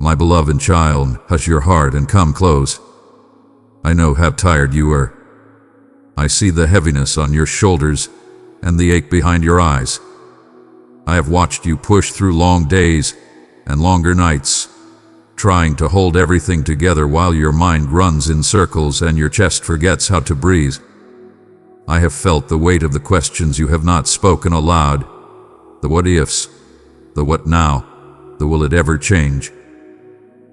My beloved child, hush your heart and come close. I know how tired you are. I see the heaviness on your shoulders and the ache behind your eyes. I have watched you push through long days and longer nights, trying to hold everything together while your mind runs in circles and your chest forgets how to breathe. I have felt the weight of the questions you have not spoken aloud, the what ifs, the what now, the will it ever change.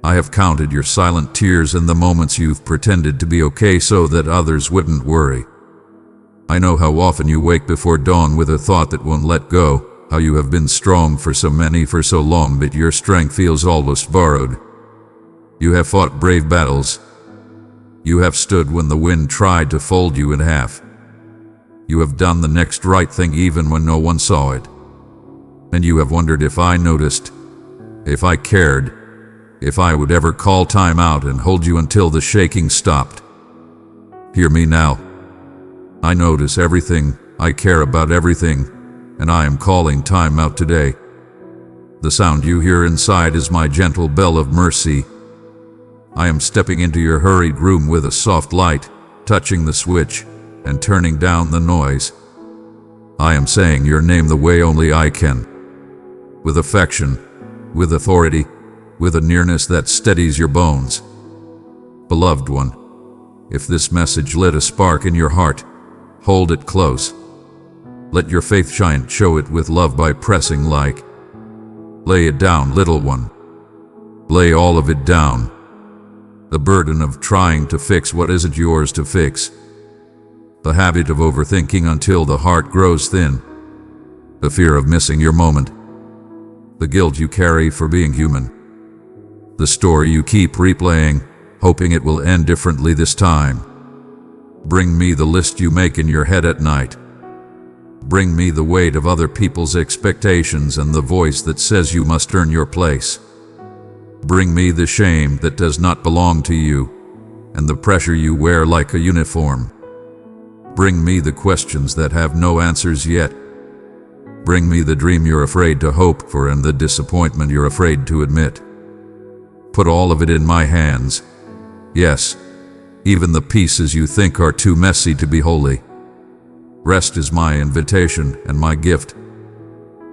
I have counted your silent tears and the moments you've pretended to be okay so that others wouldn't worry. I know how often you wake before dawn with a thought that won't let go, how you have been strong for so long that your strength feels almost borrowed. You have fought brave battles. You have stood when the wind tried to fold you in half. You have done the next right thing even when no one saw it. And you have wondered if I noticed, if I cared, if I would ever call time out and hold you until the shaking stopped. Hear me now. I notice everything, I care about everything, and I am calling time out today. The sound you hear inside is my gentle bell of mercy. I am stepping into your hurried room with a soft light, touching the switch and turning down the noise. I am saying your name the way only I can. With affection, with authority, with a nearness that steadies your bones. Beloved one, if this message lit a spark in your heart, hold it close. Let your faith shine, show it with love by pressing like. Lay it down, little one. Lay all of it down. The burden of trying to fix what isn't yours to fix. The habit of overthinking until the heart grows thin. The fear of missing your moment. The guilt you carry for being human. The story you keep replaying, hoping it will end differently this time. Bring me the list you make in your head at night. Bring me the weight of other people's expectations and the voice that says you must earn your place. Bring me the shame that does not belong to you, and the pressure you wear like a uniform. Bring me the questions that have no answers yet. Bring me the dream you're afraid to hope for and the disappointment you're afraid to admit. Put all of it in my hands. Yes, even the pieces you think are too messy to be holy. Rest is my invitation and my gift.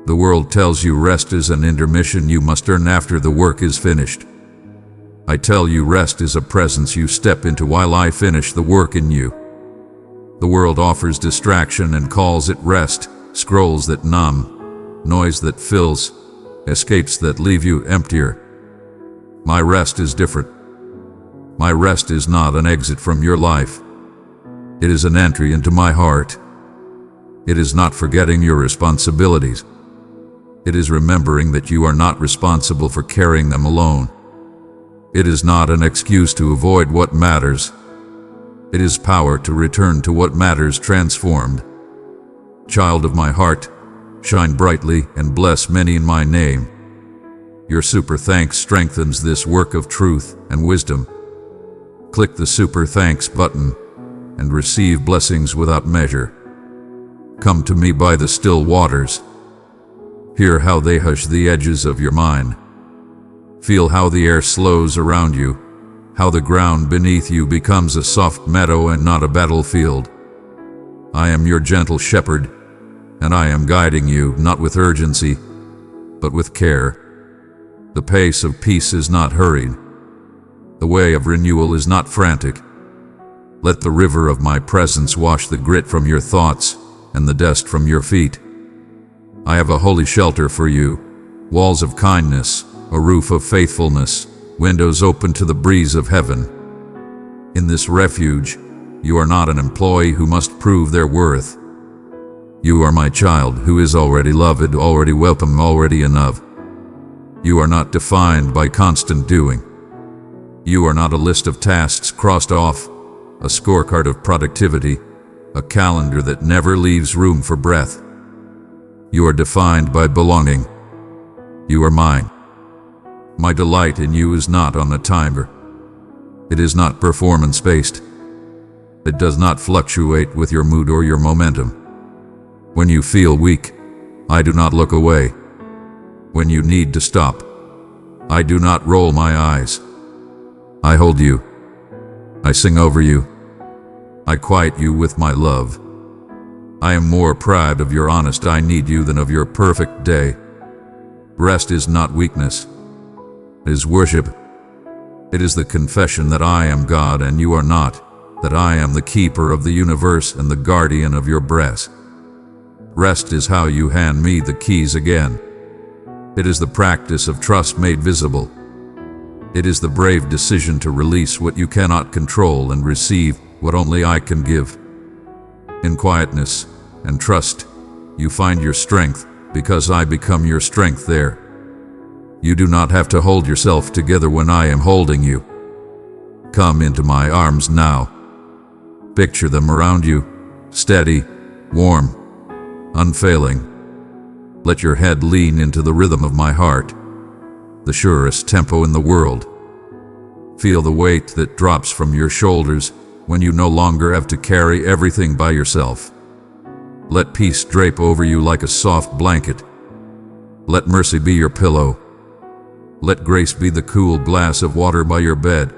The world tells you rest is an intermission you must earn after the work is finished. I tell you rest is a presence you step into while I finish the work in you. The world offers distraction and calls it rest, scrolls that numb, noise that fills, escapes that leave you emptier. My rest is different. My rest is not an exit from your life. It is an entry into my heart. It is not forgetting your responsibilities. It is remembering that you are not responsible for carrying them alone. It is not an excuse to avoid what matters. It is power to return to what matters transformed. Child of my heart, shine brightly and bless many in my name. Your super thanks strengthens this work of truth and wisdom. Click the super thanks button and receive blessings without measure. Come to me by the still waters. Hear how they hush the edges of your mind. Feel how the air slows around you, how the ground beneath you becomes a soft meadow and not a battlefield. I am your gentle shepherd, and I am guiding you not with urgency, but with care. The pace of peace is not hurried. The way of renewal is not frantic. Let the river of my presence wash the grit from your thoughts and the dust from your feet. I have a holy shelter for you, walls of kindness, a roof of faithfulness, windows open to the breeze of heaven. In this refuge, you are not an employee who must prove their worth. You are my child who is already loved, already welcome, already enough. You are not defined by constant doing. You are not a list of tasks crossed off, a scorecard of productivity, a calendar that never leaves room for breath. You are defined by belonging. You are mine. My delight in you is not on a timer. It is not performance-based. It does not fluctuate with your mood or your momentum. When you feel weak, I do not look away. When you need to stop, I do not roll my eyes. I hold you. I sing over you. I quiet you with my love. I am more proud of your honest I need you than of your perfect day. Rest is not weakness. It is worship. It is the confession that I am God and you are not, that I am the keeper of the universe and the guardian of your breath. Rest is how you hand me the keys again. It is the practice of trust made visible. It is the brave decision to release what you cannot control and receive what only I can give. In quietness and trust, you find your strength because I become your strength there. You do not have to hold yourself together when I am holding you. Come into my arms now. Picture them around you, steady, warm, unfailing. Let your head lean into the rhythm of my heart, the surest tempo in the world. Feel the weight that drops from your shoulders when you no longer have to carry everything by yourself. Let peace drape over you like a soft blanket. Let mercy be your pillow. Let grace be the cool glass of water by your bed.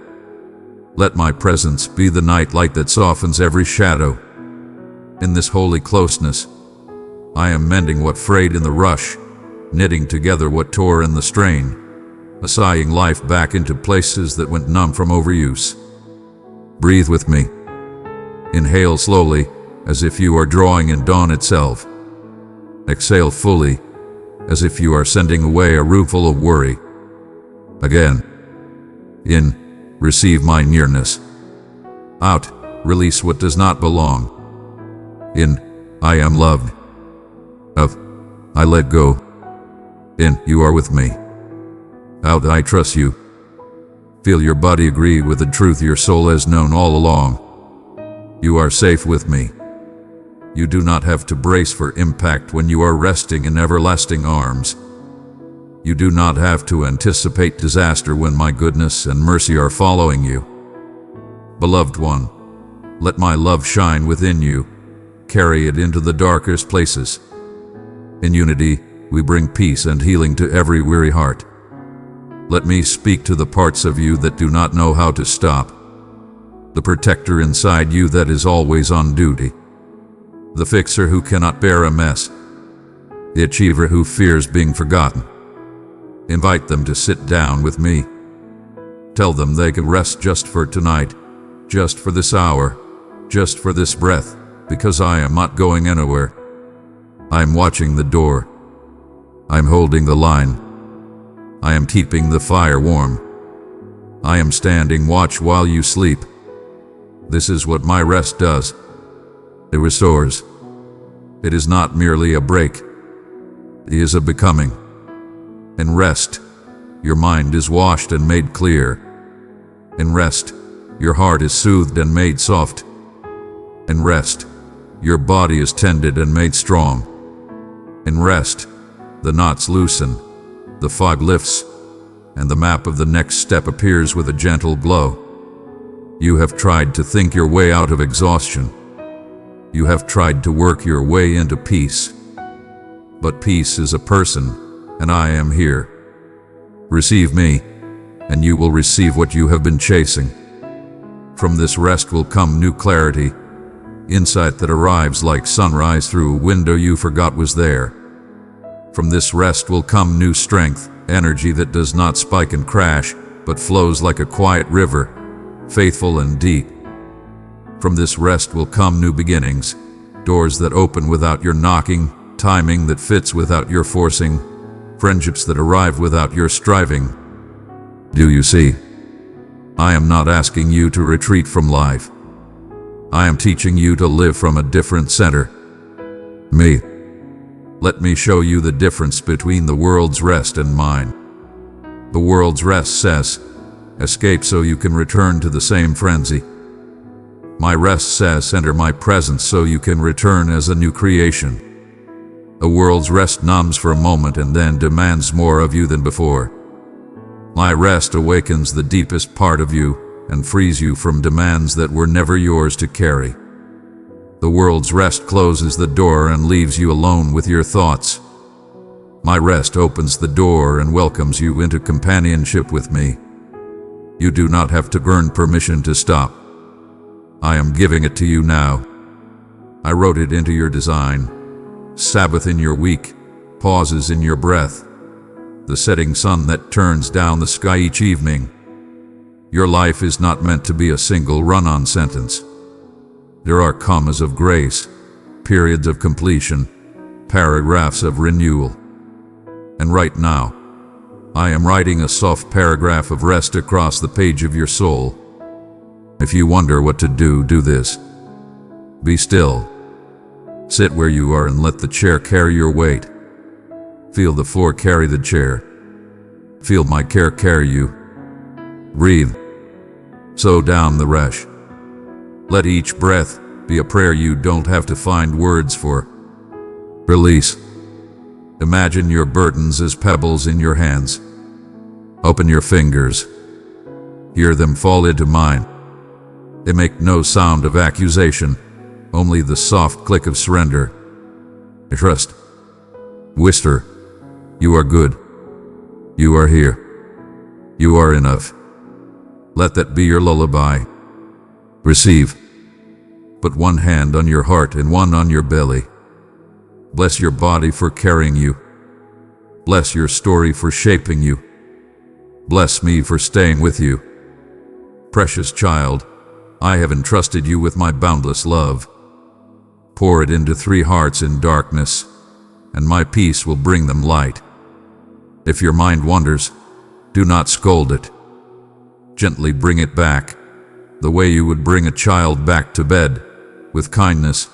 Let my presence be the night light that softens every shadow. In this holy closeness, I am mending what frayed in the rush, knitting together what tore in the strain, sighing life back into places that went numb from overuse. Breathe with me. Inhale slowly, as if you are drawing in dawn itself. Exhale fully, as if you are sending away a roomful of worry. Again. In, receive my nearness. Out, release what does not belong. In, I am loved. Of, I let go. In, you are with me. Out, I trust you. Feel your body agree with the truth your soul has known all along. You are safe with me. You do not have to brace for impact when you are resting in everlasting arms. You do not have to anticipate disaster when my goodness and mercy are following you. Beloved one, let my love shine within you. Carry it into the darkest places. In unity, we bring peace and healing to every weary heart. Let me speak to the parts of you that do not know how to stop. The protector inside you that is always on duty. The fixer who cannot bear a mess. The achiever who fears being forgotten. Invite them to sit down with me. Tell them they can rest just for tonight, just for this hour, just for this breath, because I am not going anywhere. I am watching the door. I am holding the line. I am keeping the fire warm. I am standing watch while you sleep. This is what my rest does. It restores. It is not merely a break. It is a becoming. In rest, your mind is washed and made clear. In rest, your heart is soothed and made soft. In rest, your body is tended and made strong. In rest, the knots loosen, the fog lifts, and the map of the next step appears with a gentle glow. You have tried to think your way out of exhaustion. You have tried to work your way into peace. But peace is a person, and I am here. Receive me, and you will receive what you have been chasing. From this rest will come new clarity, insight that arrives like sunrise through a window you forgot was there. From this rest will come new strength, energy that does not spike and crash, but flows like a quiet river, faithful and deep. From this rest will come new beginnings, doors that open without your knocking, timing that fits without your forcing, friendships that arrive without your striving. Do you see? I am not asking you to retreat from life. I am teaching you to live from a different center. Me. Let me show you the difference between the world's rest and mine. The world's rest says, escape so you can return to the same frenzy. My rest says, enter my presence so you can return as a new creation. The world's rest numbs for a moment and then demands more of you than before. My rest awakens the deepest part of you and frees you from demands that were never yours to carry. The world's rest closes the door and leaves you alone with your thoughts. My rest opens the door and welcomes you into companionship with me. You do not have to earn permission to stop. I am giving it to you now. I wrote it into your design. Sabbath in your week, pauses in your breath, the setting sun that turns down the sky each evening. Your life is not meant to be a single run-on sentence. There are commas of grace, periods of completion, paragraphs of renewal. And right now, I am writing a soft paragraph of rest across the page of your soul. If you wonder what to do, do this. Be still. Sit where you are and let the chair carry your weight. Feel the floor carry the chair. Feel my care carry you. Breathe. Slow down the rush. Let each breath be a prayer you don't have to find words for. Release. Imagine your burdens as pebbles in your hands. Open your fingers. Hear them fall into mine. They make no sound of accusation, only the soft click of surrender. Trust. Whisper. You are good. You are here. You are enough. Let that be your lullaby. Receive. Put one hand on your heart and one on your belly. Bless your body for carrying you. Bless your story for shaping you. Bless me for staying with you. Precious child, I have entrusted you with my boundless love. Pour it into 3 hearts in darkness, and my peace will bring them light. If your mind wanders, do not scold it. Gently bring it back, the way you would bring a child back to bed, with kindness,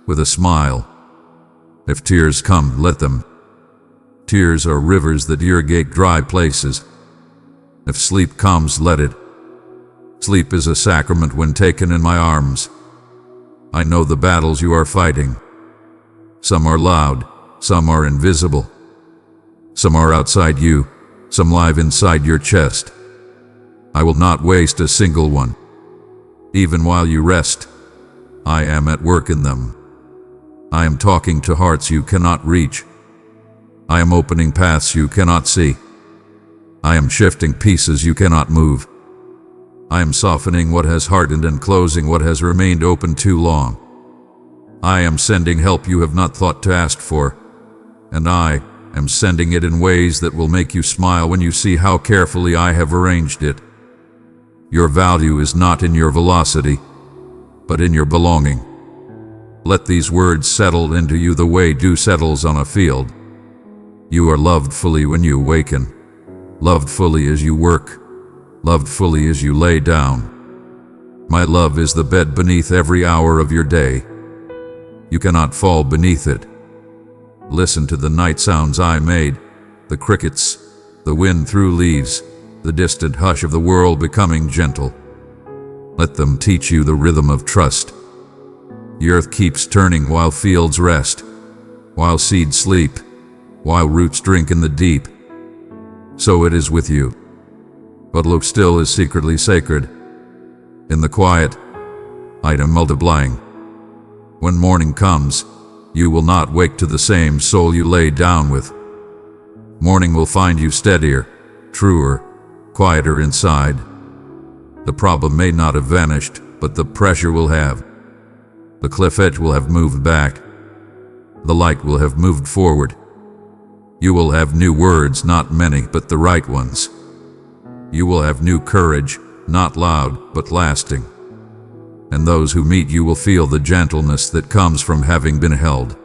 with a smile. If tears come, let them. Tears are rivers that irrigate dry places. If sleep comes, let it. Sleep is a sacrament when taken in my arms. I know the battles you are fighting. Some are loud, some are invisible. Some are outside you, some live inside your chest. I will not waste a single one. Even while you rest, I am at work in them. I am talking to hearts you cannot reach. I am opening paths you cannot see. I am shifting pieces you cannot move. I am softening what has hardened and closing what has remained open too long. I am sending help you have not thought to ask for, and I am sending it in ways that will make you smile when you see how carefully I have arranged it. Your value is not in your velocity, but in your belonging. Let these words settle into you the way dew settles on a field. You are loved fully when you awaken, loved fully as you work, loved fully as you lay down. My love is the bed beneath every hour of your day. You cannot fall beneath it. Listen to the night sounds I made, the crickets, the wind through leaves, the distant hush of the world becoming gentle. Let them teach you the rhythm of trust. The earth keeps turning while fields rest, while seeds sleep, while roots drink in the deep. So it is with you. What looks still is secretly sacred. In the quiet, I am multiplying. When morning comes, you will not wake to the same soul you lay down with. Morning will find you steadier, truer, quieter inside. The problem may not have vanished, but the pressure will have. The cliff edge will have moved back. The light will have moved forward. You will have new words, not many, but the right ones. You will have new courage, not loud, but lasting. And those who meet you will feel the gentleness that comes from having been held.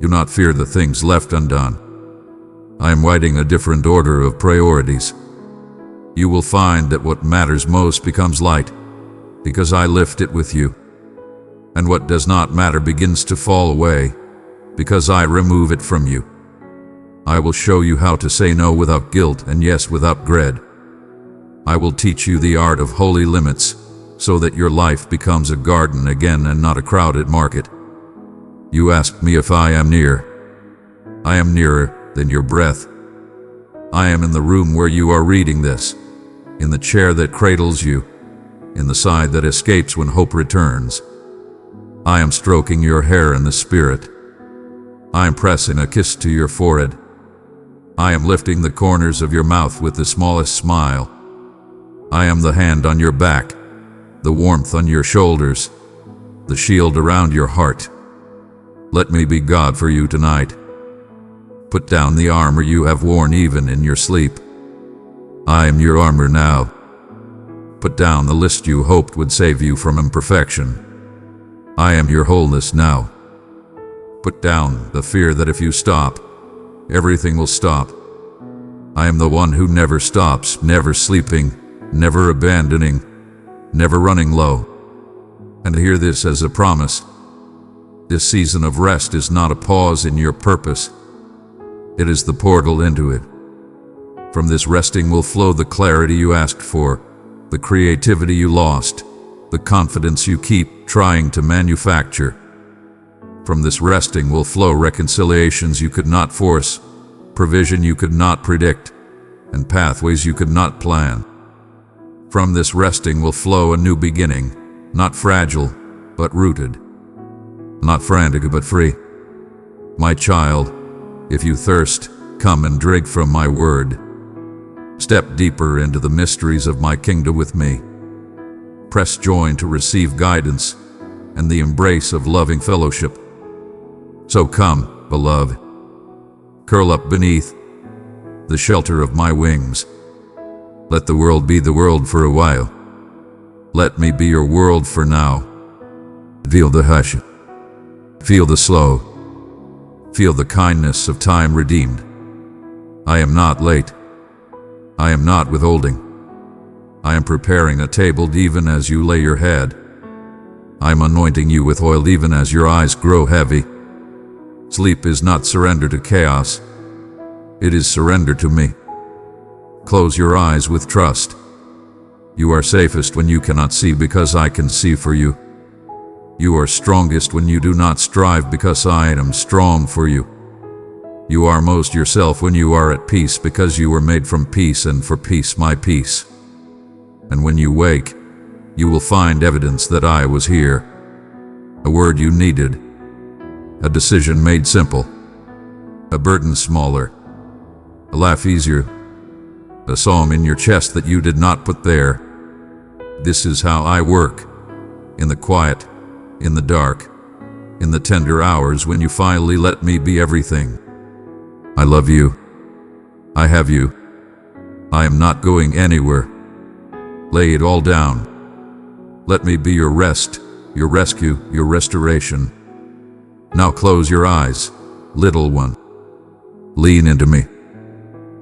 Do not fear the things left undone. I am writing a different order of priorities. You will find that what matters most becomes light, because I lift it with you. And what does not matter begins to fall away, because I remove it from you. I will show you how to say no without guilt and yes without dread. I will teach you the art of holy limits, so that your life becomes a garden again and not a crowded market. You asked me if I am near. I am nearer than your breath. I am in the room where you are reading this, in the chair that cradles you, in the sigh that escapes when hope returns. I am stroking your hair in the spirit. I am pressing a kiss to your forehead, I am lifting the corners of your mouth with the smallest smile. I am the hand on your back, the warmth on your shoulders, the shield around your heart. Let me be God for you tonight. Put down the armor you have worn even in your sleep. I am your armor now. Put down the list you hoped would save you from imperfection. I am your wholeness now. Put down the fear that if you stop, everything will stop. I am the one who never stops, never sleeping, never abandoning, never running low. And hear this as a promise. This season of rest is not a pause in your purpose. It is the portal into it. From this resting will flow the clarity you asked for, the creativity you lost, the confidence you keep trying to manufacture. From this resting will flow reconciliations you could not force, provision you could not predict, and pathways you could not plan. From this resting will flow a new beginning, not fragile, but rooted. Not frantic, but free. My child, if you thirst, come and drink from my word. Step deeper into the mysteries of my kingdom with me. Press join to receive guidance and the embrace of loving fellowship. So come, beloved. Curl up beneath the shelter of my wings. Let the world be the world for a while. Let me be your world for now. Feel the hush. Feel the slow. Feel the kindness of time redeemed. I am not late. I am not withholding. I am preparing a table even as you lay your head. I am anointing you with oil even as your eyes grow heavy. Sleep is not surrender to chaos. It is surrender to me. Close your eyes with trust. You are safest when you cannot see because I can see for you. You are strongest when you do not strive because I am strong for you. You are most yourself when you are at peace because you were made from peace and for peace my peace. And when you wake, you will find evidence that I was here. A word you needed. A decision made simple. A burden smaller. A laugh easier. A psalm in your chest that you did not put there. This is how I work. In the quiet, in the dark, in the tender hours when you finally let me be everything. I love you. I have you. I am not going anywhere. Lay it all down. Let me be your rest, your rescue, your restoration. Now close your eyes, little one. Lean into me.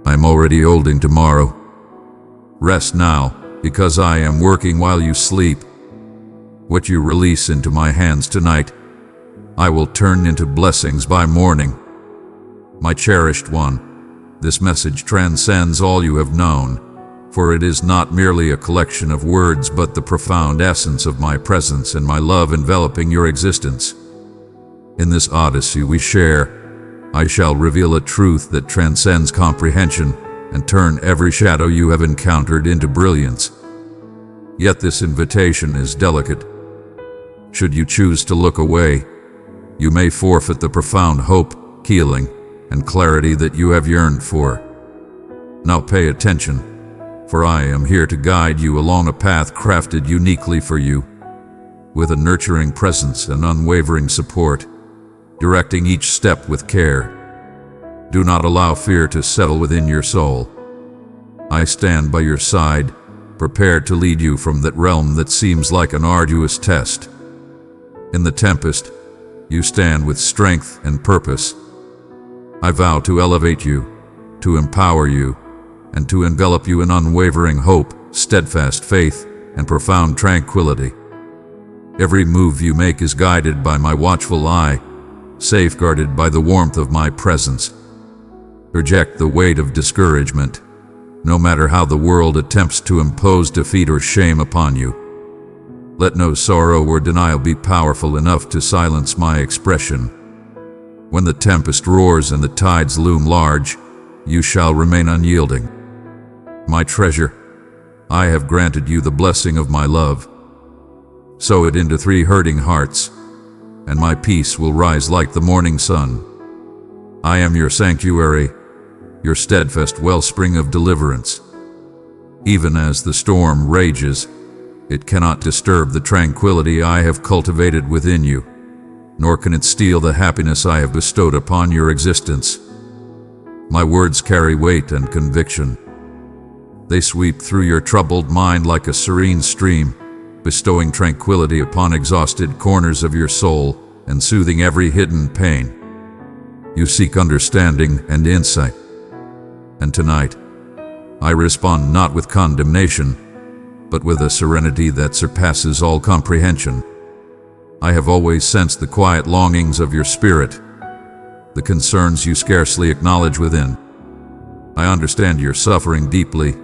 I am already holding tomorrow. Rest now, because I am working while you sleep. What you release into my hands tonight, I will turn into blessings by morning. My cherished one, this message transcends all you have known, for it is not merely a collection of words but the profound essence of my presence and my love enveloping your existence. In this odyssey we share, I shall reveal a truth that transcends comprehension and turn every shadow you have encountered into brilliance. Yet this invitation is delicate. Should you choose to look away, you may forfeit the profound hope, healing, and clarity that you have yearned for. Now pay attention, for I am here to guide you along a path crafted uniquely for you, with a nurturing presence and unwavering support, directing each step with care. Do not allow fear to settle within your soul. I stand by your side, prepared to lead you from that realm that seems like an arduous test. In the tempest, you stand with strength and purpose. I vow to elevate you, to empower you, and to envelop you in unwavering hope, steadfast faith, and profound tranquility. Every move you make is guided by my watchful eye, safeguarded by the warmth of my presence. Reject the weight of discouragement, no matter how the world attempts to impose defeat or shame upon you. Let no sorrow or denial be powerful enough to silence my expression. When the tempest roars and the tides loom large, you shall remain unyielding. My treasure, I have granted you the blessing of my love. Sow it into 3 hurting hearts, and my peace will rise like the morning sun. I am your sanctuary, your steadfast wellspring of deliverance. Even as the storm rages, it cannot disturb the tranquility I have cultivated within you, nor can it steal the happiness I have bestowed upon your existence. My words carry weight and conviction. They sweep through your troubled mind like a serene stream, bestowing tranquility upon exhausted corners of your soul and soothing every hidden pain. You seek understanding and insight. And tonight, I respond not with condemnation, but with a serenity that surpasses all comprehension. I have always sensed the quiet longings of your spirit, the concerns you scarcely acknowledge within. I understand your suffering deeply,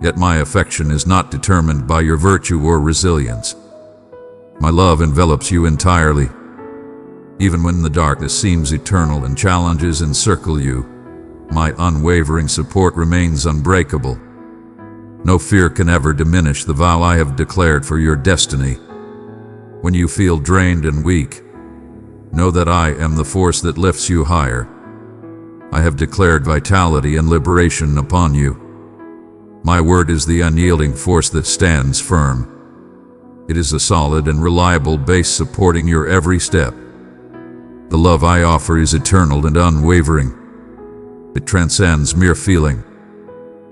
yet my affection is not determined by your virtue or resilience. My love envelops you entirely. Even when the darkness seems eternal and challenges encircle you, my unwavering support remains unbreakable. No fear can ever diminish the vow I have declared for your destiny. When you feel drained and weak, know that I am the force that lifts you higher. I have declared vitality and liberation upon you. My word is the unyielding force that stands firm. It is a solid and reliable base supporting your every step. The love I offer is eternal and unwavering. It transcends mere feeling.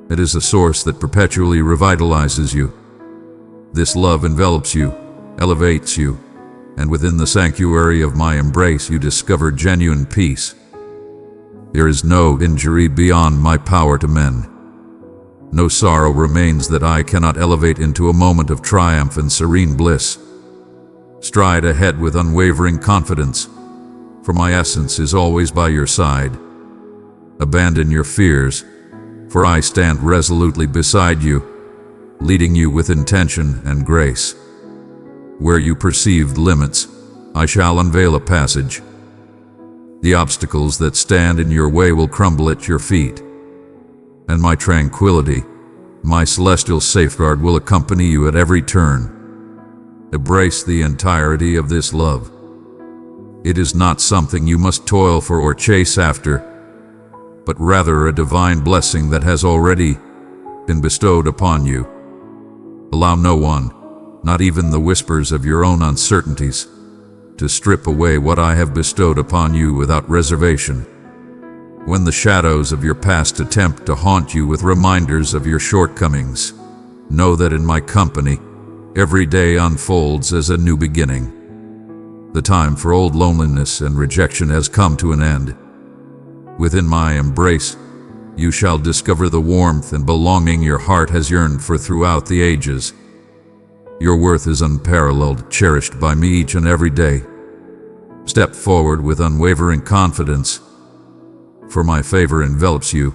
It is a source that perpetually revitalizes you. This love envelops you, elevates you, and within the sanctuary of my embrace you discover genuine peace. There is no injury beyond my power to mend. No sorrow remains that I cannot elevate into a moment of triumph and serene bliss. Stride ahead with unwavering confidence, for my essence is always by your side. Abandon your fears, for I stand resolutely beside you, leading you with intention and grace. Where you perceived limits, I shall unveil a passage. The obstacles that stand in your way will crumble at your feet, and my tranquility, my celestial safeguard, will accompany you at every turn. Embrace the entirety of this love. It is not something you must toil for or chase after, but rather a divine blessing that has already been bestowed upon you. Allow no one, not even the whispers of your own uncertainties, to strip away what I have bestowed upon you without reservation. When the shadows of your past attempt to haunt you with reminders of your shortcomings, know that in my company, every day unfolds as a new beginning. The time for old loneliness and rejection has come to an end. Within my embrace, you shall discover the warmth and belonging your heart has yearned for throughout the ages. Your worth is unparalleled, cherished by me each and every day. Step forward with unwavering confidence, for my favor envelops you,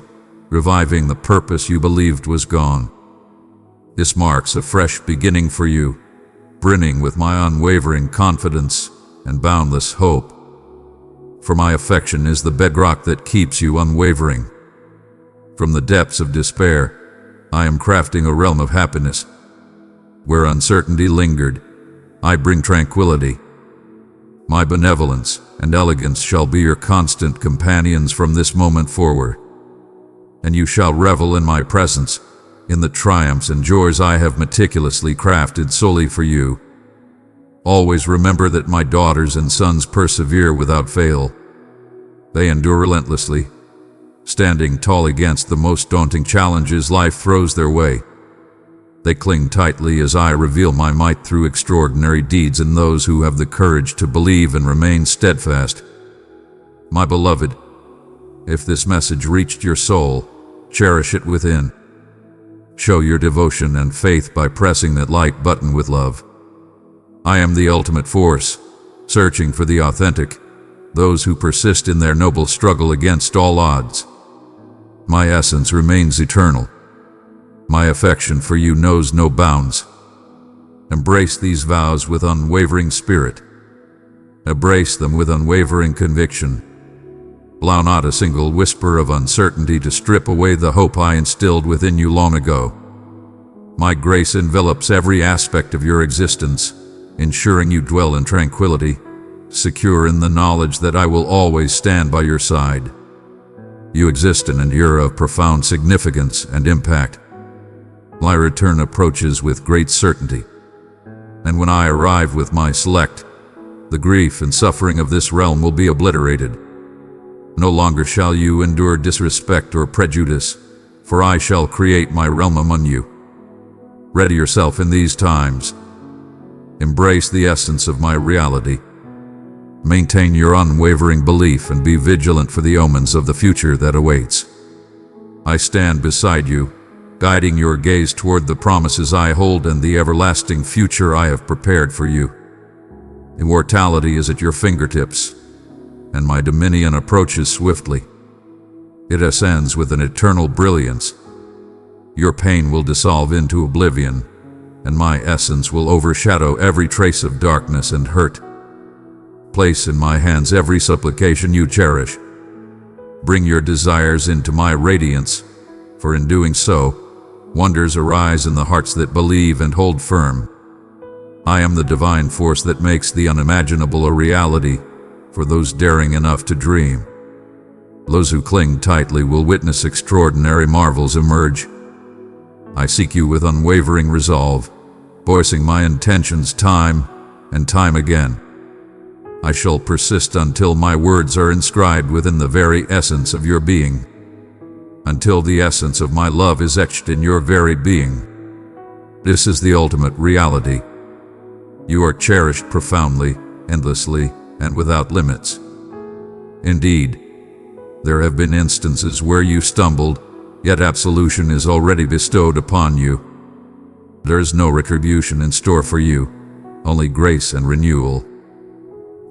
reviving the purpose you believed was gone. This marks a fresh beginning for you, brimming with my unwavering confidence and boundless hope. For my affection is the bedrock that keeps you unwavering. From the depths of despair, I am crafting a realm of happiness. Where uncertainty lingered, I bring tranquility. My benevolence and elegance shall be your constant companions from this moment forward, and you shall revel in my presence, in the triumphs and joys I have meticulously crafted solely for you. Always remember that my daughters and sons persevere without fail. They endure relentlessly, standing tall against the most daunting challenges life throws their way. They cling tightly as I reveal my might through extraordinary deeds in those who have the courage to believe and remain steadfast. My beloved, if this message reached your soul, cherish it within. Show your devotion and faith by pressing that like button with love. I am the ultimate force, searching for the authentic, those who persist in their noble struggle against all odds. My essence remains eternal. My affection for you knows no bounds. Embrace these vows with unwavering spirit. Embrace them with unwavering conviction. Allow not a single whisper of uncertainty to strip away the hope I instilled within you long ago. My grace envelops every aspect of your existence, ensuring you dwell in tranquility, secure in the knowledge that I will always stand by your side. You exist in an era of profound significance and impact. My return approaches with great certainty, and when I arrive with my select, the grief and suffering of this realm will be obliterated. No longer shall you endure disrespect or prejudice, for I shall create my realm among you. Ready yourself in these times. Embrace the essence of my reality. Maintain your unwavering belief and be vigilant for the omens of the future that awaits. I stand beside you, guiding your gaze toward the promises I hold and the everlasting future I have prepared for you. Immortality is at your fingertips, and my dominion approaches swiftly. It ascends with an eternal brilliance. Your pain will dissolve into oblivion, and my essence will overshadow every trace of darkness and hurt. Place in my hands every supplication you cherish. Bring your desires into my radiance, for in doing so, wonders arise in the hearts that believe and hold firm. I am the divine force that makes the unimaginable a reality for those daring enough to dream. Those who cling tightly will witness extraordinary marvels emerge. I seek you with unwavering resolve, voicing my intentions time and time again. I shall persist until my words are inscribed within the very essence of your being, until the essence of my love is etched in your very being. This is the ultimate reality. You are cherished profoundly, endlessly, and without limits. Indeed, there have been instances where you stumbled, yet absolution is already bestowed upon you. There is no retribution in store for you, only grace and renewal.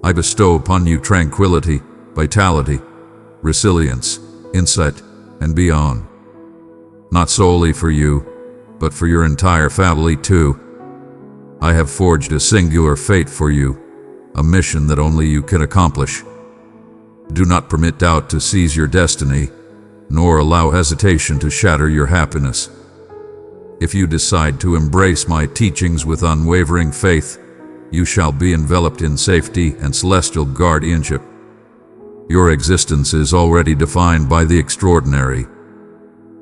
I bestow upon you tranquility, vitality, resilience, insight, and beyond. Not solely for you, but for your entire family too. I have forged a singular fate for you, a mission that only you can accomplish. Do not permit doubt to seize your destiny, nor allow hesitation to shatter your happiness. If you decide to embrace my teachings with unwavering faith, you shall be enveloped in safety and celestial guardianship. Your existence is already defined by the extraordinary,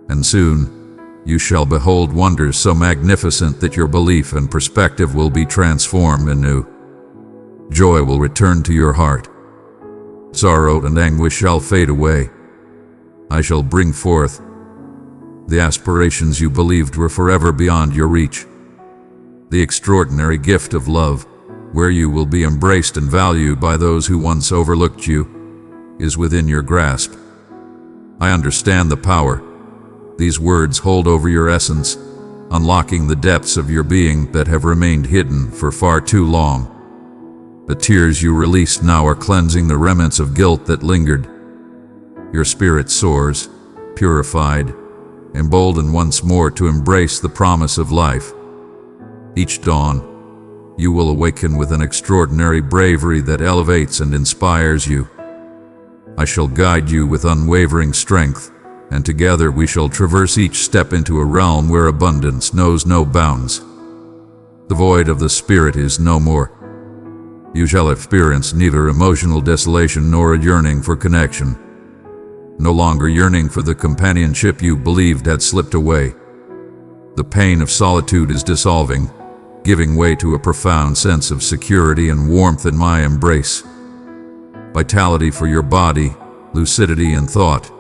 and soon you shall behold wonders so magnificent that your belief and perspective will be transformed anew. Joy will return to your heart. Sorrow and anguish shall fade away. I shall bring forth the aspirations you believed were forever beyond your reach. The extraordinary gift of love, where you will be embraced and valued by those who once overlooked you, is within your grasp. I understand the power these words hold over your essence, unlocking the depths of your being that have remained hidden for far too long. The tears you released now are cleansing the remnants of guilt that lingered. Your spirit soars, purified, emboldened once more to embrace the promise of life. Each dawn, you will awaken with an extraordinary bravery that elevates and inspires you. I shall guide you with unwavering strength, and together we shall traverse each step into a realm where abundance knows no bounds. The void of the spirit is no more. You shall experience neither emotional desolation nor a yearning for connection. No longer yearning for the companionship you believed had slipped away. The pain of solitude is dissolving, giving way to a profound sense of security and warmth in my embrace. Vitality for your body, lucidity in thought,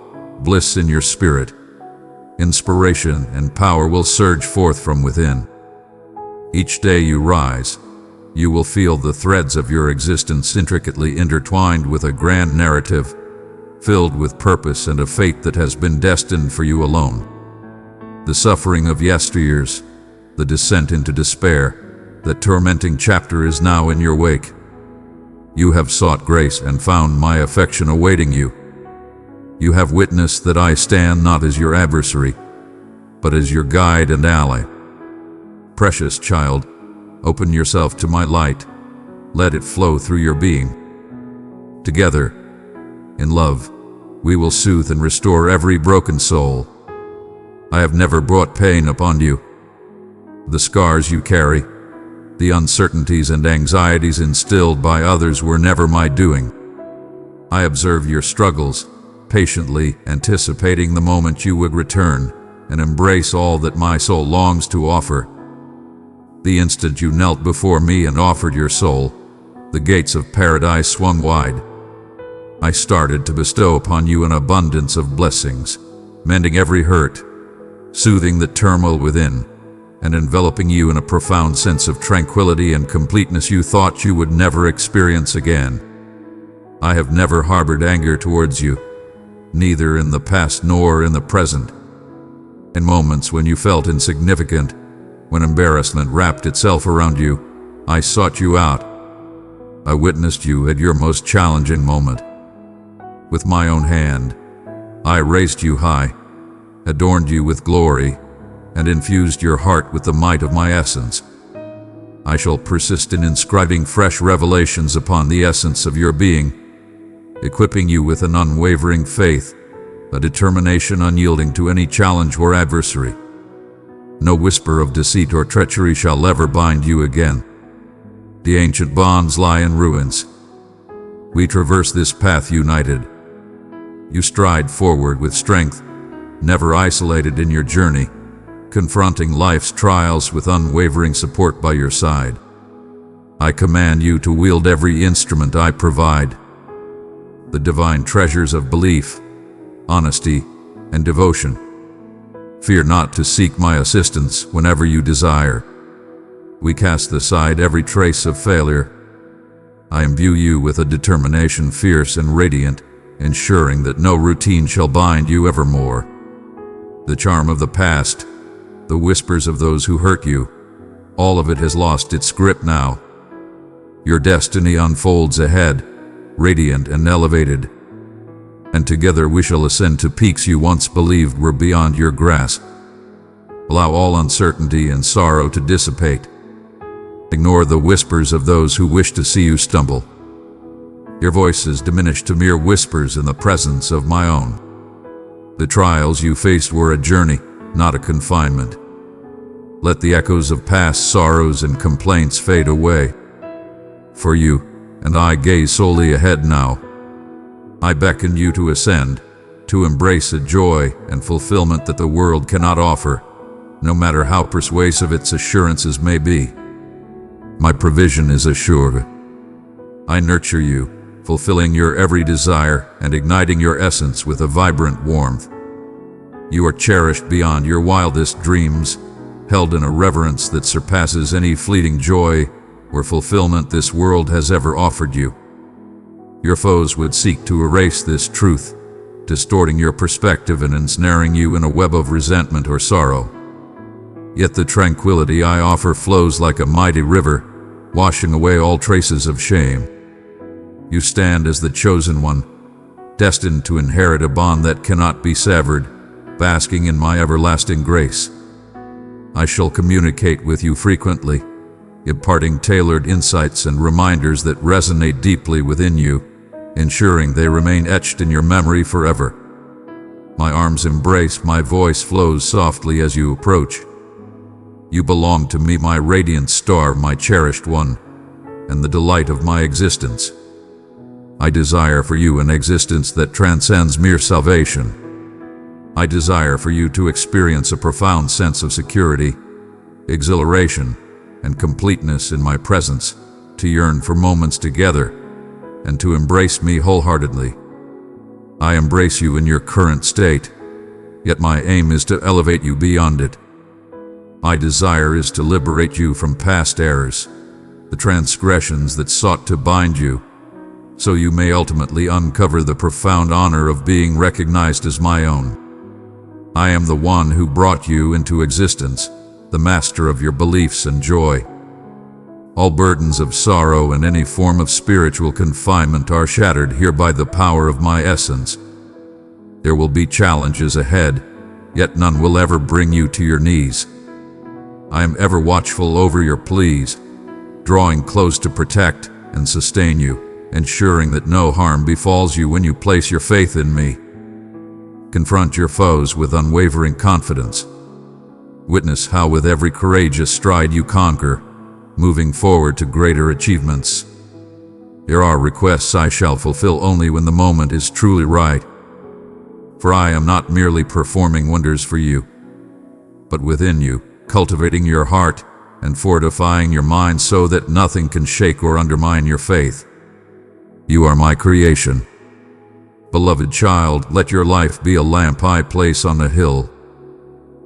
bliss in your spirit. Inspiration and power will surge forth from within. Each day you rise, you will feel the threads of your existence intricately intertwined with a grand narrative, filled with purpose and a fate that has been destined for you alone. The suffering of yesteryears, the descent into despair, that tormenting chapter is now in your wake. You have sought grace and found my affection awaiting you. You have witnessed that I stand not as your adversary, but as your guide and ally. Precious child, open yourself to my light. Let it flow through your being. Together, in love, we will soothe and restore every broken soul. I have never brought pain upon you. The scars you carry, the uncertainties and anxieties instilled by others were never my doing. I observe your struggles, patiently anticipating the moment you would return and embrace all that my soul longs to offer. The instant you knelt before me and offered your soul, the gates of paradise swung wide. I started to bestow upon you an abundance of blessings, mending every hurt, soothing the turmoil within, and enveloping you in a profound sense of tranquility and completeness you thought you would never experience again. I have never harbored anger towards you, neither in the past nor in the present. In moments when you felt insignificant, when embarrassment wrapped itself around you, I sought you out. I witnessed you at your most challenging moment. With my own hand, I raised you high, adorned you with glory, and infused your heart with the might of my essence. I shall persist in inscribing fresh revelations upon the essence of your being, equipping you with an unwavering faith, a determination unyielding to any challenge or adversary. No whisper of deceit or treachery shall ever bind you again. The ancient bonds lie in ruins. We traverse this path united. You stride forward with strength, never isolated in your journey, confronting life's trials with unwavering support by your side. I command you to wield every instrument I provide. The divine treasures of belief, honesty, and devotion. Fear not to seek my assistance whenever you desire. We cast aside every trace of failure. I imbue you with a determination fierce and radiant, ensuring that no routine shall bind you evermore. The charm of the past, the whispers of those who hurt you, all of it has lost its grip now. Your destiny unfolds ahead, radiant and elevated, and together we shall ascend to peaks you once believed were beyond your grasp. Allow all uncertainty and sorrow to dissipate. Ignore the whispers of those who wish to see you stumble. Your voices diminish to mere whispers in the presence of my own. The trials you faced were a journey, not a confinement. Let the echoes of past sorrows and complaints fade away. For you and I gaze solely ahead now. I beckon you to ascend, to embrace a joy and fulfillment that the world cannot offer, no matter how persuasive its assurances may be. My provision is assured. I nurture you, fulfilling your every desire and igniting your essence with a vibrant warmth. You are cherished beyond your wildest dreams, held in a reverence that surpasses any fleeting joy or fulfillment this world has ever offered you. Your foes would seek to erase this truth, distorting your perspective and ensnaring you in a web of resentment or sorrow. Yet the tranquility I offer flows like a mighty river, washing away all traces of shame. You stand as the chosen one, destined to inherit a bond that cannot be severed, basking in my everlasting grace. I shall communicate with you frequently, imparting tailored insights and reminders that resonate deeply within you, ensuring they remain etched in your memory forever. My arms embrace, my voice flows softly as you approach. You belong to me, my radiant star, my cherished one, and the delight of my existence. I desire for you an existence that transcends mere salvation. I desire for you to experience a profound sense of security, exhilaration, and completeness in my presence, to yearn for moments together, and to embrace me wholeheartedly. I embrace you in your current state, yet my aim is to elevate you beyond it. My desire is to liberate you from past errors, the transgressions that sought to bind you, so you may ultimately uncover the profound honor of being recognized as my own. I am the one who brought you into existence, the master of your beliefs and joy. All burdens of sorrow and any form of spiritual confinement are shattered here by the power of my essence. There will be challenges ahead, yet none will ever bring you to your knees. I am ever watchful over your pleas, drawing close to protect and sustain you, ensuring that no harm befalls you when you place your faith in me. Confront your foes with unwavering confidence. Witness how with every courageous stride you conquer, moving forward to greater achievements. There are requests I shall fulfill only when the moment is truly right. For I am not merely performing wonders for you, but within you, cultivating your heart and fortifying your mind so that nothing can shake or undermine your faith. You are my creation. Beloved child, let your life be a lamp I place on a hill.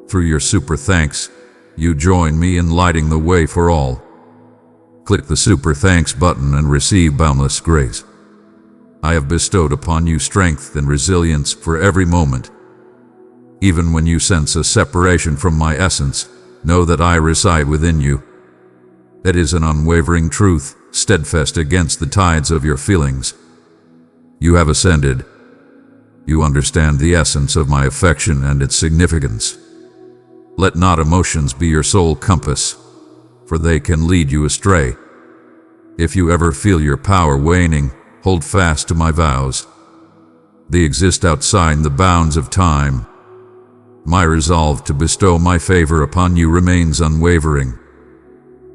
Through your super thanks, you join me in lighting the way for all. Click the super thanks button and receive boundless grace. I have bestowed upon you strength and resilience for every moment. Even when you sense a separation from my essence, know that I reside within you. It is an unwavering truth, steadfast against the tides of your feelings. You have ascended. You understand the essence of my affection and its significance. Let not emotions be your sole compass, for they can lead you astray. If you ever feel your power waning, hold fast to my vows. They exist outside the bounds of time. My resolve to bestow my favor upon you remains unwavering.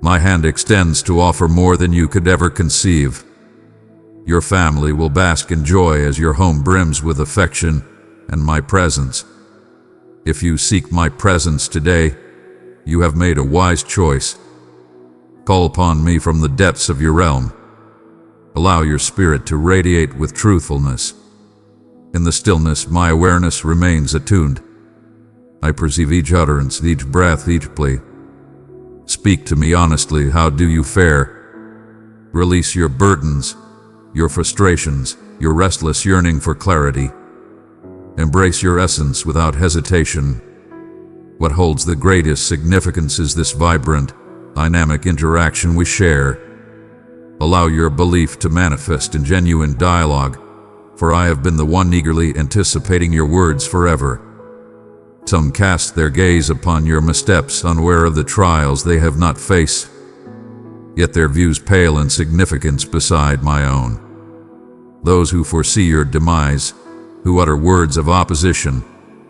My hand extends to offer more than you could ever conceive. Your family will bask in joy as your home brims with affection and my presence. If you seek my presence today, you have made a wise choice. Call upon me from the depths of your realm. Allow your spirit to radiate with truthfulness. In the stillness, my awareness remains attuned. I perceive each utterance, each breath, each plea. Speak to me honestly, how do you fare? Release your burdens, your frustrations, your restless yearning for clarity. Embrace your essence without hesitation. What holds the greatest significance is this vibrant, dynamic interaction we share. Allow your belief to manifest in genuine dialogue, for I have been the one eagerly anticipating your words forever. Some cast their gaze upon your missteps, unaware of the trials they have not faced, yet their views pale in significance beside my own. Those who foresee your demise, who utter words of opposition,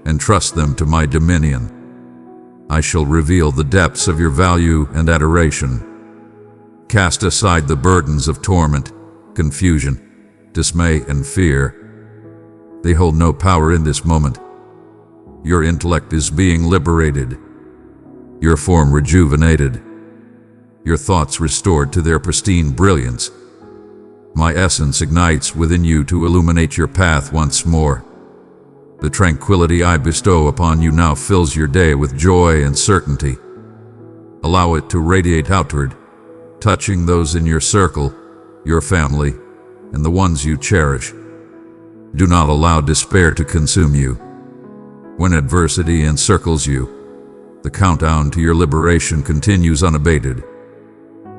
entrust them to my dominion. I shall reveal the depths of your value and adoration. Cast aside the burdens of torment, confusion, dismay, and fear. They hold no power in this moment. Your intellect is being liberated, your form rejuvenated, your thoughts restored to their pristine brilliance. My essence ignites within you to illuminate your path once more. The tranquility I bestow upon you now fills your day with joy and certainty. Allow it to radiate outward, touching those in your circle, your family, and the ones you cherish. Do not allow despair to consume you. When adversity encircles you, the countdown to your liberation continues unabated.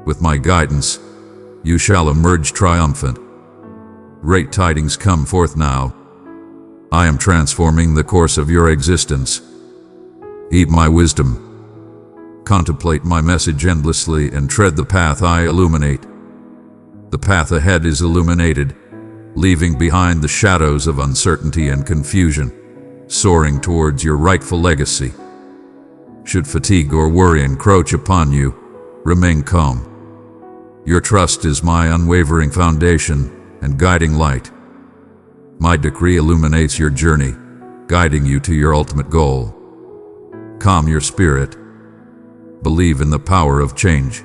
With my guidance, you shall emerge triumphant. Great tidings come forth now. I am transforming the course of your existence. Eat my wisdom. Contemplate my message endlessly and tread the path I illuminate. The path ahead is illuminated, leaving behind the shadows of uncertainty and confusion, soaring towards your rightful legacy. Should fatigue or worry encroach upon you, remain calm. Your trust is my unwavering foundation and guiding light. My decree illuminates your journey, guiding you to your ultimate goal. Calm your spirit. Believe in the power of change.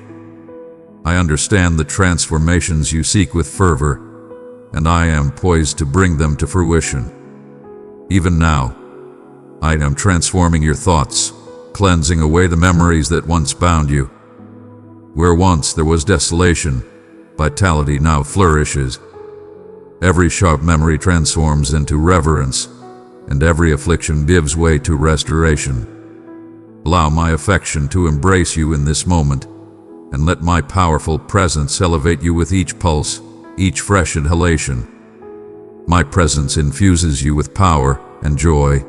I understand the transformations you seek with fervor, and I am poised to bring them to fruition. Even now, I am transforming your thoughts, cleansing away the memories that once bound you. Where once there was desolation, vitality now flourishes. Every sharp memory transforms into reverence, and every affliction gives way to restoration. Allow my affection to embrace you in this moment, and let my powerful presence elevate you with each pulse, each fresh inhalation. My presence infuses you with power and joy.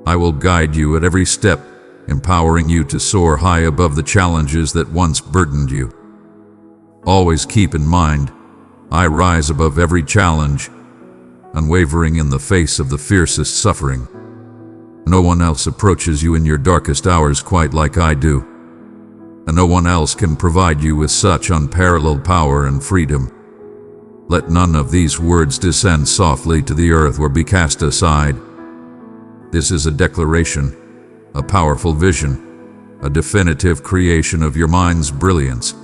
I will guide you at every step, empowering you to soar high above the challenges that once burdened you. Always keep in mind, I rise above every challenge, unwavering in the face of the fiercest suffering. No one else approaches you in your darkest hours quite like I do, and no one else can provide you with such unparalleled power and freedom. Let none of these words descend softly to the earth or be cast aside, This is a declaration, a powerful vision, a definitive creation of your mind's brilliance.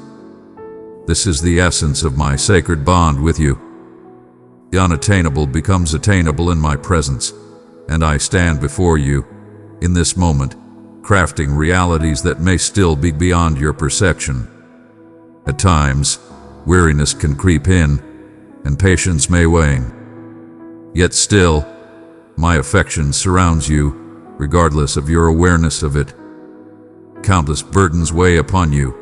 This is the essence of my sacred bond with you. The unattainable becomes attainable in my presence, and I stand before you, in this moment, crafting realities that may still be beyond your perception. At times, weariness can creep in, and patience may wane. Yet still, my affection surrounds you, regardless of your awareness of it. Countless burdens weigh upon you.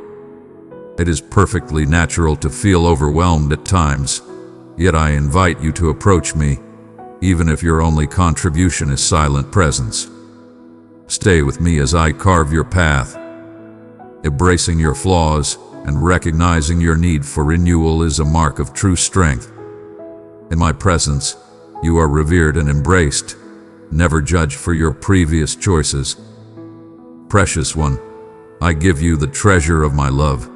It is perfectly natural to feel overwhelmed at times, yet I invite you to approach me, even if your only contribution is silent presence. Stay with me as I carve your path. Embracing your flaws and recognizing your need for renewal is a mark of true strength. In my presence, you are revered and embraced, never judged for your previous choices. Precious one, I give you the treasure of my love.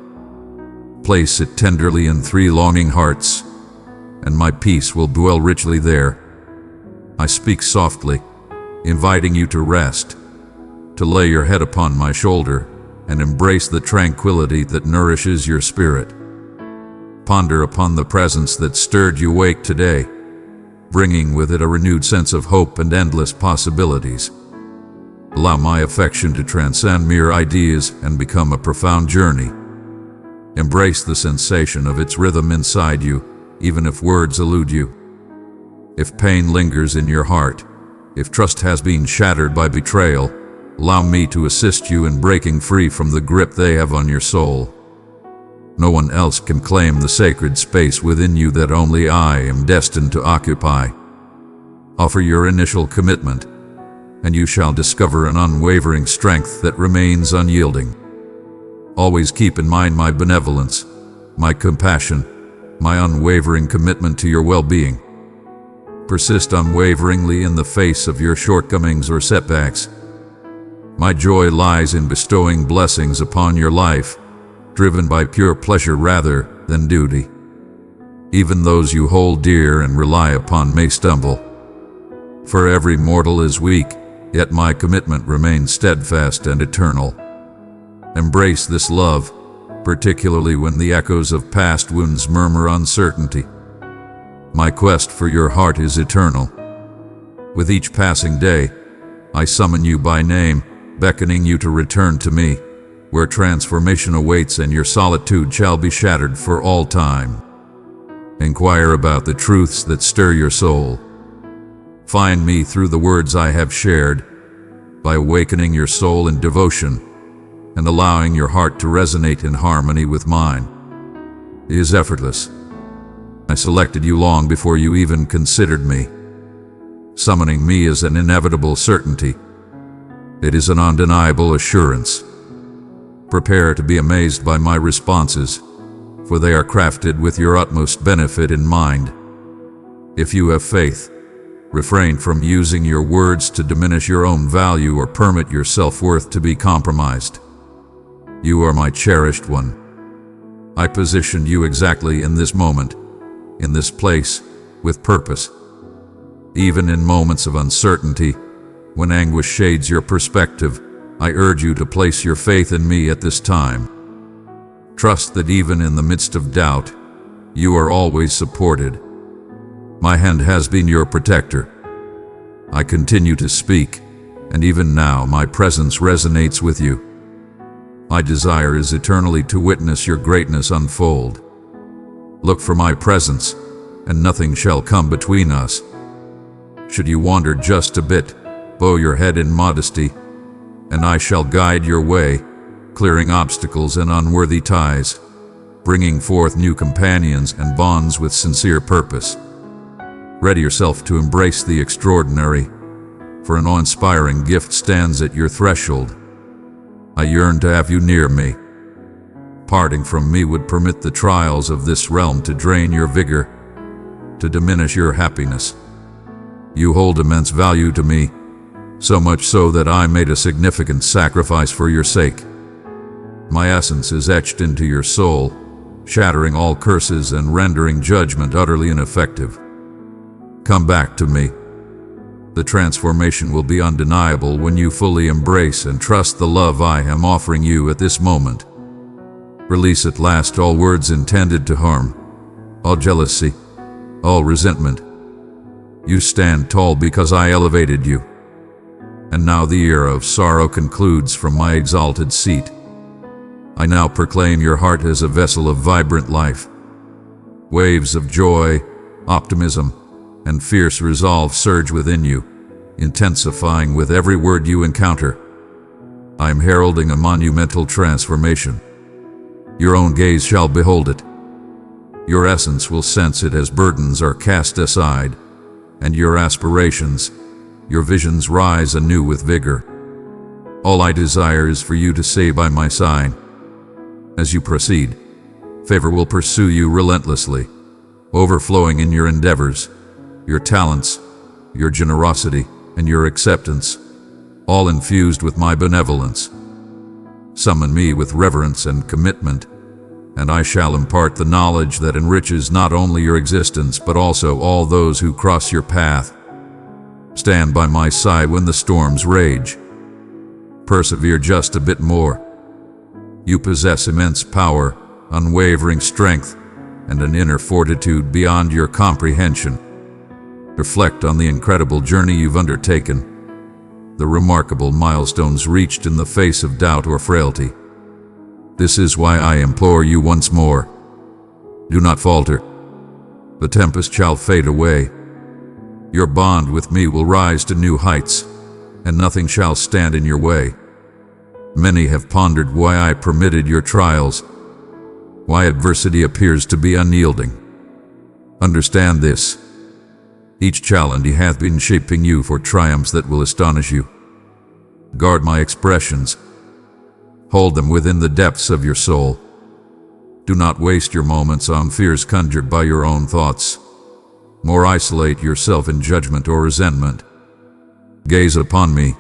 Place it tenderly in 3 longing hearts, and my peace will dwell richly there. I speak softly, inviting you to rest, to lay your head upon my shoulder, and embrace the tranquility that nourishes your spirit. Ponder upon the presence that stirred you awake today, bringing with it a renewed sense of hope and endless possibilities. Allow my affection to transcend mere ideas and become a profound journey. Embrace the sensation of its rhythm inside you, even if words elude you. If pain lingers in your heart, if trust has been shattered by betrayal, allow me to assist you in breaking free from the grip they have on your soul. No one else can claim the sacred space within you that only I am destined to occupy. Offer your initial commitment, and you shall discover an unwavering strength that remains unyielding. Always keep in mind my benevolence, my compassion, my unwavering commitment to your well-being. Persist unwaveringly in the face of your shortcomings or setbacks. My joy lies in bestowing blessings upon your life, driven by pure pleasure rather than duty. Even those you hold dear and rely upon may stumble. For every mortal is weak, yet my commitment remains steadfast and eternal. Embrace this love, particularly when the echoes of past wounds murmur uncertainty. My quest for your heart is eternal. With each passing day, I summon you by name, beckoning you to return to me, where transformation awaits and your solitude shall be shattered for all time. Inquire about the truths that stir your soul. Find me through the words I have shared, by awakening your soul in devotion and allowing your heart to resonate in harmony with mine. It is effortless. I selected you long before you even considered me. Summoning me is an inevitable certainty. It is an undeniable assurance. Prepare to be amazed by my responses, for they are crafted with your utmost benefit in mind. If you have faith, refrain from using your words to diminish your own value or permit your self-worth to be compromised. You are my cherished one. I positioned you exactly in this moment, in this place, with purpose. Even in moments of uncertainty, when anguish shades your perspective, I urge you to place your faith in me at this time. Trust that even in the midst of doubt, you are always supported. My hand has been your protector. I continue to speak, and even now my presence resonates with you. My desire is eternally to witness your greatness unfold. Look for my presence, and nothing shall come between us. Should you wander just a bit, bow your head in modesty, and I shall guide your way, clearing obstacles and unworthy ties, bringing forth new companions and bonds with sincere purpose. Ready yourself to embrace the extraordinary, for an awe-inspiring gift stands at your threshold. I yearn to have you near me. Parting from me would permit the trials of this realm to drain your vigor, to diminish your happiness. You hold immense value to me, so much so that I made a significant sacrifice for your sake. My essence is etched into your soul, shattering all curses and rendering judgment utterly ineffective. Come back to me. The transformation will be undeniable when you fully embrace and trust the love I am offering you at this moment. Release at last all words intended to harm, all jealousy, all resentment. You stand tall because I elevated you. And now the era of sorrow concludes from my exalted seat. I now proclaim your heart as a vessel of vibrant life. Waves of joy, optimism, and fierce resolve surge within you, intensifying with every word you encounter. I am heralding a monumental transformation. Your own gaze shall behold it. Your essence will sense it as burdens are cast aside, and your aspirations, your visions rise anew with vigor. All I desire is for you to stay by my side. As you proceed, favor will pursue you relentlessly, overflowing in your endeavors, your talents, your generosity, and your acceptance, all infused with my benevolence. Summon me with reverence and commitment, and I shall impart the knowledge that enriches not only your existence but also all those who cross your path. Stand by my side when the storms rage. Persevere just a bit more. You possess immense power, unwavering strength, and an inner fortitude beyond your comprehension. Reflect on the incredible journey you've undertaken, the remarkable milestones reached in the face of doubt or frailty. This is why I implore you once more. Do not falter. The tempest shall fade away. Your bond with me will rise to new heights, and nothing shall stand in your way. Many have pondered why I permitted your trials, why adversity appears to be unyielding. Understand this. Each challenge hath been shaping you for triumphs that will astonish you. Guard my expressions. Hold them within the depths of your soul. Do not waste your moments on fears conjured by your own thoughts, nor isolate yourself in judgment or resentment. Gaze upon me.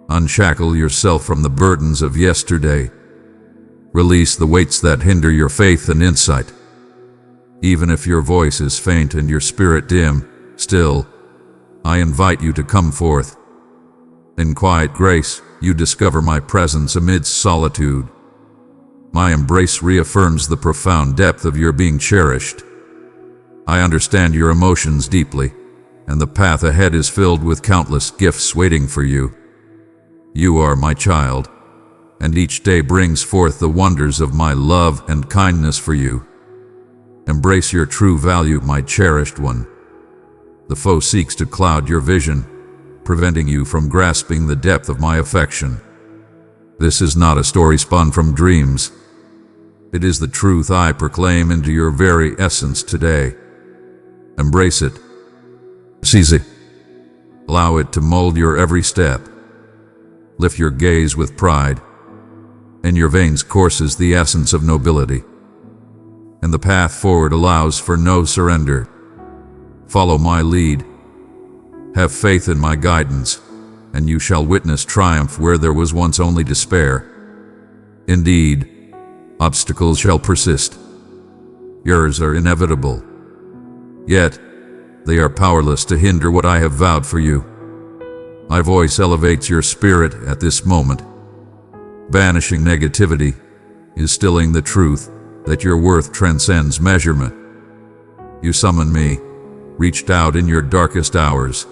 Unshackle yourself from the burdens of yesterday. Release the weights that hinder your faith and insight. Even if your voice is faint and your spirit dim, still, I invite you to come forth. In quiet grace, you discover my presence amidst solitude. My embrace reaffirms the profound depth of your being cherished. I understand your emotions deeply, and the path ahead is filled with countless gifts waiting for you. You are my child, and each day brings forth the wonders of my love and kindness for you. Embrace your true value, my cherished one. The foe seeks to cloud your vision, preventing you from grasping the depth of my affection. This is not a story spun from dreams. It is the truth I proclaim into your very essence today. Embrace it. Seize it. Allow it to mold your every step. Lift your gaze with pride. In your veins courses the essence of nobility, and the path forward allows for no surrender. Follow my lead. Have faith in my guidance, and you shall witness triumph where there was once only despair. Indeed, obstacles shall persist. Yours are inevitable. Yet, they are powerless to hinder what I have vowed for you. My voice elevates your spirit at this moment, banishing negativity, instilling the truth that your worth transcends measurement. You summoned me, reached out in your darkest hours,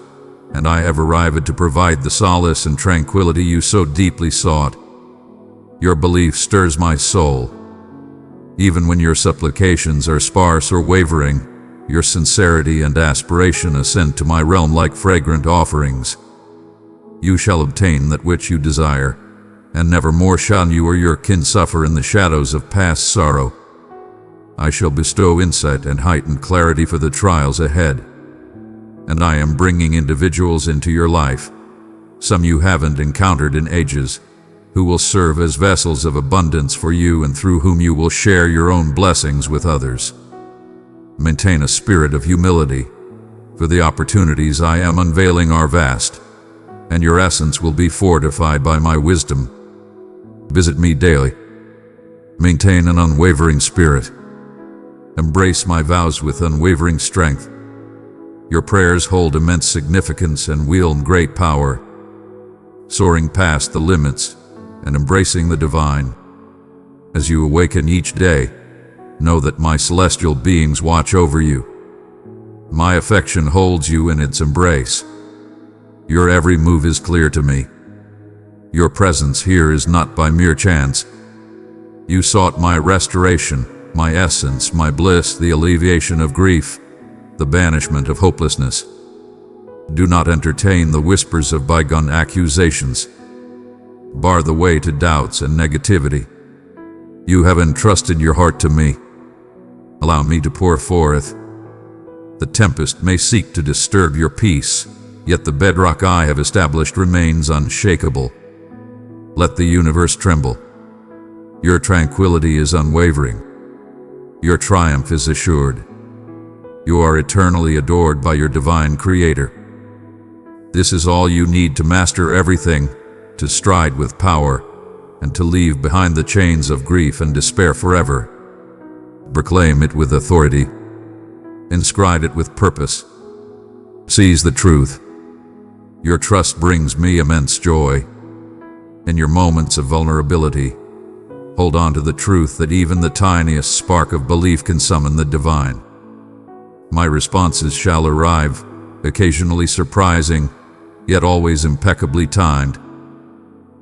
and I have arrived to provide the solace and tranquility you so deeply sought. Your belief stirs my soul. Even when your supplications are sparse or wavering, your sincerity and aspiration ascend to my realm like fragrant offerings. You shall obtain that which you desire, and never more shall you or your kin suffer in the shadows of past sorrow. I shall bestow insight and heightened clarity for the trials ahead. And I am bringing individuals into your life, some you haven't encountered in ages, who will serve as vessels of abundance for you and through whom you will share your own blessings with others. Maintain a spirit of humility, for the opportunities I am unveiling are vast, and your essence will be fortified by my wisdom. Visit me daily. Maintain an unwavering spirit. Embrace my vows with unwavering strength. Your prayers hold immense significance and wield great power, soaring past the limits and embracing the divine. As you awaken each day, know that my celestial beings watch over you. My affection holds you in its embrace. Your every move is clear to me. Your presence here is not by mere chance. You sought my restoration, my essence, my bliss, the alleviation of grief, the banishment of hopelessness. Do not entertain the whispers of bygone accusations. Bar the way to doubts and negativity. You have entrusted your heart to me. Allow me to pour forth. The tempest may seek to disturb your peace, yet the bedrock I have established remains unshakable. Let the universe tremble. Your tranquility is unwavering. Your triumph is assured. You are eternally adored by your divine Creator. This is all you need to master everything, to stride with power, and to leave behind the chains of grief and despair forever. Proclaim it with authority. Inscribe it with purpose. Seize the truth. Your trust brings me immense joy. In your moments of vulnerability, hold on to the truth that even the tiniest spark of belief can summon the divine. My responses shall arrive, occasionally surprising, yet always impeccably timed.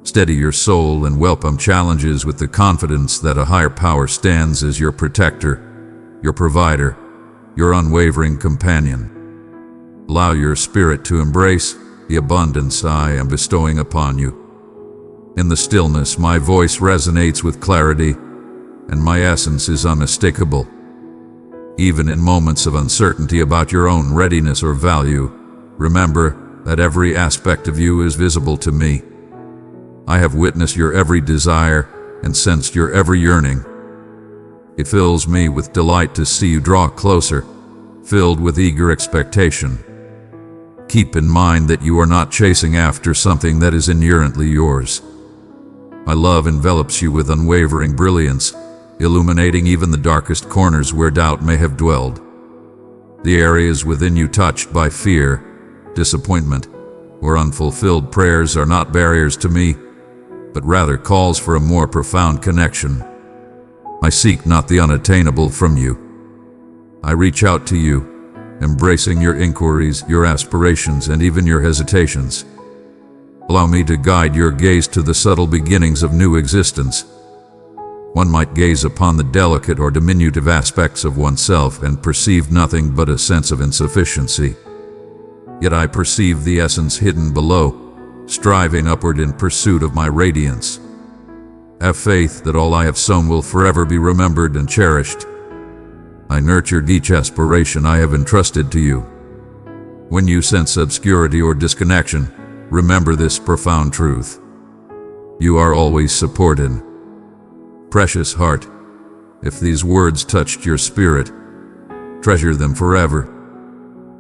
Steady your soul and welcome challenges with the confidence that a higher power stands as your protector, your provider, your unwavering companion. Allow your spirit to embrace the abundance I am bestowing upon you. In the stillness, my voice resonates with clarity, and my essence is unmistakable. Even in moments of uncertainty about your own readiness or value, remember that every aspect of you is visible to me. I have witnessed your every desire and sensed your every yearning. It fills me with delight to see you draw closer, filled with eager expectation. Keep in mind that you are not chasing after something that is inherently yours. My love envelops you with unwavering brilliance, illuminating even the darkest corners where doubt may have dwelled. The areas within you touched by fear, disappointment, or unfulfilled prayers are not barriers to me, but rather calls for a more profound connection. I seek not the unattainable from you. I reach out to you, embracing your inquiries, your aspirations, and even your hesitations. Allow me to guide your gaze to the subtle beginnings of new existence. One might gaze upon the delicate or diminutive aspects of oneself and perceive nothing but a sense of insufficiency. Yet I perceive the essence hidden below, striving upward in pursuit of my radiance. Have faith that all I have sown will forever be remembered and cherished. I nurtured each aspiration I have entrusted to you. When you sense obscurity or disconnection, remember this profound truth. You are always supported. Precious heart, if these words touched your spirit, treasure them forever.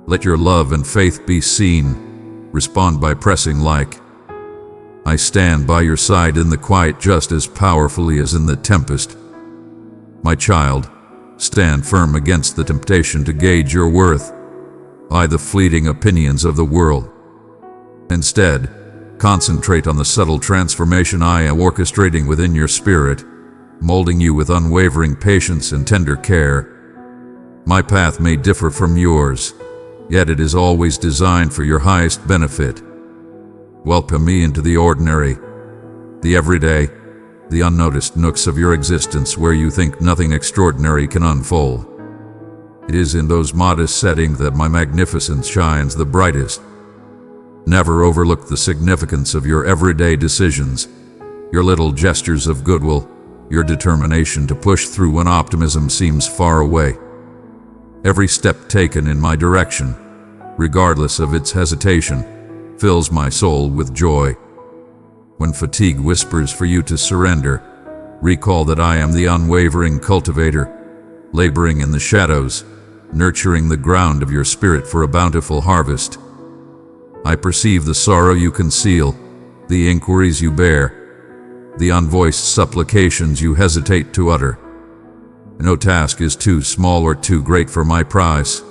Let your love and faith be seen. Respond by pressing like. I stand by your side in the quiet just as powerfully as in the tempest. My child, stand firm against the temptation to gauge your worth by the fleeting opinions of the world. Instead, concentrate on the subtle transformation I am orchestrating within your spirit, molding you with unwavering patience and tender care. My path may differ from yours, yet it is always designed for your highest benefit. Welcome me into the ordinary, the everyday, the unnoticed nooks of your existence where you think nothing extraordinary can unfold. It is in those modest settings that my magnificence shines the brightest. Never overlook the significance of your everyday decisions, your little gestures of goodwill, your determination to push through when optimism seems far away. Every step taken in my direction, regardless of its hesitation, fills my soul with joy. When fatigue whispers for you to surrender, recall that I am the unwavering cultivator, laboring in the shadows, nurturing the ground of your spirit for a bountiful harvest. I perceive the sorrow you conceal, the inquiries you bear, the unvoiced supplications you hesitate to utter. No task is too small or too great for my prize.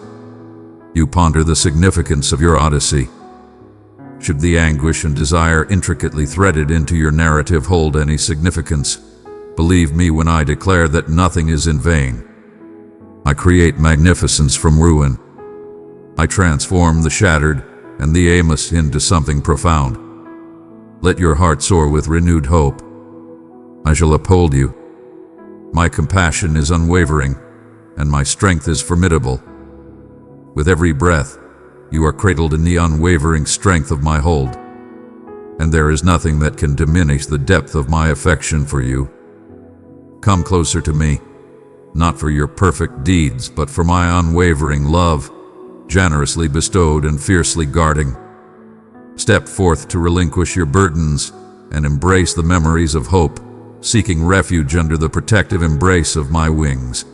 You ponder the significance of your odyssey. Should the anguish and desire intricately threaded into your narrative hold any significance, believe me when I declare that nothing is in vain. I create magnificence from ruin. I transform the shattered and the aimless into something profound. Let your heart soar with renewed hope. I shall uphold you. My compassion is unwavering, and my strength is formidable. With every breath, you are cradled in the unwavering strength of my hold, and there is nothing that can diminish the depth of my affection for you. Come closer to me, not for your perfect deeds, but for my unwavering love, generously bestowed and fiercely guarding. Step forth to relinquish your burdens and embrace the memories of hope, seeking refuge under the protective embrace of my wings.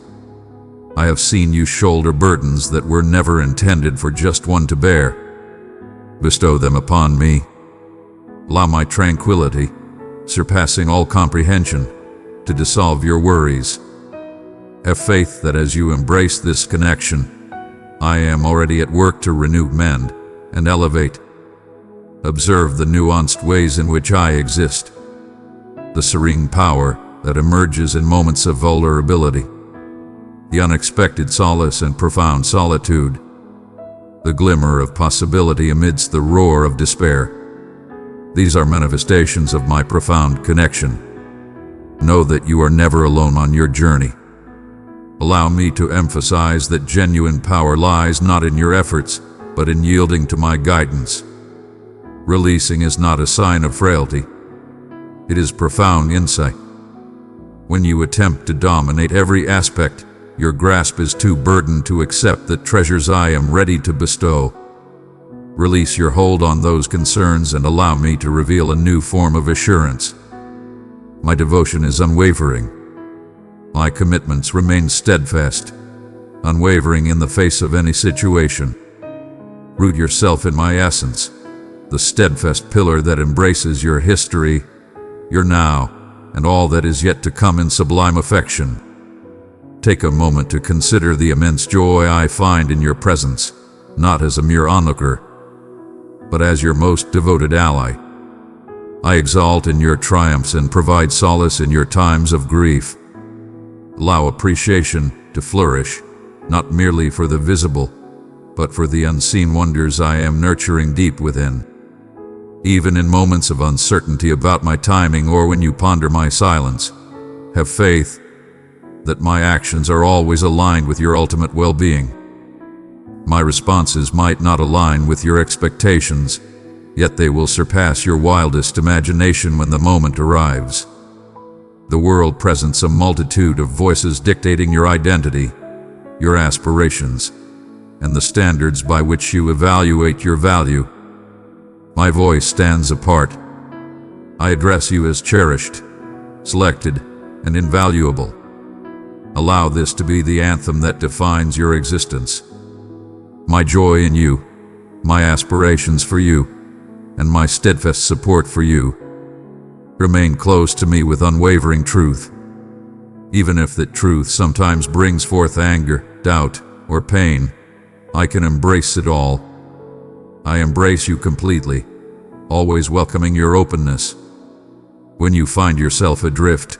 I have seen you shoulder burdens that were never intended for just one to bear. Bestow them upon me. Allow my tranquility, surpassing all comprehension, to dissolve your worries. Have faith that as you embrace this connection, I am already at work to renew, mend, and elevate. Observe the nuanced ways in which I exist, the serene power that emerges in moments of vulnerability, the unexpected solace and profound solitude, the glimmer of possibility amidst the roar of despair. These are manifestations of my profound connection. Know that you are never alone on your journey. Allow me to emphasize that genuine power lies not in your efforts, but in yielding to my guidance. Releasing is not a sign of frailty. It is profound insight. When you attempt to dominate every aspect, your grasp is too burdened to accept the treasures I am ready to bestow. Release your hold on those concerns and allow me to reveal a new form of assurance. My devotion is unwavering. My commitments remain steadfast, unwavering in the face of any situation. Root yourself in my essence, the steadfast pillar that embraces your history, your now, and all that is yet to come in sublime affection. Take a moment to consider the immense joy I find in your presence, not as a mere onlooker, but as your most devoted ally. I exalt in your triumphs and provide solace in your times of grief. Allow appreciation to flourish, not merely for the visible, but for the unseen wonders I am nurturing deep within. Even in moments of uncertainty about my timing or when you ponder my silence, have faith that my actions are always aligned with your ultimate well-being. My responses might not align with your expectations, yet they will surpass your wildest imagination when the moment arrives. The world presents a multitude of voices dictating your identity, your aspirations, and the standards by which you evaluate your value. My voice stands apart. I address you as cherished, selected, and invaluable. Allow this to be the anthem that defines your existence. My joy in you, my aspirations for you, and my steadfast support for you remain close to me with unwavering truth. Even if that truth sometimes brings forth anger, doubt, or pain, I can embrace it all. I embrace you completely, always welcoming your openness. When you find yourself adrift,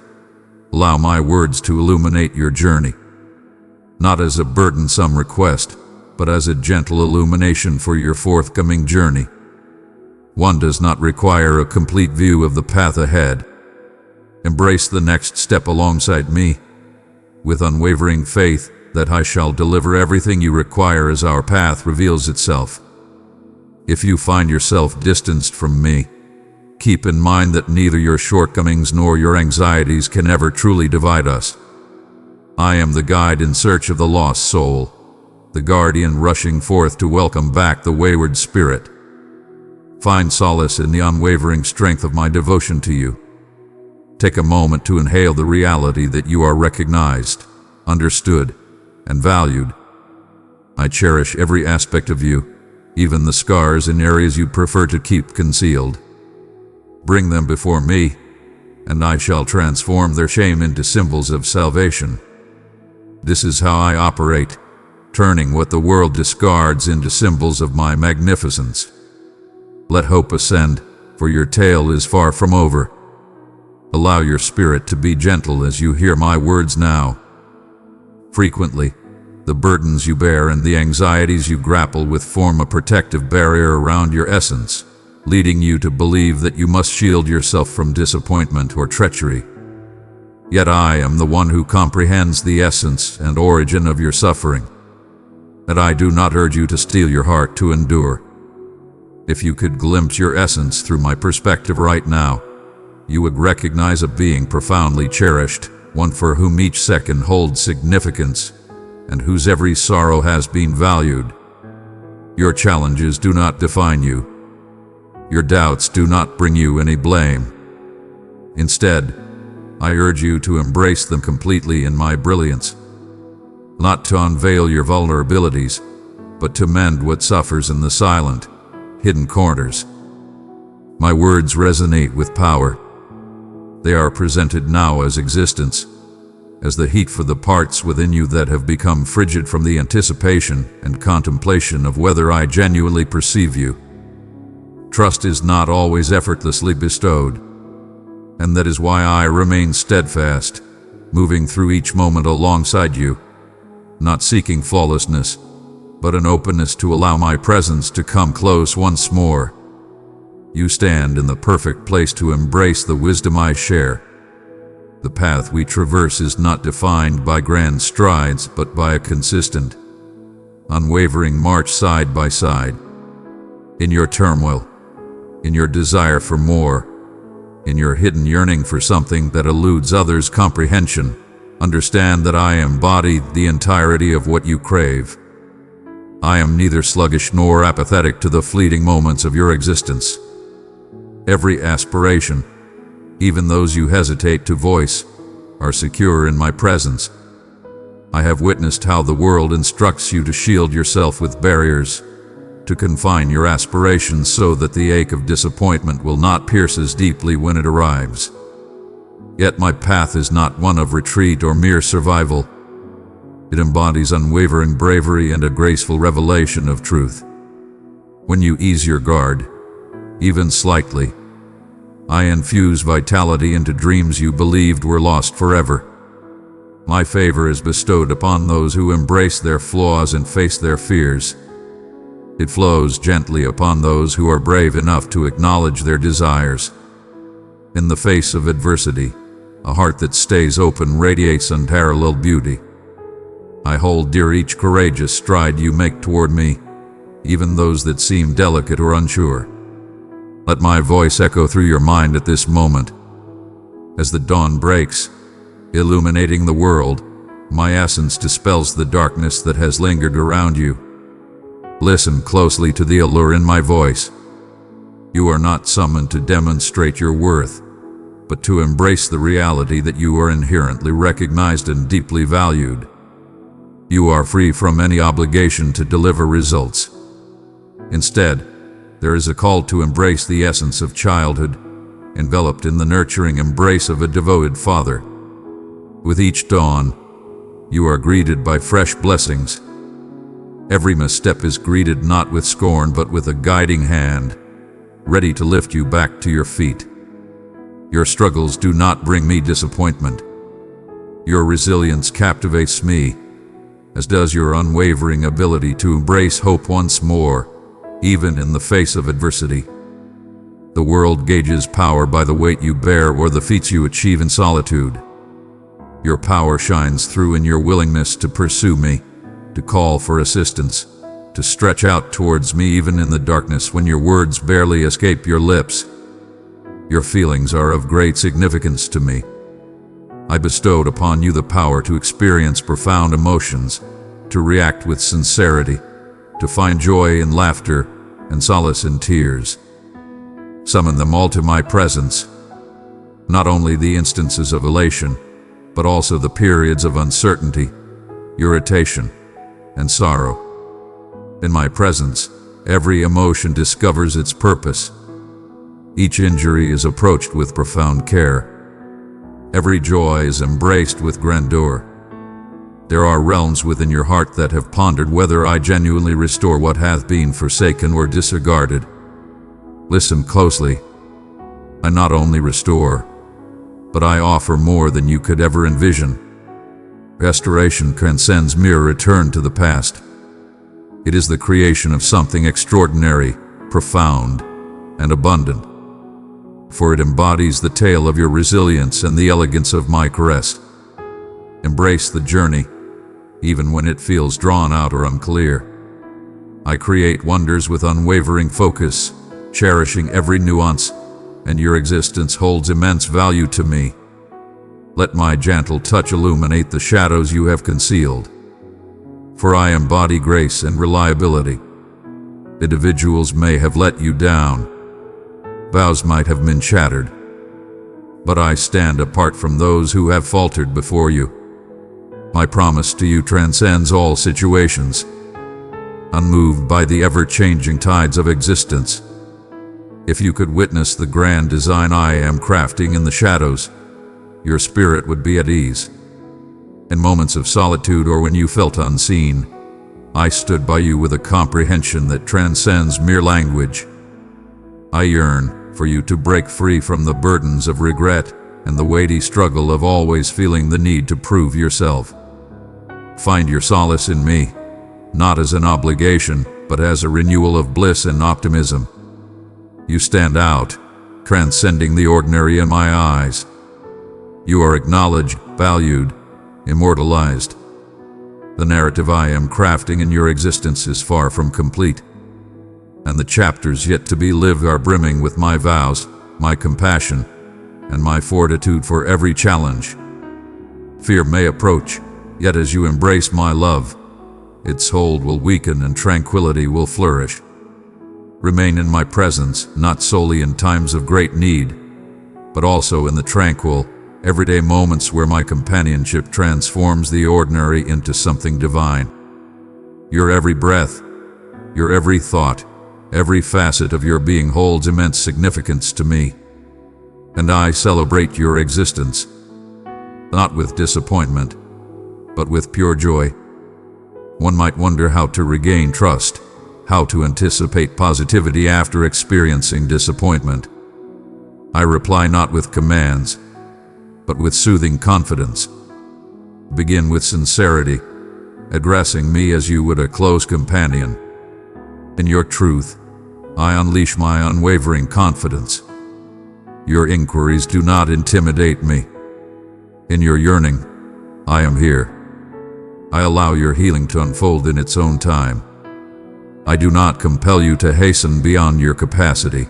allow my words to illuminate your journey, not as a burdensome request, but as a gentle illumination for your forthcoming journey. One does not require a complete view of the path ahead. Embrace the next step alongside me, with unwavering faith that I shall deliver everything you require as our path reveals itself. If you find yourself distanced from me, keep in mind that neither your shortcomings nor your anxieties can ever truly divide us. I am the guide in search of the lost soul, the guardian rushing forth to welcome back the wayward spirit. Find solace in the unwavering strength of my devotion to you. Take a moment to inhale the reality that you are recognized, understood, and valued. I cherish every aspect of you, even the scars in areas you prefer to keep concealed. Bring them before me, and I shall transform their shame into symbols of salvation. This is how I operate, turning what the world discards into symbols of my magnificence. Let hope ascend, for your tale is far from over. Allow your spirit to be gentle as you hear my words now. Frequently, the burdens you bear and the anxieties you grapple with form a protective barrier around your essence, leading you to believe that you must shield yourself from disappointment or treachery. Yet I am the one who comprehends the essence and origin of your suffering, and I do not urge you to steel your heart to endure. If you could glimpse your essence through my perspective right now, you would recognize a being profoundly cherished, one for whom each second holds significance, and whose every sorrow has been valued. Your challenges do not define you. Your doubts do not bring you any blame. Instead, I urge you to embrace them completely in my brilliance, not to unveil your vulnerabilities, but to mend what suffers in the silent, hidden corners. My words resonate with power. They are presented now as existence, as the heat for the parts within you that have become frigid from the anticipation and contemplation of whether I genuinely perceive you. Trust is not always effortlessly bestowed, and that is why I remain steadfast, moving through each moment alongside you, not seeking flawlessness, but an openness to allow my presence to come close once more. You stand in the perfect place to embrace the wisdom I share. The path we traverse is not defined by grand strides, but by a consistent, unwavering march side by side. In your turmoil, in your desire for more, in your hidden yearning for something that eludes others' comprehension, understand that I embody the entirety of what you crave. I am neither sluggish nor apathetic to the fleeting moments of your existence. Every aspiration, even those you hesitate to voice, are secure in my presence. I have witnessed how the world instructs you to shield yourself with barriers, to confine your aspirations so that the ache of disappointment will not pierce as deeply when it arrives. Yet my path is not one of retreat or mere survival. It embodies unwavering bravery and a graceful revelation of truth. When you ease your guard, even slightly, I infuse vitality into dreams you believed were lost forever. My favor is bestowed upon those who embrace their flaws and face their fears. It flows gently upon those who are brave enough to acknowledge their desires. In the face of adversity, a heart that stays open radiates unparalleled beauty. I hold dear each courageous stride you make toward me, even those that seem delicate or unsure. Let my voice echo through your mind at this moment. As the dawn breaks, illuminating the world, my essence dispels the darkness that has lingered around you. Listen closely to the allure in my voice. You are not summoned to demonstrate your worth, but to embrace the reality that you are inherently recognized and deeply valued. You are free from any obligation to deliver results. Instead, there is a call to embrace the essence of childhood, enveloped in the nurturing embrace of a devoted father. With each dawn, you are greeted by fresh blessings. Every misstep is greeted not with scorn but with a guiding hand, ready to lift you back to your feet. Your struggles do not bring me disappointment. Your resilience captivates me, as does your unwavering ability to embrace hope once more, even in the face of adversity. The world gauges power by the weight you bear or the feats you achieve in solitude. Your power shines through in your willingness to pursue me, to call for assistance, to stretch out towards me even in the darkness when your words barely escape your lips. Your feelings are of great significance to me. I bestowed upon you the power to experience profound emotions, to react with sincerity, to find joy in laughter and solace in tears. Summon them all to my presence, not only the instances of elation, but also the periods of uncertainty, irritation, and sorrow. In my presence, every emotion discovers its purpose. Each injury is approached with profound care. Every joy is embraced with grandeur. There are realms within your heart that have pondered whether I genuinely restore what hath been forsaken or disregarded. Listen closely. I not only restore, but I offer more than you could ever envision. Restoration transcends mere return to the past. It is the creation of something extraordinary, profound, and abundant. For it embodies the tale of your resilience and the elegance of my caress. Embrace the journey, even when it feels drawn out or unclear. I create wonders with unwavering focus, cherishing every nuance, and your existence holds immense value to me. Let my gentle touch illuminate the shadows you have concealed. For I embody grace and reliability. Individuals may have let you down. Vows might have been shattered. But I stand apart from those who have faltered before you. My promise to you transcends all situations, unmoved by the ever-changing tides of existence. If you could witness the grand design I am crafting in the shadows, your spirit would be at ease. In moments of solitude or when you felt unseen, I stood by you with a comprehension that transcends mere language. I yearn for you to break free from the burdens of regret and the weighty struggle of always feeling the need to prove yourself. Find your solace in me, not as an obligation, but as a renewal of bliss and optimism. You stand out, transcending the ordinary in my eyes. You are acknowledged, valued, immortalized. The narrative I am crafting in your existence is far from complete, and the chapters yet to be lived are brimming with my vows, my compassion, and my fortitude for every challenge. Fear may approach, yet as you embrace my love, its hold will weaken and tranquility will flourish. Remain in my presence, not solely in times of great need, but also in the tranquil, everyday moments where my companionship transforms the ordinary into something divine. Your every breath, your every thought, every facet of your being holds immense significance to me, and I celebrate your existence, not with disappointment, but with pure joy. One might wonder how to regain trust, how to anticipate positivity after experiencing disappointment. I reply not with commands, but with soothing confidence. Begin with sincerity, addressing me as you would a close companion. In your truth, I unleash my unwavering confidence. Your inquiries do not intimidate me. In your yearning, I am here. I allow your healing to unfold in its own time. I do not compel you to hasten beyond your capacity.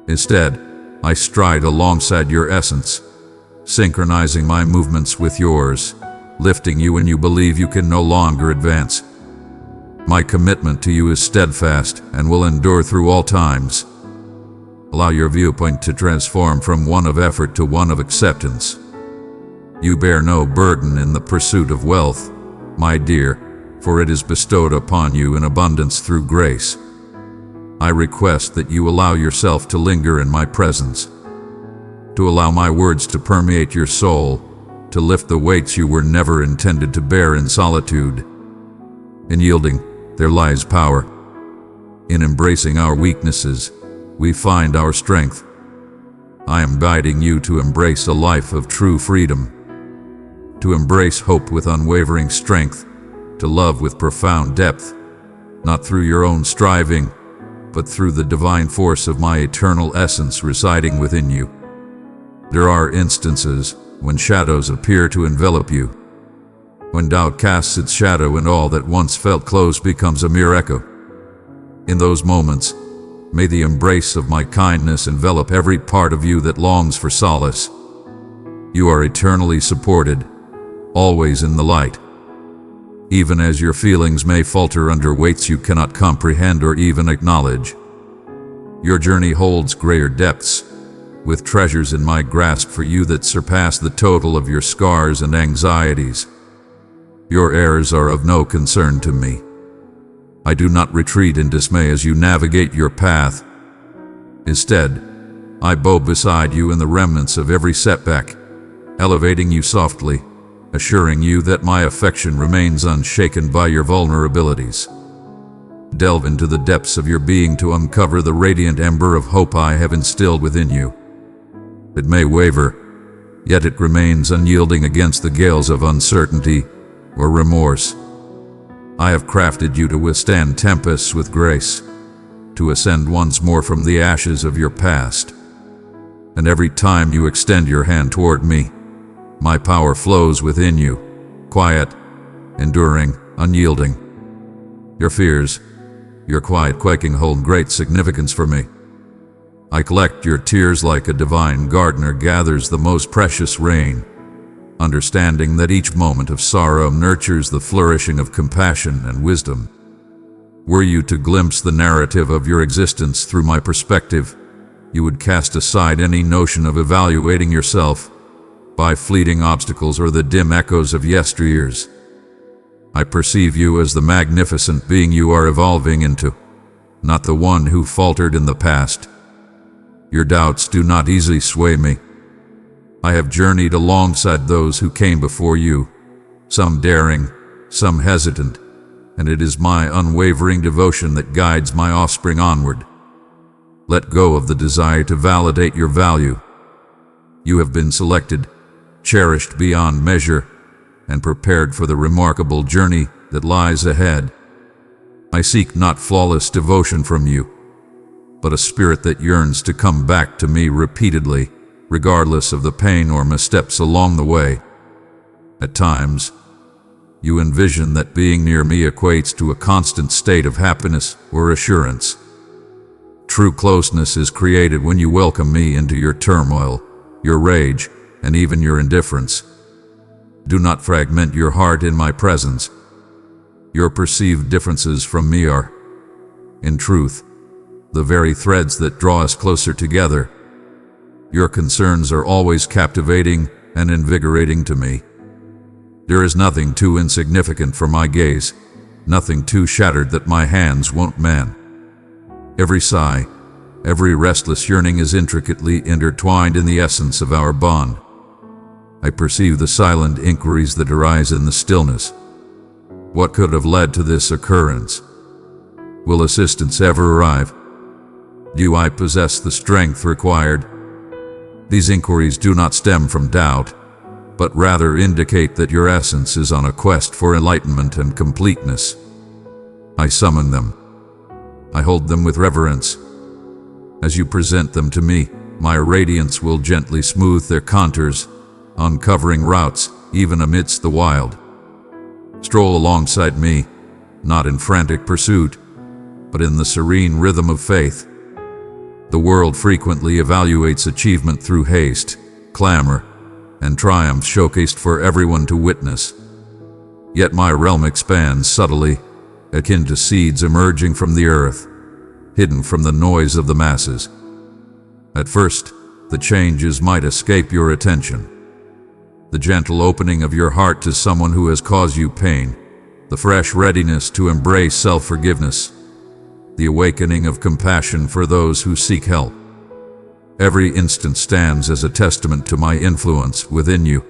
Instead, I stride alongside your essence, synchronizing my movements with yours, lifting you when you believe you can no longer advance. My commitment to you is steadfast and will endure through all times. Allow your viewpoint to transform from one of effort to one of acceptance. You bear no burden in the pursuit of wealth, my dear, for it is bestowed upon you in abundance through grace. I request that you allow yourself to linger in my presence, to allow my words to permeate your soul, to lift the weights you were never intended to bear in solitude. In yielding, there lies power. In embracing our weaknesses, we find our strength. I am guiding you to embrace a life of true freedom, to embrace hope with unwavering strength, to love with profound depth, not through your own striving, but through the divine force of my eternal essence residing within you. There are instances when shadows appear to envelop you, when doubt casts its shadow and all that once felt close becomes a mere echo. In those moments, may the embrace of my kindness envelop every part of you that longs for solace. You are eternally supported, always in the light. Even as your feelings may falter under weights you cannot comprehend or even acknowledge, your journey holds greater depths, with treasures in my grasp for you that surpass the total of your scars and anxieties. Your errors are of no concern to me. I do not retreat in dismay as you navigate your path. Instead, I bow beside you in the remnants of every setback, elevating you softly, assuring you that my affection remains unshaken by your vulnerabilities. Delve into the depths of your being to uncover the radiant ember of hope I have instilled within you. It may waver, yet it remains unyielding against the gales of uncertainty or remorse. I have crafted you to withstand tempests with grace, to ascend once more from the ashes of your past. And every time you extend your hand toward me, my power flows within you, quiet, enduring, unyielding. Your fears, your quiet quaking hold great significance for me. I collect your tears like a divine gardener gathers the most precious rain, understanding that each moment of sorrow nurtures the flourishing of compassion and wisdom. Were you to glimpse the narrative of your existence through my perspective, you would cast aside any notion of evaluating yourself by fleeting obstacles or the dim echoes of yesteryears. I perceive you as the magnificent being you are evolving into, not the one who faltered in the past. Your doubts do not easily sway me. I have journeyed alongside those who came before you, some daring, some hesitant, and it is my unwavering devotion that guides my offspring onward. Let go of the desire to validate your value. You have been selected, cherished beyond measure, and prepared for the remarkable journey that lies ahead. I seek not flawless devotion from you, but a spirit that yearns to come back to me repeatedly, regardless of the pain or missteps along the way. At times, you envision that being near me equates to a constant state of happiness or assurance. True closeness is created when you welcome me into your turmoil, your rage, and even your indifference. Do not fragment your heart in my presence. Your perceived differences from me are, in truth, the very threads that draw us closer together. Your concerns are always captivating and invigorating to me. There is nothing too insignificant for my gaze, nothing too shattered that my hands won't man. Every sigh, every restless yearning is intricately intertwined in the essence of our bond. I perceive the silent inquiries that arise in the stillness. What could have led to this occurrence? Will assistance ever arrive? Do I possess the strength required? These inquiries do not stem from doubt, but rather indicate that your essence is on a quest for enlightenment and completeness. I summon them. I hold them with reverence. As you present them to me, my radiance will gently smooth their contours, uncovering routes even amidst the wild. Stroll alongside me, not in frantic pursuit, but in the serene rhythm of faith. The world frequently evaluates achievement through haste, clamor, and triumph showcased for everyone to witness. Yet my realm expands subtly, akin to seeds emerging from the earth, hidden from the noise of the masses. At first, the changes might escape your attention. The gentle opening of your heart to someone who has caused you pain, the fresh readiness to embrace self-forgiveness, the awakening of compassion for those who seek help. Every instant stands as a testament to my influence within you.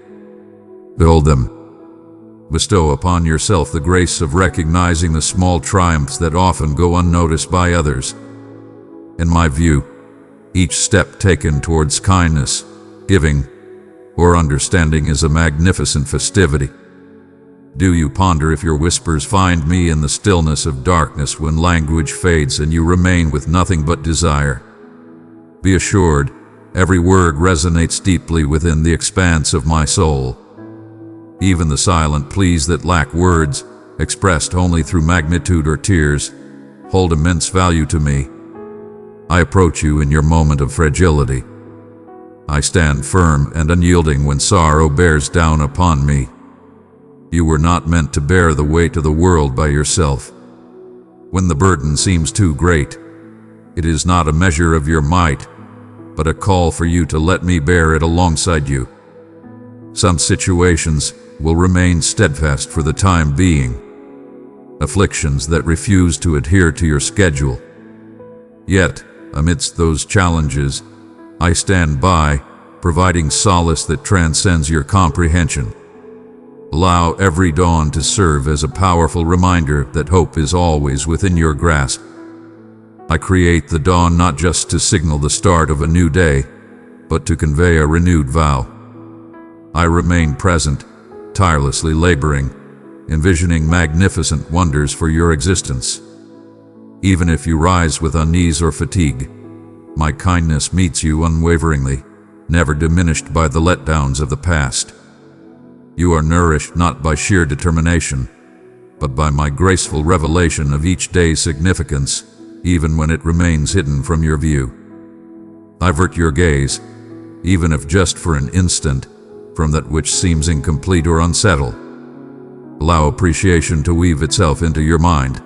Behold them. Bestow upon yourself the grace of recognizing the small triumphs that often go unnoticed by others. In my view, each step taken towards kindness, giving, or understanding is a magnificent festivity. Do you ponder if your whispers find me in the stillness of darkness when language fades and you remain with nothing but desire? Be assured, every word resonates deeply within the expanse of my soul. Even the silent pleas that lack words, expressed only through magnitude or tears, hold immense value to me. I approach you in your moment of fragility. I stand firm and unyielding when sorrow bears down upon me. You were not meant to bear the weight of the world by yourself. When the burden seems too great, it is not a measure of your might, but a call for you to let me bear it alongside you. Some situations will remain steadfast for the time being, afflictions that refuse to adhere to your schedule. Yet, amidst those challenges, I stand by, providing solace that transcends your comprehension. Allow every dawn to serve as a powerful reminder that hope is always within your grasp. I create the dawn not just to signal the start of a new day, but to convey a renewed vow. I remain present, tirelessly laboring, envisioning magnificent wonders for your existence. Even if you rise with unease or fatigue, my kindness meets you unwaveringly, never diminished by the letdowns of the past. You are nourished not by sheer determination, but by my graceful revelation of each day's significance, even when it remains hidden from your view. Divert your gaze, even if just for an instant, from that which seems incomplete or unsettled. Allow appreciation to weave itself into your mind.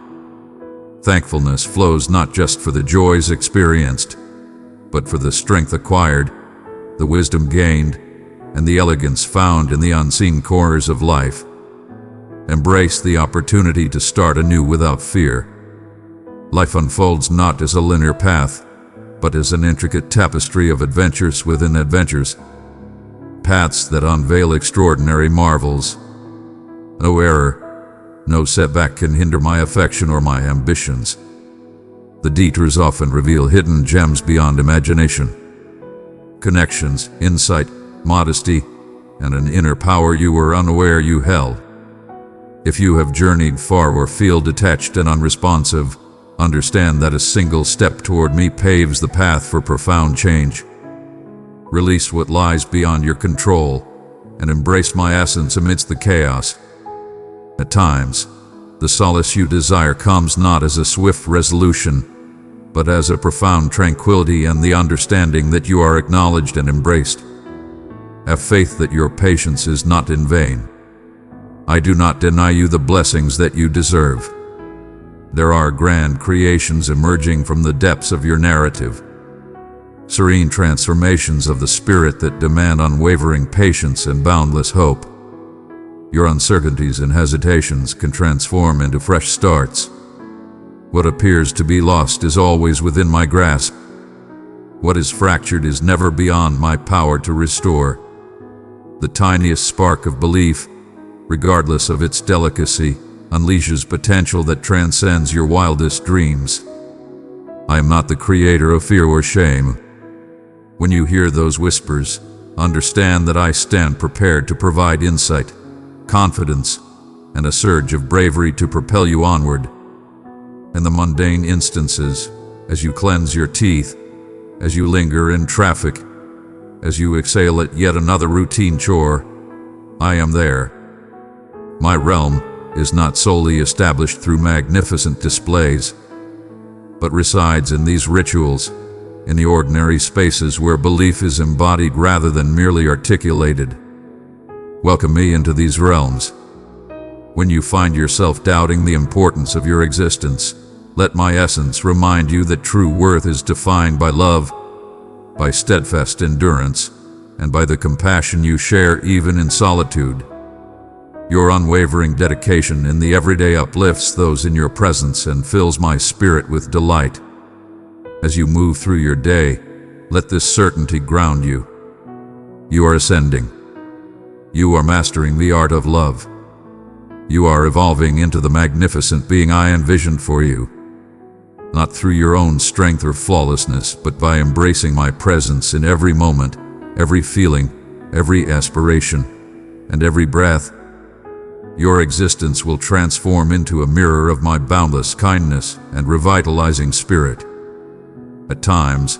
Thankfulness flows not just for the joys experienced, but for the strength acquired, the wisdom gained, and the elegance found in the unseen corners of life. Embrace the opportunity to start anew without fear. Life unfolds not as a linear path, but as an intricate tapestry of adventures within adventures. Paths that unveil extraordinary marvels. No error, no setback can hinder my affection or my ambitions. The detours often reveal hidden gems beyond imagination. Connections, insight, modesty, and an inner power you were unaware you held. If you have journeyed far or feel detached and unresponsive, understand that a single step toward me paves the path for profound change. Release what lies beyond your control and embrace my essence amidst the chaos. At times, the solace you desire comes not as a swift resolution, but as a profound tranquility and the understanding that you are acknowledged and embraced. Have faith that your patience is not in vain. I do not deny you the blessings that you deserve. There are grand creations emerging from the depths of your narrative. Serene transformations of the spirit that demand unwavering patience and boundless hope. Your uncertainties and hesitations can transform into fresh starts. What appears to be lost is always within my grasp. What is fractured is never beyond my power to restore. The tiniest spark of belief, regardless of its delicacy, unleashes potential that transcends your wildest dreams. I am not the creator of fear or shame. When you hear those whispers, understand that I stand prepared to provide insight, confidence, and a surge of bravery to propel you onward. In the mundane instances, as you cleanse your teeth, as you linger in traffic, as you exhale at yet another routine chore, I am there. My realm is not solely established through magnificent displays, but resides in these rituals, in the ordinary spaces where belief is embodied rather than merely articulated. Welcome me into these realms. When you find yourself doubting the importance of your existence, let my essence remind you that true worth is defined by love, by steadfast endurance, and by the compassion you share even in solitude. Your unwavering dedication in the everyday uplifts those in your presence and fills my spirit with delight. As you move through your day, let this certainty ground you. You are ascending. You are mastering the art of love. You are evolving into the magnificent being I envisioned for you. Not through your own strength or flawlessness, but by embracing my presence in every moment, every feeling, every aspiration, and every breath. Your existence will transform into a mirror of my boundless kindness and revitalizing spirit. At times,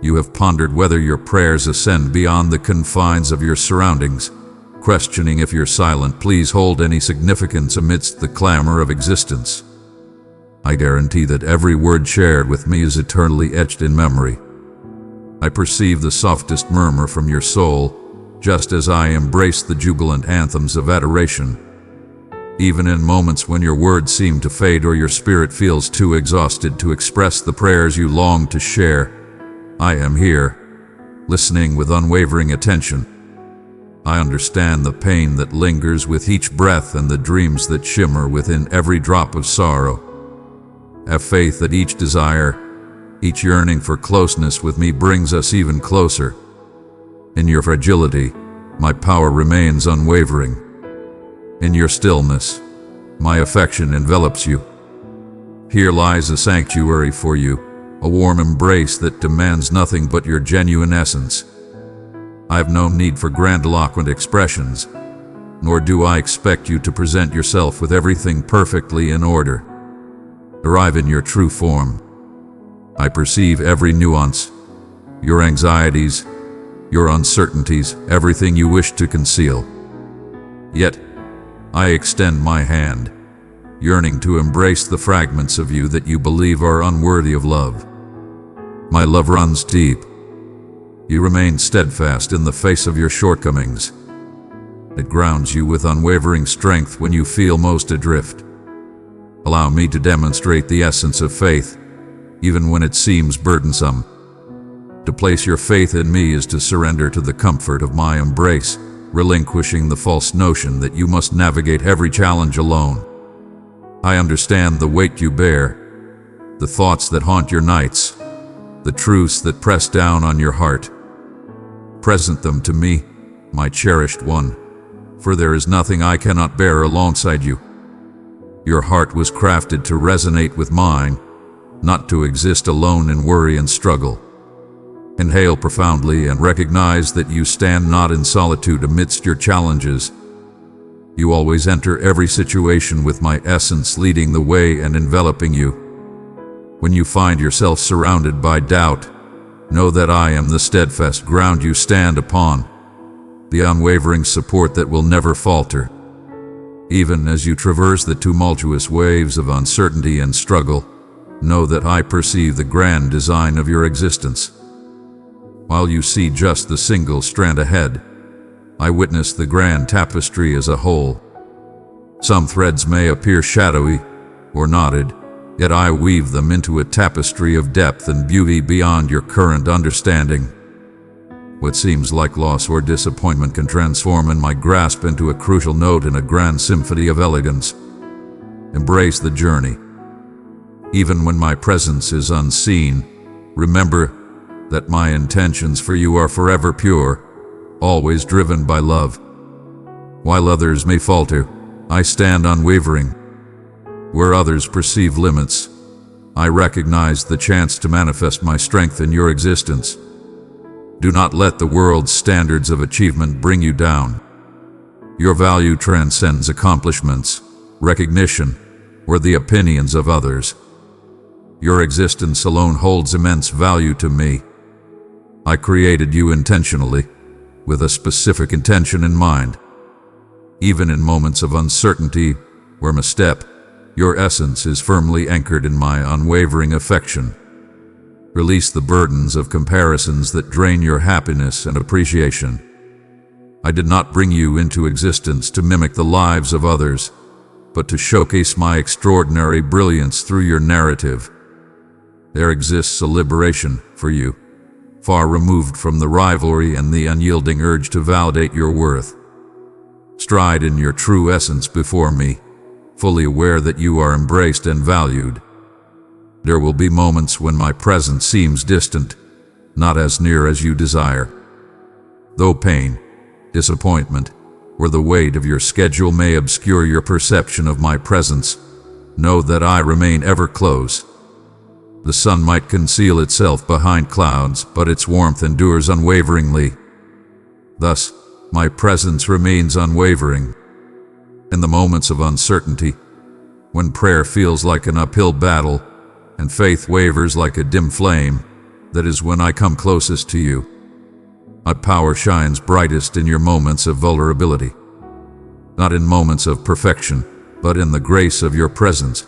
you have pondered whether your prayers ascend beyond the confines of your surroundings, questioning if your silent pleas hold any significance amidst the clamor of existence. I guarantee that every word shared with me is eternally etched in memory. I perceive the softest murmur from your soul, just as I embrace the jubilant anthems of adoration. Even in moments when your words seem to fade or your spirit feels too exhausted to express the prayers you long to share, I am here, listening with unwavering attention. I understand the pain that lingers with each breath and the dreams that shimmer within every drop of sorrow. Have faith that each desire, each yearning for closeness with me brings us even closer. In your fragility, my power remains unwavering. In your stillness, my affection envelops you. Here lies a sanctuary for you, a warm embrace that demands nothing but your genuine essence. I have no need for grandiloquent expressions, nor do I expect you to present yourself with everything perfectly in order. Arrive in your true form. I perceive every nuance, your anxieties, your uncertainties, everything you wish to conceal. Yet, I extend my hand, yearning to embrace the fragments of you that you believe are unworthy of love. My love runs deep. You remain steadfast in the face of your shortcomings. It grounds you with unwavering strength when you feel most adrift. Allow me to demonstrate the essence of faith, even when it seems burdensome. To place your faith in me is to surrender to the comfort of my embrace, relinquishing the false notion that you must navigate every challenge alone. I understand the weight you bear, the thoughts that haunt your nights, the truths that press down on your heart. Present them to me, my cherished one, for there is nothing I cannot bear alongside you. Your heart was crafted to resonate with mine, not to exist alone in worry and struggle. Inhale profoundly and recognize that you stand not in solitude amidst your challenges. You always enter every situation with my essence leading the way and enveloping you. When you find yourself surrounded by doubt, know that I am the steadfast ground you stand upon, the unwavering support that will never falter. Even as you traverse the tumultuous waves of uncertainty and struggle, know that I perceive the grand design of your existence. While you see just the single strand ahead, I witness the grand tapestry as a whole. Some threads may appear shadowy or knotted, yet I weave them into a tapestry of depth and beauty beyond your current understanding. What seems like loss or disappointment can transform in my grasp into a crucial note in a grand symphony of elegance. Embrace the journey. Even when my presence is unseen, remember that my intentions for you are forever pure, always driven by love. While others may falter, I stand unwavering. Where others perceive limits, I recognize the chance to manifest my strength in your existence. Do not let the world's standards of achievement bring you down. Your value transcends accomplishments, recognition, or the opinions of others. Your existence alone holds immense value to me. I created you intentionally, with a specific intention in mind. Even in moments of uncertainty or misstep, your essence is firmly anchored in my unwavering affection. Release the burdens of comparisons that drain your happiness and appreciation. I did not bring you into existence to mimic the lives of others, but to showcase my extraordinary brilliance through your narrative. There exists a liberation for you, far removed from the rivalry and the unyielding urge to validate your worth. Stride in your true essence before me, fully aware that you are embraced and valued. There will be moments when my presence seems distant, not as near as you desire. Though pain, disappointment, or the weight of your schedule may obscure your perception of my presence, know that I remain ever close. The sun might conceal itself behind clouds, but its warmth endures unwaveringly. Thus, my presence remains unwavering. In the moments of uncertainty, when prayer feels like an uphill battle, and faith wavers like a dim flame, that is when I come closest to you. My power shines brightest in your moments of vulnerability. Not in moments of perfection, but in the grace of your presence.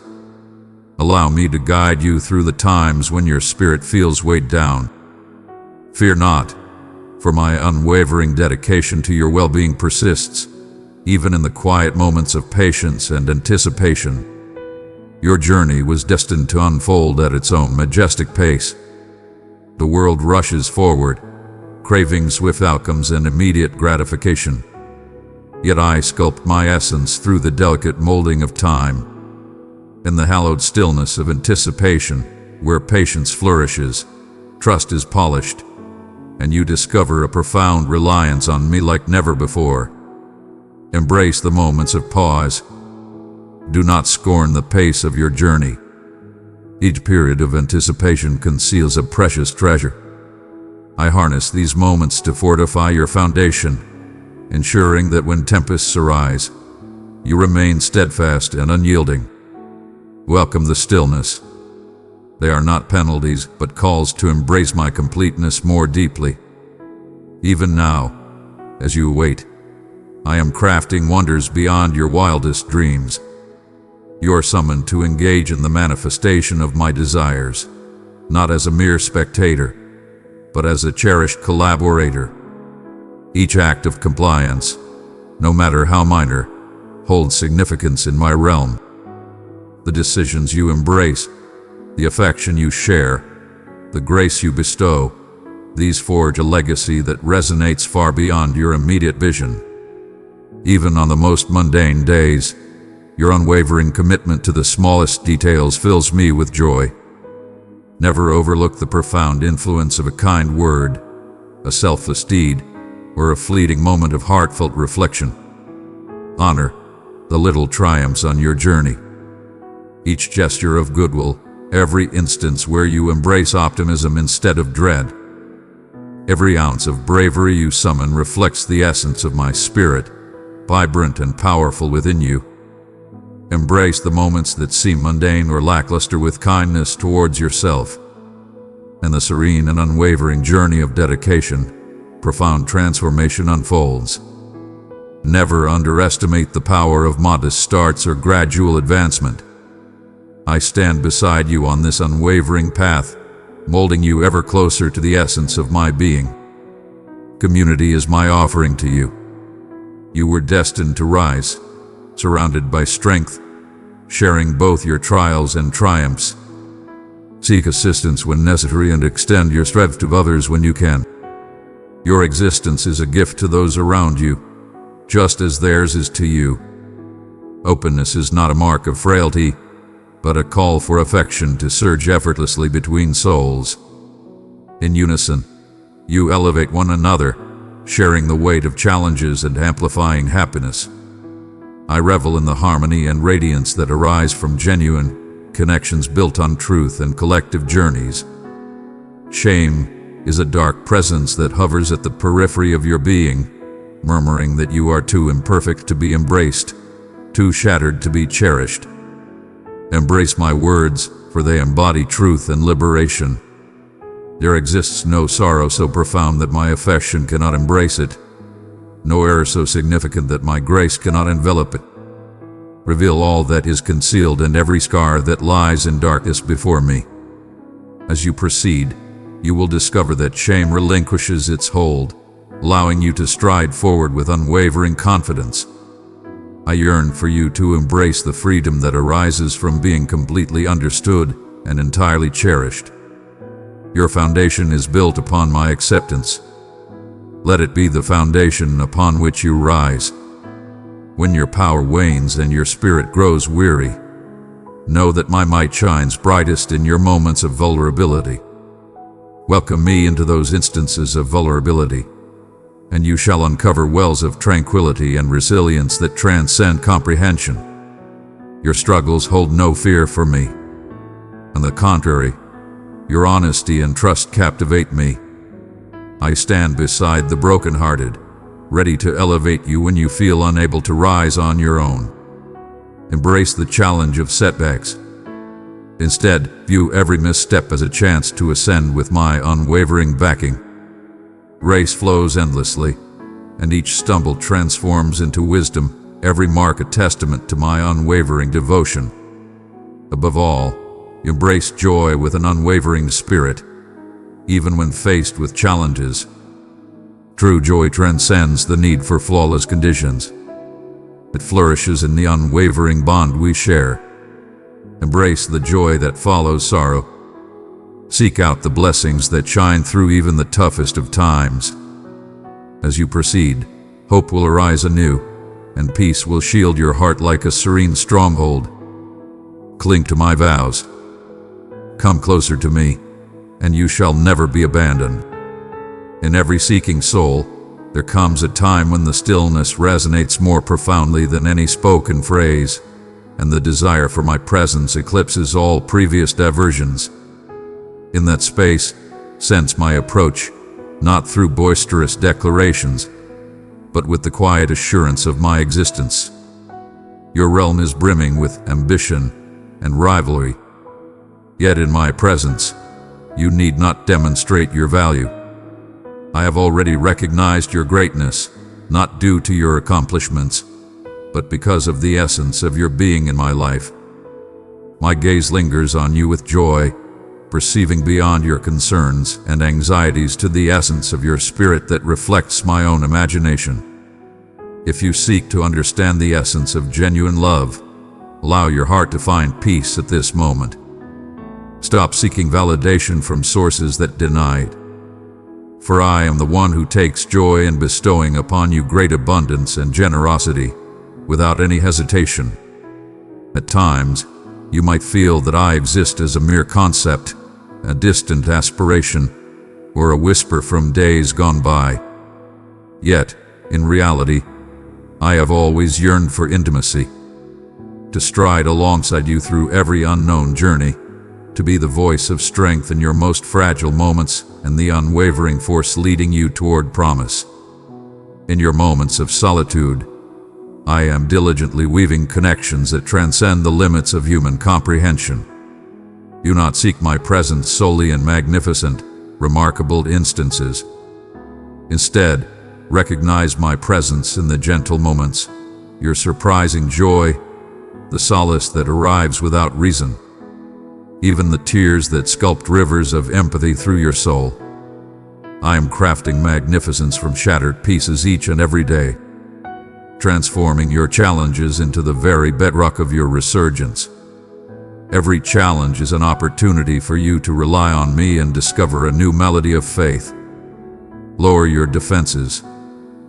Allow me to guide you through the times when your spirit feels weighed down. Fear not, for my unwavering dedication to your well-being persists, even in the quiet moments of patience and anticipation. Your journey was destined to unfold at its own majestic pace. The world rushes forward, craving swift outcomes and immediate gratification. Yet I sculpt my essence through the delicate molding of time. In the hallowed stillness of anticipation, where patience flourishes, trust is polished, and you discover a profound reliance on me like never before. Embrace the moments of pause. Do not scorn the pace of your journey. Each period of anticipation conceals a precious treasure. I harness these moments to fortify your foundation, ensuring that when tempests arise, you remain steadfast and unyielding. Welcome the stillness. They are not penalties, but calls to embrace my completeness more deeply. Even now, as you wait, I am crafting wonders beyond your wildest dreams. You are summoned to engage in the manifestation of my desires, not as a mere spectator, but as a cherished collaborator. Each act of compliance, no matter how minor, holds significance in my realm. The decisions you embrace, the affection you share, the grace you bestow, these forge a legacy that resonates far beyond your immediate vision. Even on the most mundane days, your unwavering commitment to the smallest details fills me with joy. Never overlook the profound influence of a kind word, a selfless deed, or a fleeting moment of heartfelt reflection. Honor the little triumphs on your journey. Each gesture of goodwill, every instance where you embrace optimism instead of dread. Every ounce of bravery you summon reflects the essence of my spirit, vibrant and powerful within you. Embrace the moments that seem mundane or lackluster with kindness towards yourself. In the serene and unwavering journey of dedication, profound transformation unfolds. Never underestimate the power of modest starts or gradual advancement. I stand beside you on this unwavering path, molding you ever closer to the essence of my being. Community is my offering to you. You were destined to rise, surrounded by strength, sharing both your trials and triumphs. Seek assistance when necessary and extend your strength to others when you can. Your existence is a gift to those around you, just as theirs is to you. Openness is not a mark of frailty, but a call for affection to surge effortlessly between souls. In unison, you elevate one another, sharing the weight of challenges and amplifying happiness. I revel in the harmony and radiance that arise from genuine connections built on truth and collective journeys. Shame is a dark presence that hovers at the periphery of your being, murmuring that you are too imperfect to be embraced, too shattered to be cherished. Embrace my words, for they embody truth and liberation. There exists no sorrow so profound that my affection cannot embrace it, no error so significant that my grace cannot envelop it. Reveal all that is concealed and every scar that lies in darkness before me. As you proceed, you will discover that shame relinquishes its hold, allowing you to stride forward with unwavering confidence. I yearn for you to embrace the freedom that arises from being completely understood and entirely cherished. Your foundation is built upon my acceptance. Let it be the foundation upon which you rise. When your power wanes and your spirit grows weary, know that my might shines brightest in your moments of vulnerability. Welcome me into those instances of vulnerability, and you shall uncover wells of tranquility and resilience that transcend comprehension. Your struggles hold no fear for me. On the contrary, your honesty and trust captivate me. I stand beside the brokenhearted, ready to elevate you when you feel unable to rise on your own. Embrace the challenge of setbacks. Instead, view every misstep as a chance to ascend with my unwavering backing. Grace flows endlessly, and each stumble transforms into wisdom, every mark a testament to my unwavering devotion. Above all, embrace joy with an unwavering spirit, even when faced with challenges. True joy transcends the need for flawless conditions. It flourishes in the unwavering bond we share. Embrace the joy that follows sorrow. Seek out the blessings that shine through even the toughest of times. As you proceed, hope will arise anew, and peace will shield your heart like a serene stronghold. Cling to my vows. Come closer to me, and you shall never be abandoned. In every seeking soul, There comes a time when the stillness resonates more profoundly than any spoken phrase, and the desire for my presence eclipses all previous diversions. In that space, sense my approach, not through boisterous declarations, but with the quiet assurance of my existence. Your realm is brimming with ambition and rivalry, yet in my presence, you need not demonstrate your value. I have already recognized your greatness, not due to your accomplishments, but because of the essence of your being in my life. My gaze lingers on you with joy, perceiving beyond your concerns and anxieties to the essence of your spirit that reflects my own imagination. If you seek to understand the essence of genuine love, allow your heart to find peace at this moment. Stop seeking validation from sources that deny it. For I am the one who takes joy in bestowing upon you great abundance and generosity, without any hesitation. At times, you might feel that I exist as a mere concept, a distant aspiration, or a whisper from days gone by. Yet, in reality, I have always yearned for intimacy, to stride alongside you through every unknown journey, to be the voice of strength in your most fragile moments and the unwavering force leading you toward promise. In your moments of solitude, I am diligently weaving connections that transcend the limits of human comprehension. Do not seek my presence solely in magnificent, remarkable instances. Instead, recognize my presence in the gentle moments, your surprising joy, the solace that arrives without reason, even the tears that sculpt rivers of empathy through your soul. I am crafting magnificence from shattered pieces each and every day, transforming your challenges into the very bedrock of your resurgence. Every challenge is an opportunity for you to rely on me and discover a new melody of faith. Lower your defenses,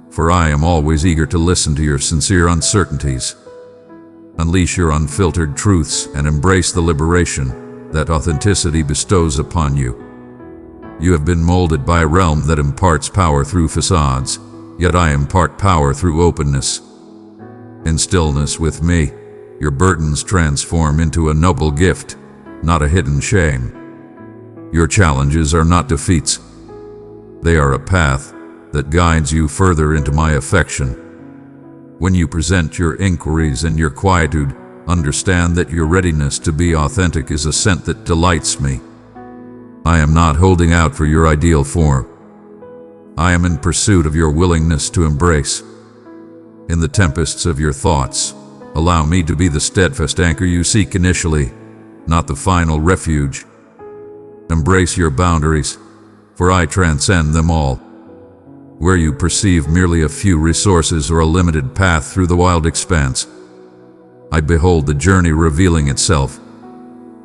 for I am always eager to listen to your sincere uncertainties. Unleash your unfiltered truths and embrace the liberation that authenticity bestows upon you. You have been molded by a realm that imparts power through facades, yet I impart power through openness. In stillness with me, your burdens transform into a noble gift, not a hidden shame. Your challenges are not defeats. They are a path that guides you further into my affection. When you present your inquiries and your quietude, understand that your readiness to be authentic is a scent that delights me. I am not holding out for your ideal form. I am in pursuit of your willingness to embrace. In the tempests of your thoughts, allow me to be the steadfast anchor you seek initially, not the final refuge. Embrace your boundaries, for I transcend them all. Where you perceive merely a few resources or a limited path through the wild expanse, I behold the journey revealing itself,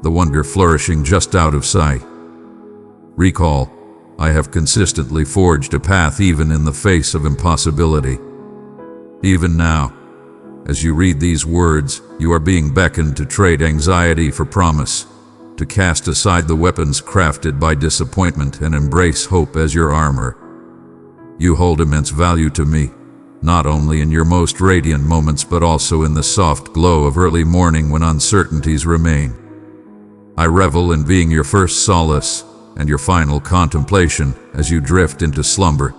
the wonder flourishing just out of sight. Recall, I have consistently forged a path even in the face of impossibility. Even now, as you read these words, you are being beckoned to trade anxiety for promise, to cast aside the weapons crafted by disappointment and embrace hope as your armor. You hold immense value to me, not only in your most radiant moments but also in the soft glow of early morning when uncertainties remain. I revel in being your first solace and your final contemplation as you drift into slumber.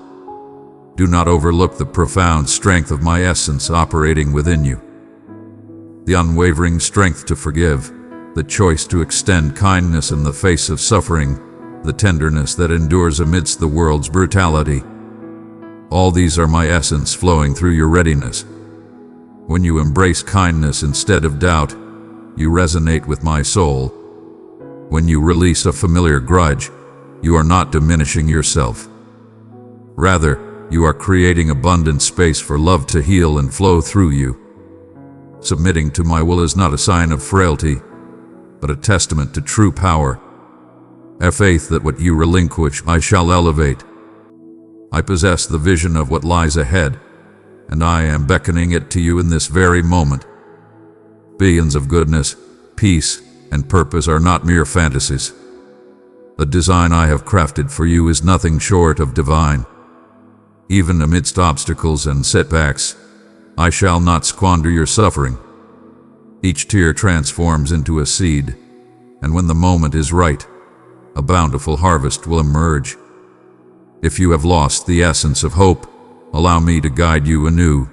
Do not overlook the profound strength of my essence operating within you. The unwavering strength to forgive, the choice to extend kindness in the face of suffering, the tenderness that endures amidst the world's brutality. All these are my essence flowing through your readiness. When you embrace kindness instead of doubt, you resonate with my soul. When you release a familiar grudge, you are not diminishing yourself. Rather, you are creating abundant space for love to heal and flow through you. Submitting to my will is not a sign of frailty, but a testament to true power. Have faith that what you relinquish, I shall elevate. I possess the vision of what lies ahead, and I am beckoning it to you in this very moment. Billions of goodness, peace, and purpose are not mere fantasies. The design I have crafted for you is nothing short of divine. Even amidst obstacles and setbacks, I shall not squander your suffering. Each tear transforms into a seed, and when the moment is right, a bountiful harvest will emerge. If you have lost the essence of hope, allow me to guide you anew,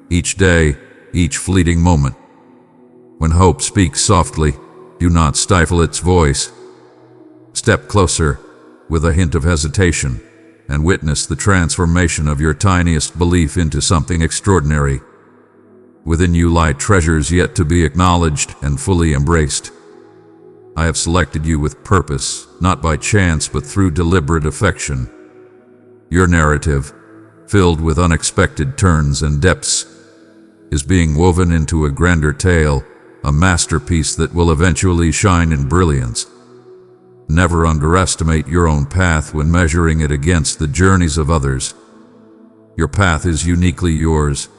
each day, each fleeting moment. When hope speaks softly, do not stifle its voice. Step closer, with a hint of hesitation, and witness the transformation of your tiniest belief into something extraordinary. Within you lie treasures yet to be acknowledged and fully embraced. I have selected you with purpose, not by chance but through deliberate affection. Your narrative, filled with unexpected turns and depths, is being woven into a grander tale, a masterpiece that will eventually shine in brilliance. Never underestimate your own path when measuring it against the journeys of others. Your path is uniquely yours,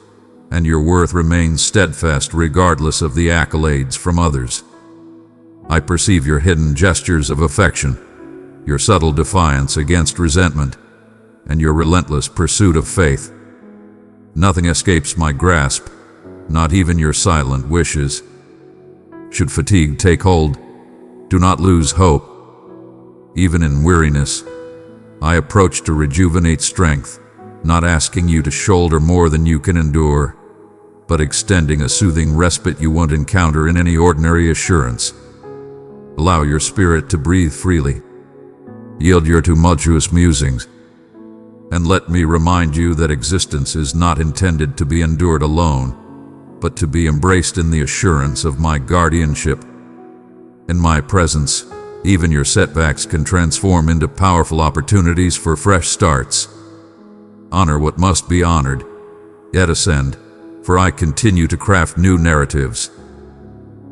and your worth remains steadfast regardless of the accolades from others. I perceive your hidden gestures of affection, your subtle defiance against resentment, and your relentless pursuit of faith. Nothing escapes my grasp, not even your silent wishes. Should fatigue take hold, do not lose hope. Even in weariness, I approach to rejuvenate strength, not asking you to shoulder more than you can endure, but extending a soothing respite you won't encounter in any ordinary assurance. Allow your spirit to breathe freely. Yield your tumultuous musings, and let me remind you that existence is not intended to be endured alone, but to be embraced in the assurance of my guardianship. In my presence, even your setbacks can transform into powerful opportunities for fresh starts. Honor what must be honored, yet ascend, for I continue to craft new narratives.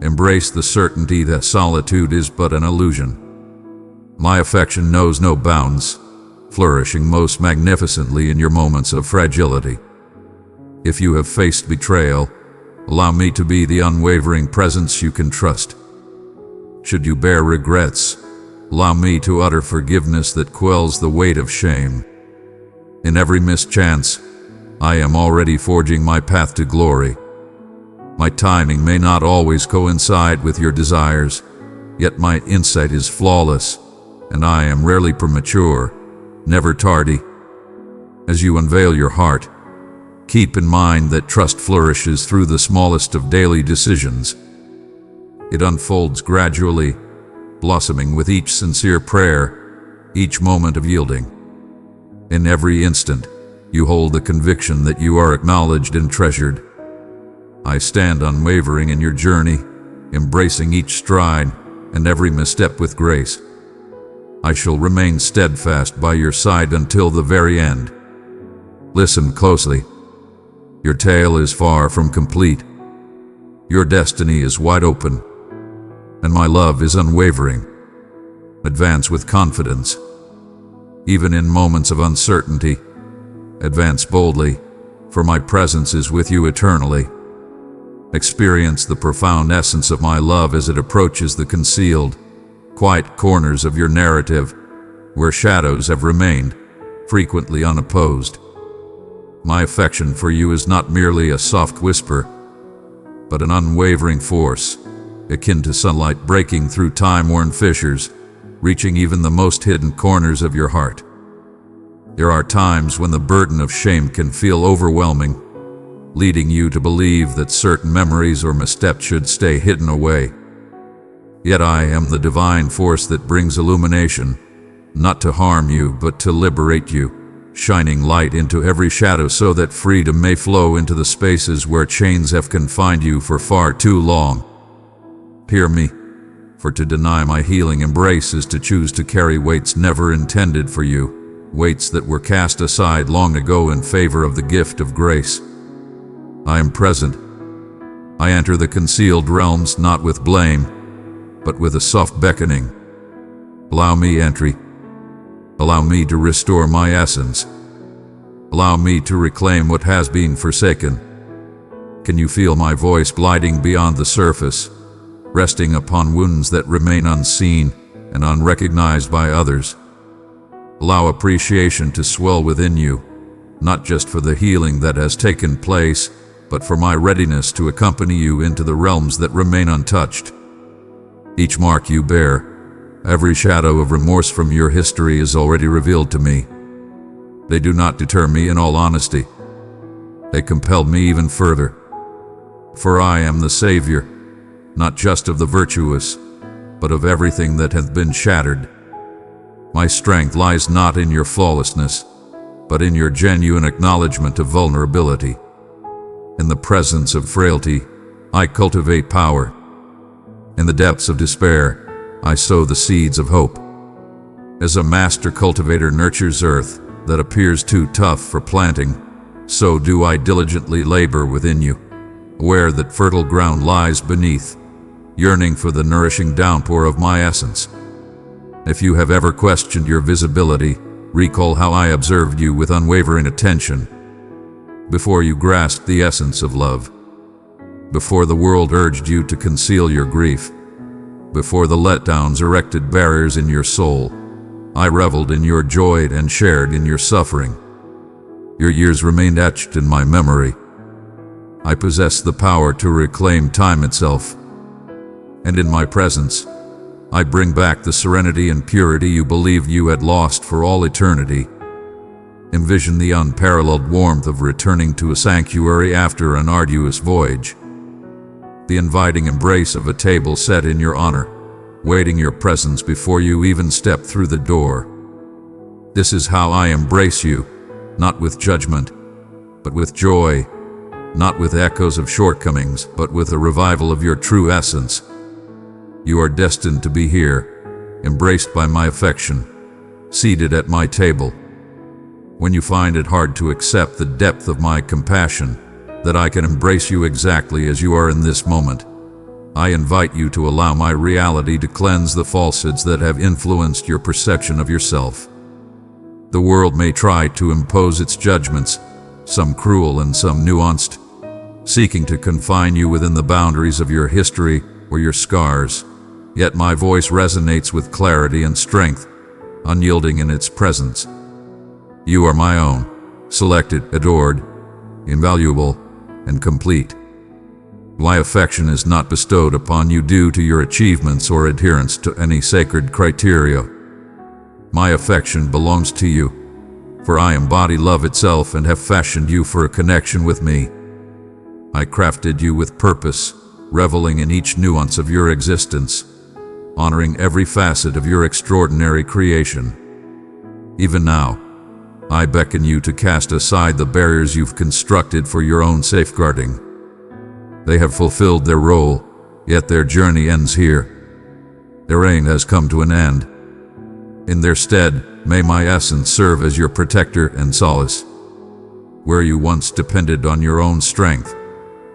Embrace the certainty that solitude is but an illusion. My affection knows no bounds, flourishing most magnificently in your moments of fragility. If you have faced betrayal, allow me to be the unwavering presence you can trust. Should you bear regrets, allow me to utter forgiveness that quells the weight of shame. In every mischance, I am already forging my path to glory. My timing may not always coincide with your desires, yet my insight is flawless, and I am rarely premature, never tardy. As you unveil your heart, keep in mind that trust flourishes through the smallest of daily decisions. It unfolds gradually, blossoming with each sincere prayer, each moment of yielding. In every instant, you hold the conviction that you are acknowledged and treasured. I stand unwavering in your journey, embracing each stride and every misstep with grace. I shall remain steadfast by your side until the very end. Listen closely. Your tale is far from complete. Your destiny is wide open, and my love is unwavering. Advance with confidence. Even in moments of uncertainty, advance boldly, for my presence is with you eternally. Experience the profound essence of my love as it approaches the concealed, quiet corners of your narrative, where shadows have remained, frequently unopposed. My affection for you is not merely a soft whisper, but an unwavering force, akin to sunlight breaking through time-worn fissures, reaching even the most hidden corners of your heart. There are times when the burden of shame can feel overwhelming, leading you to believe that certain memories or missteps should stay hidden away. Yet I am the divine force that brings illumination, not to harm you but to liberate you, shining light into every shadow so that freedom may flow into the spaces where chains have confined you for far too long. Hear me, for to deny my healing embrace is to choose to carry weights never intended for you, weights that were cast aside long ago in favor of the gift of grace. I am present. I enter the concealed realms not with blame, but with a soft beckoning. Allow me entry. Allow me to restore my essence. Allow me to reclaim what has been forsaken. Can you feel my voice gliding beyond the surface, resting upon wounds that remain unseen and unrecognized by others? Allow appreciation to swell within you, not just for the healing that has taken place, but for my readiness to accompany you into the realms that remain untouched. Each mark you bear, every shadow of remorse from your history is already revealed to me. They do not deter me, in all honesty. They compel me even further. For I am the Savior, not just of the virtuous, but of everything that hath been shattered. My strength lies not in your flawlessness, but in your genuine acknowledgement of vulnerability. In the presence of frailty, I cultivate power. In the depths of despair, I sow the seeds of hope. As a master cultivator nurtures earth that appears too tough for planting, so do I diligently labor within you, aware that fertile ground lies beneath, yearning for the nourishing downpour of my essence. If you have ever questioned your visibility, recall how I observed you with unwavering attention. Before you grasped the essence of love, before the world urged you to conceal your grief, before the letdowns erected barriers in your soul, I reveled in your joy and shared in your suffering. Your years remained etched in my memory. I possess the power to reclaim time itself, and in my presence, I bring back the serenity and purity you believed you had lost for all eternity. Envision the unparalleled warmth of returning to a sanctuary after an arduous voyage. The inviting embrace of a table set in your honor, waiting your presence before you even step through the door. This is how I embrace you, not with judgment, but with joy, not with echoes of shortcomings, but with a revival of your true essence. You are destined to be here, embraced by my affection, seated at my table. When you find it hard to accept the depth of my compassion, that I can embrace you exactly as you are in this moment, I invite you to allow my reality to cleanse the falsehoods that have influenced your perception of yourself. The world may try to impose its judgments, some cruel and some nuanced, seeking to confine you within the boundaries of your history or your scars. Yet my voice resonates with clarity and strength, unyielding in its presence. You are my own, selected, adored, invaluable, and complete. My affection is not bestowed upon you due to your achievements or adherence to any sacred criteria. My affection belongs to you, for I embody love itself and have fashioned you for a connection with me. I crafted you with purpose, reveling in each nuance of your existence, honoring every facet of your extraordinary creation. Even now, I beckon you to cast aside the barriers you've constructed for your own safeguarding. They have fulfilled their role, yet their journey ends here. Their reign has come to an end. In their stead, may my essence serve as your protector and solace. Where you once depended on your own strength,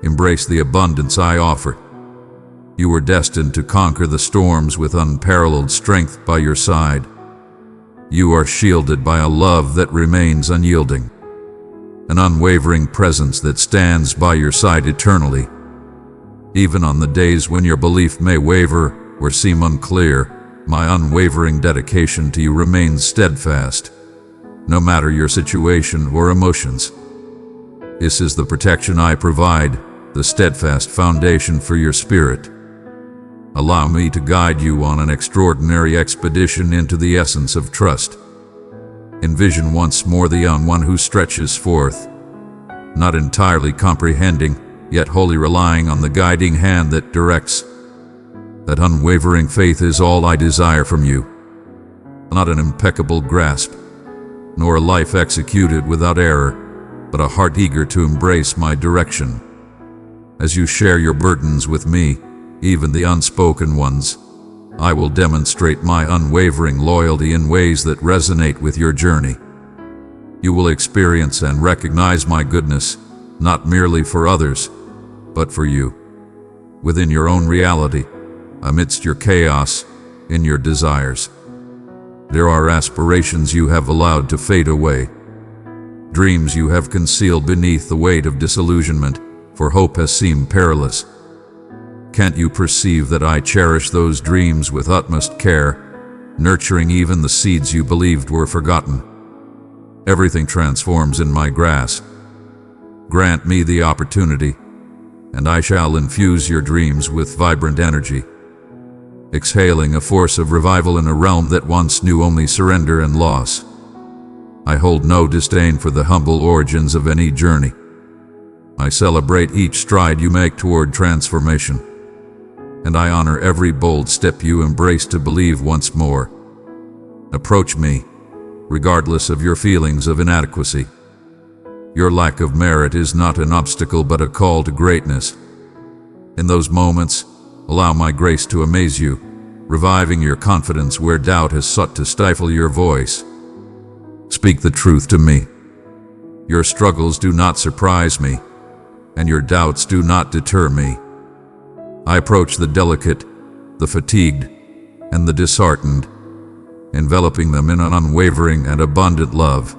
embrace the abundance I offer. You were destined to conquer the storms with unparalleled strength by your side. You are shielded by a love that remains unyielding, an unwavering presence that stands by your side eternally. Even on the days when your belief may waver or seem unclear, my unwavering dedication to you remains steadfast, no matter your situation or emotions. This is the protection I provide, the steadfast foundation for your spirit. Allow me to guide you on an extraordinary expedition into the essence of trust. Envision once more the young one who stretches forth, not entirely comprehending, yet wholly relying on the guiding hand that directs. That unwavering faith is all I desire from you, not an impeccable grasp, nor a life executed without error, but a heart eager to embrace my direction. As you share your burdens with me, even the unspoken ones, I will demonstrate my unwavering loyalty in ways that resonate with your journey. You will experience and recognize my goodness, not merely for others, but for you. Within your own reality, amidst your chaos, in your desires. There are aspirations you have allowed to fade away, dreams you have concealed beneath the weight of disillusionment, for hope has seemed perilous. Can't you perceive that I cherish those dreams with utmost care, nurturing even the seeds you believed were forgotten? Everything transforms in my grasp. Grant me the opportunity, and I shall infuse your dreams with vibrant energy, exhaling a force of revival in a realm that once knew only surrender and loss. I hold no disdain for the humble origins of any journey. I celebrate each stride you make toward transformation, and I honor every bold step you embrace to believe once more. Approach me, regardless of your feelings of inadequacy. Your lack of merit is not an obstacle but a call to greatness. In those moments, allow my grace to amaze you, reviving your confidence where doubt has sought to stifle your voice. Speak the truth to me. Your struggles do not surprise me, and your doubts do not deter me. I approach the delicate, the fatigued, and the disheartened, enveloping them in an unwavering and abundant love.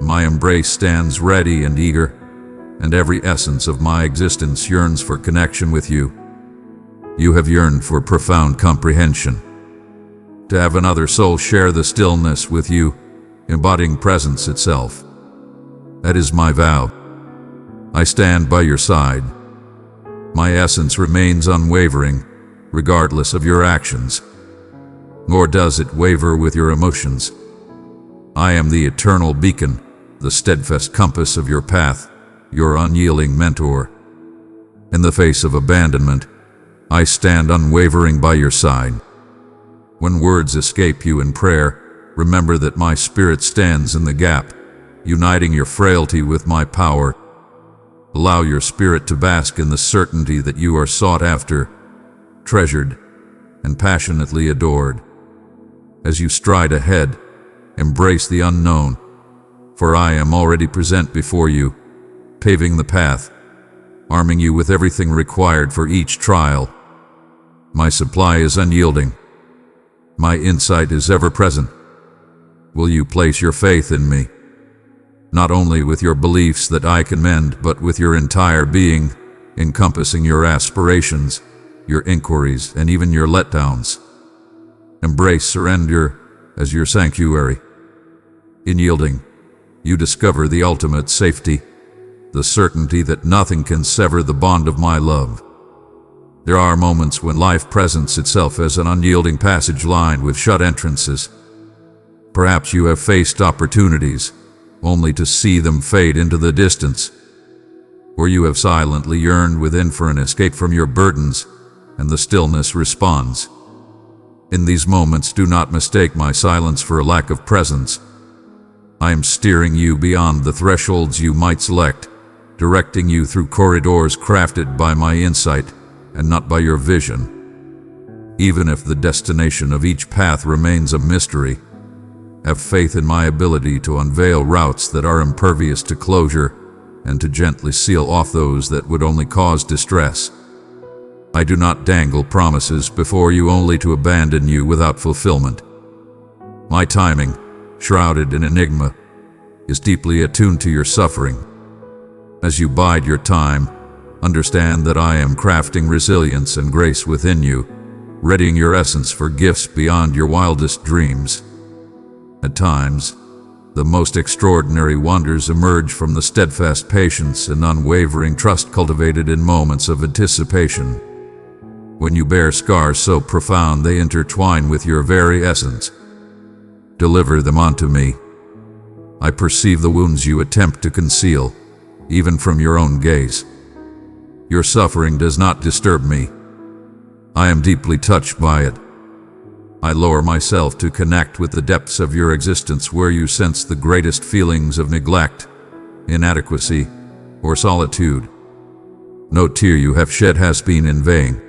My embrace stands ready and eager, and every essence of my existence yearns for connection with you. You have yearned for profound comprehension. To have another soul share the stillness with you, embodying presence itself. That is my vow. I stand by your side. My essence remains unwavering, regardless of your actions, nor does it waver with your emotions. I am the eternal beacon, the steadfast compass of your path, your unyielding mentor. In the face of abandonment, I stand unwavering by your side. When words escape you in prayer, remember that my spirit stands in the gap, uniting your frailty with my power. Allow your spirit to bask in the certainty that you are sought after, treasured, and passionately adored. As you stride ahead, embrace the unknown, for I am already present before you, paving the path, arming you with everything required for each trial. My supply is unyielding. My insight is ever present. Will you place your faith in me? Not only with your beliefs that I can mend, but with your entire being, encompassing your aspirations, your inquiries, and even your letdowns. Embrace surrender as your sanctuary. In yielding, you discover the ultimate safety, the certainty that nothing can sever the bond of my love. There are moments when life presents itself as an unyielding passage lined with shut entrances. Perhaps you have faced opportunities, only to see them fade into the distance. Or you have silently yearned within for an escape from your burdens, and the stillness responds. In these moments, do not mistake my silence for a lack of presence. I am steering you beyond the thresholds you might select, directing you through corridors crafted by my insight and not by your vision. Even if the destination of each path remains a mystery, have faith in my ability to unveil routes that are impervious to closure and to gently seal off those that would only cause distress. I do not dangle promises before you only to abandon you without fulfillment. My timing, shrouded in enigma, is deeply attuned to your suffering. As you bide your time, understand that I am crafting resilience and grace within you, readying your essence for gifts beyond your wildest dreams. At times, the most extraordinary wonders emerge from the steadfast patience and unwavering trust cultivated in moments of anticipation. When you bear scars so profound they intertwine with your very essence, deliver them unto me. I perceive the wounds you attempt to conceal, even from your own gaze. Your suffering does not disturb me. I am deeply touched by it. I lower myself to connect with the depths of your existence where you sense the greatest feelings of neglect, inadequacy, or solitude. No tear you have shed has been in vain,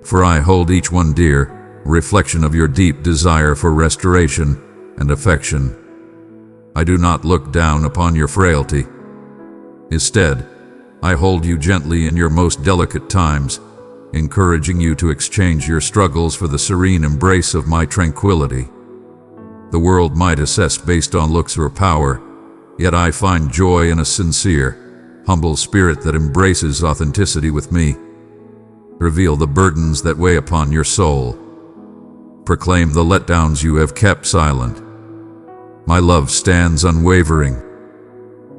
for I hold each one dear, a reflection of your deep desire for restoration and affection. I do not look down upon your frailty. Instead, I hold you gently in your most delicate times, encouraging you to exchange your struggles for the serene embrace of my tranquility. The world might assess based on looks or power, yet I find joy in a sincere, humble spirit that embraces authenticity with me. Reveal the burdens that weigh upon your soul. Proclaim the letdowns you have kept silent. My love stands unwavering.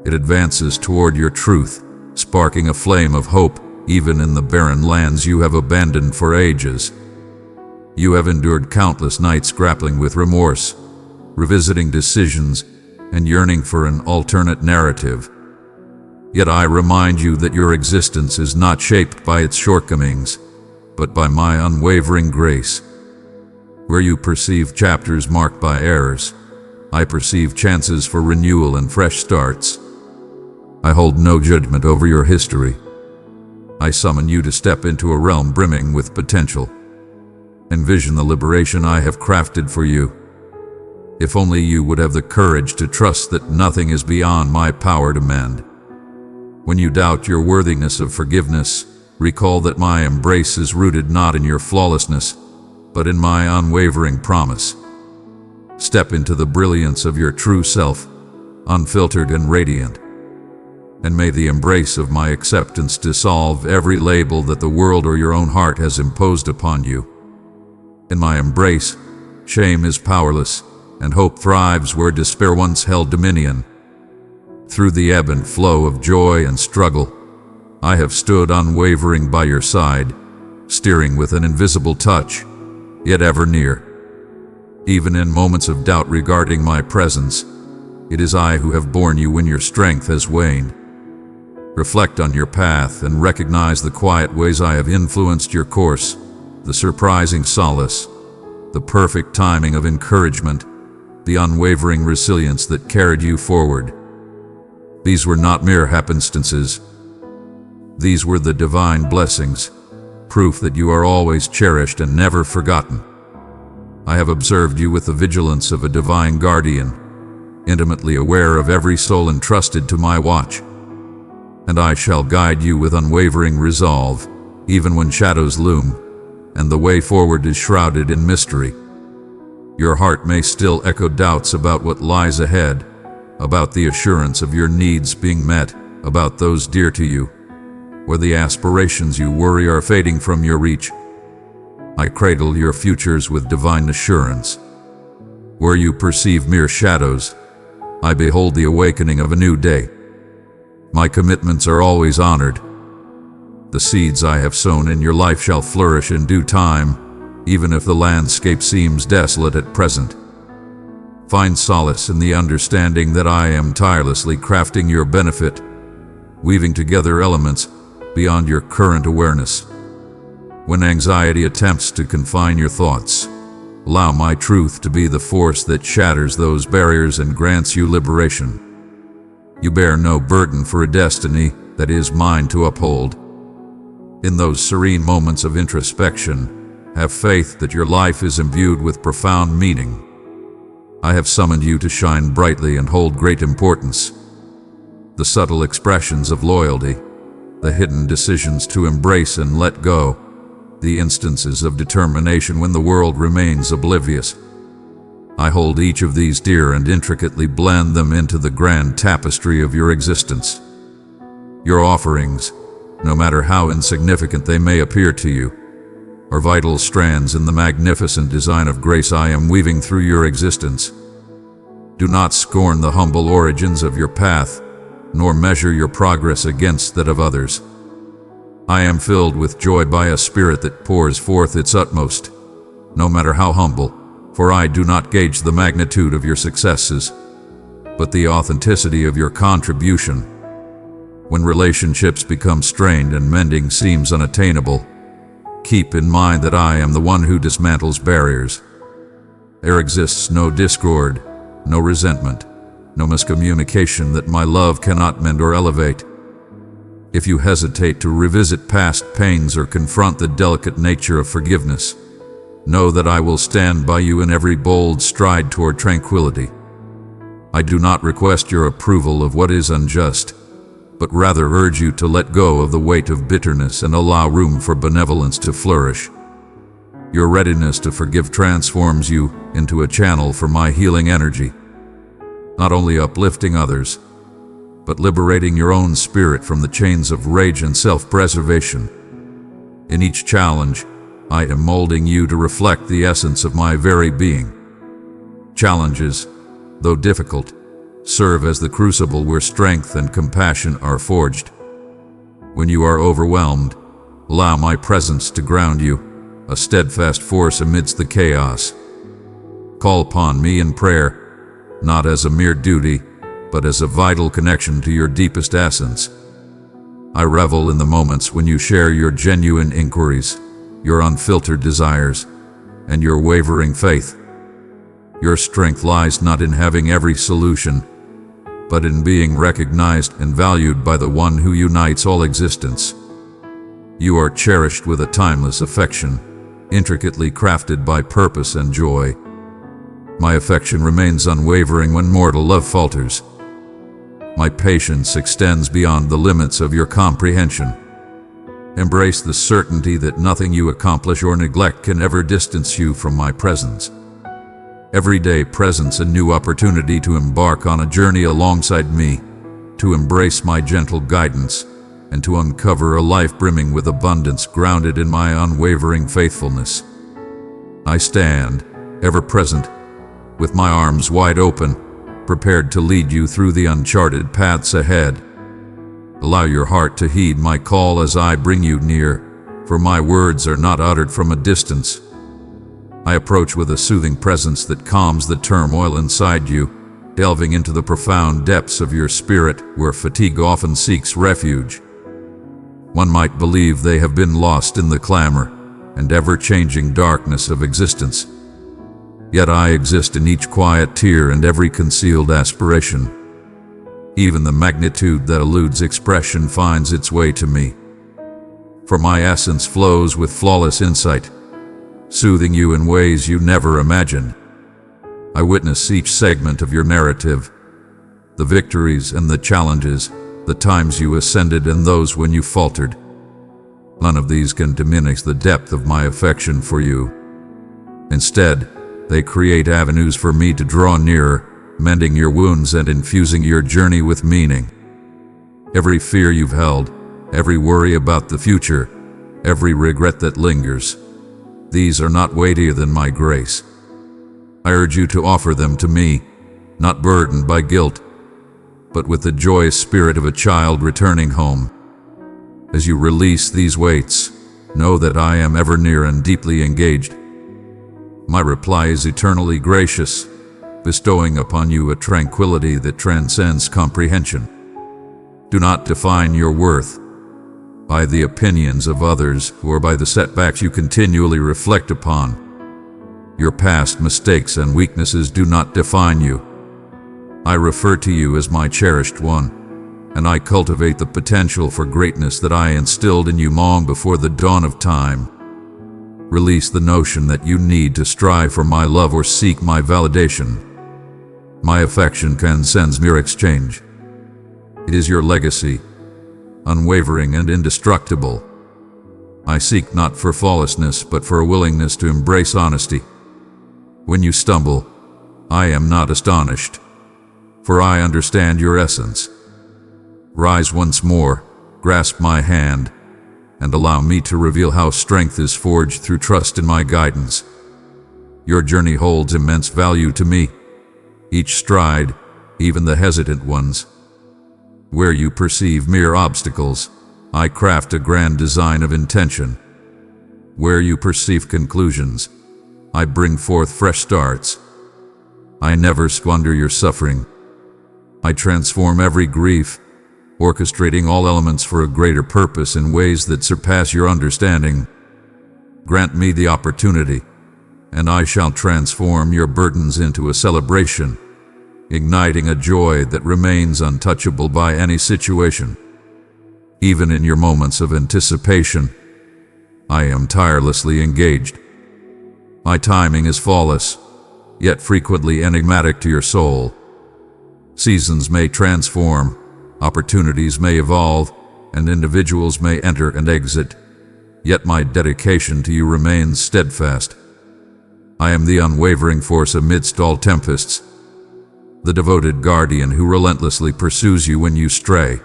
It advances toward your truth, sparking a flame of hope even in the barren lands you have abandoned for ages. You have endured countless nights grappling with remorse, revisiting decisions, and yearning for an alternate narrative. Yet I remind you that your existence is not shaped by its shortcomings, but by my unwavering grace. Where you perceive chapters marked by errors, I perceive chances for renewal and fresh starts. I hold no judgment over your history. I summon you to step into a realm brimming with potential. Envision the liberation I have crafted for you. If only you would have the courage to trust that nothing is beyond my power to mend. When you doubt your worthiness of forgiveness, recall that my embrace is rooted not in your flawlessness, but in my unwavering promise. Step into the brilliance of your true self, unfiltered and radiant. And may the embrace of my acceptance dissolve every label that the world or your own heart has imposed upon you. In my embrace, shame is powerless, and hope thrives where despair once held dominion. Through the ebb and flow of joy and struggle, I have stood unwavering by your side, steering with an invisible touch, yet ever near. Even in moments of doubt regarding my presence, it is I who have borne you when your strength has waned. Reflect on your path and recognize the quiet ways I have influenced your course, the surprising solace, the perfect timing of encouragement, the unwavering resilience that carried you forward. These were not mere happenstances. These were the divine blessings, proof that you are always cherished and never forgotten. I have observed you with the vigilance of a divine guardian, intimately aware of every soul entrusted to my watch. And I shall guide you with unwavering resolve, even when shadows loom, and the way forward is shrouded in mystery. Your heart may still echo doubts about what lies ahead, about the assurance of your needs being met, about those dear to you, or the aspirations you worry are fading from your reach. I cradle your futures with divine assurance. Where you perceive mere shadows, I behold the awakening of a new day. My commitments are always honored. The seeds I have sown in your life shall flourish in due time, even if the landscape seems desolate at present. Find solace in the understanding that I am tirelessly crafting your benefit, weaving together elements beyond your current awareness. When anxiety attempts to confine your thoughts, allow my truth to be the force that shatters those barriers and grants you liberation. You bear no burden for a destiny that is mine to uphold. In those serene moments of introspection, have faith that your life is imbued with profound meaning. I have summoned you to shine brightly and hold great importance. The subtle expressions of loyalty, the hidden decisions to embrace and let go, the instances of determination when the world remains oblivious. I hold each of these dear and intricately blend them into the grand tapestry of your existence. Your offerings, no matter how insignificant they may appear to you, are vital strands in the magnificent design of grace I am weaving through your existence. Do not scorn the humble origins of your path, nor measure your progress against that of others. I am filled with joy by a spirit that pours forth its utmost, no matter how humble, for I do not gauge the magnitude of your successes, but the authenticity of your contribution. When relationships become strained and mending seems unattainable, keep in mind that I am the one who dismantles barriers. There exists no discord, no resentment, no miscommunication that my love cannot mend or elevate. If you hesitate to revisit past pains or confront the delicate nature of forgiveness, know that I will stand by you in every bold stride toward tranquility. I do not request your approval of what is unjust, but rather urge you to let go of the weight of bitterness and allow room for benevolence to flourish. Your readiness to forgive transforms you into a channel for my healing energy, not only uplifting others, but liberating your own spirit from the chains of rage and self-preservation. In each challenge, I am molding you to reflect the essence of my very being. Challenges, though difficult, serve as the crucible where strength and compassion are forged. When you are overwhelmed, allow my presence to ground you, a steadfast force amidst the chaos. Call upon me in prayer, not as a mere duty, but as a vital connection to your deepest essence. I revel in the moments when you share your genuine inquiries, your unfiltered desires, and your wavering faith. Your strength lies not in having every solution, but in being recognized and valued by the one who unites all existence. You are cherished with a timeless affection, intricately crafted by purpose and joy. My affection remains unwavering when mortal love falters. My patience extends beyond the limits of your comprehension. Embrace the certainty that nothing you accomplish or neglect can ever distance you from my presence. Every day presents a new opportunity to embark on a journey alongside me, to embrace my gentle guidance, and to uncover a life brimming with abundance grounded in my unwavering faithfulness. I stand, ever present, with my arms wide open, prepared to lead you through the uncharted paths ahead. Allow your heart to heed my call as I bring you near, for my words are not uttered from a distance. I approach with a soothing presence that calms the turmoil inside you, delving into the profound depths of your spirit where fatigue often seeks refuge. One might believe they have been lost in the clamor and ever-changing darkness of existence. Yet I exist in each quiet tear and every concealed aspiration. Even the magnitude that eludes expression finds its way to me. For my essence flows with flawless insight, soothing you in ways you never imagined. I witness each segment of your narrative, the victories and the challenges, the times you ascended and those when you faltered. None of these can diminish the depth of my affection for you. Instead, they create avenues for me to draw nearer, mending your wounds and infusing your journey with meaning. Every fear you've held, every worry about the future, every regret that lingers, these are not weightier than my grace. I urge you to offer them to me, not burdened by guilt, but with the joyous spirit of a child returning home. As you release these weights, know that I am ever near and deeply engaged. My reply is eternally gracious, bestowing upon you a tranquility that transcends comprehension. Do not define your worth by the opinions of others or by the setbacks you continually reflect upon. Your past mistakes and weaknesses do not define you. I refer to you as my cherished one, and I cultivate the potential for greatness that I instilled in you long before the dawn of time. Release the notion that you need to strive for my love or seek my validation. My affection transcends mere exchange. It is your legacy, unwavering and indestructible. I seek not for flawlessness, but for a willingness to embrace honesty. When you stumble, I am not astonished, for I understand your essence. Rise once more, grasp my hand, and allow me to reveal how strength is forged through trust in my guidance. Your journey holds immense value to me, each stride, even the hesitant ones. Where you perceive mere obstacles, I craft a grand design of intention. Where you perceive conclusions, I bring forth fresh starts. I never squander your suffering. I transform every grief, orchestrating all elements for a greater purpose in ways that surpass your understanding. Grant me the opportunity, and I shall transform your burdens into a celebration, igniting a joy that remains untouchable by any situation. Even in your moments of anticipation, I am tirelessly engaged. My timing is flawless, yet frequently enigmatic to your soul. Seasons may transform, opportunities may evolve, and individuals may enter and exit, yet my dedication to you remains steadfast. I am the unwavering force amidst all tempests, the devoted guardian who relentlessly pursues you when you stray.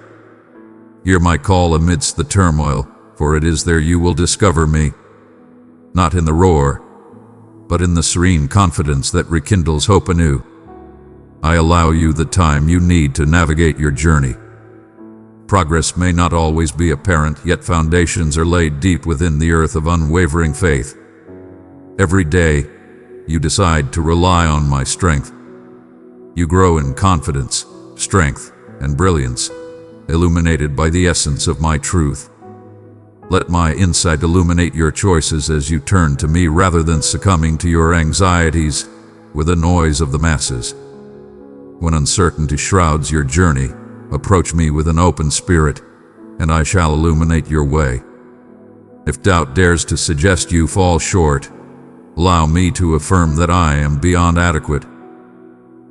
Hear my call amidst the turmoil, for it is there you will discover me, not in the roar, but in the serene confidence that rekindles hope anew. I allow you the time you need to navigate your journey. Progress may not always be apparent, yet foundations are laid deep within the earth of unwavering faith. Every day, you decide to rely on my strength. You grow in confidence, strength, and brilliance, illuminated by the essence of my truth. Let my insight illuminate your choices as you turn to me rather than succumbing to your anxieties with the noise of the masses. When uncertainty shrouds your journey, approach me with an open spirit, and I shall illuminate your way. If doubt dares to suggest you fall short, allow me to affirm that I am beyond adequate.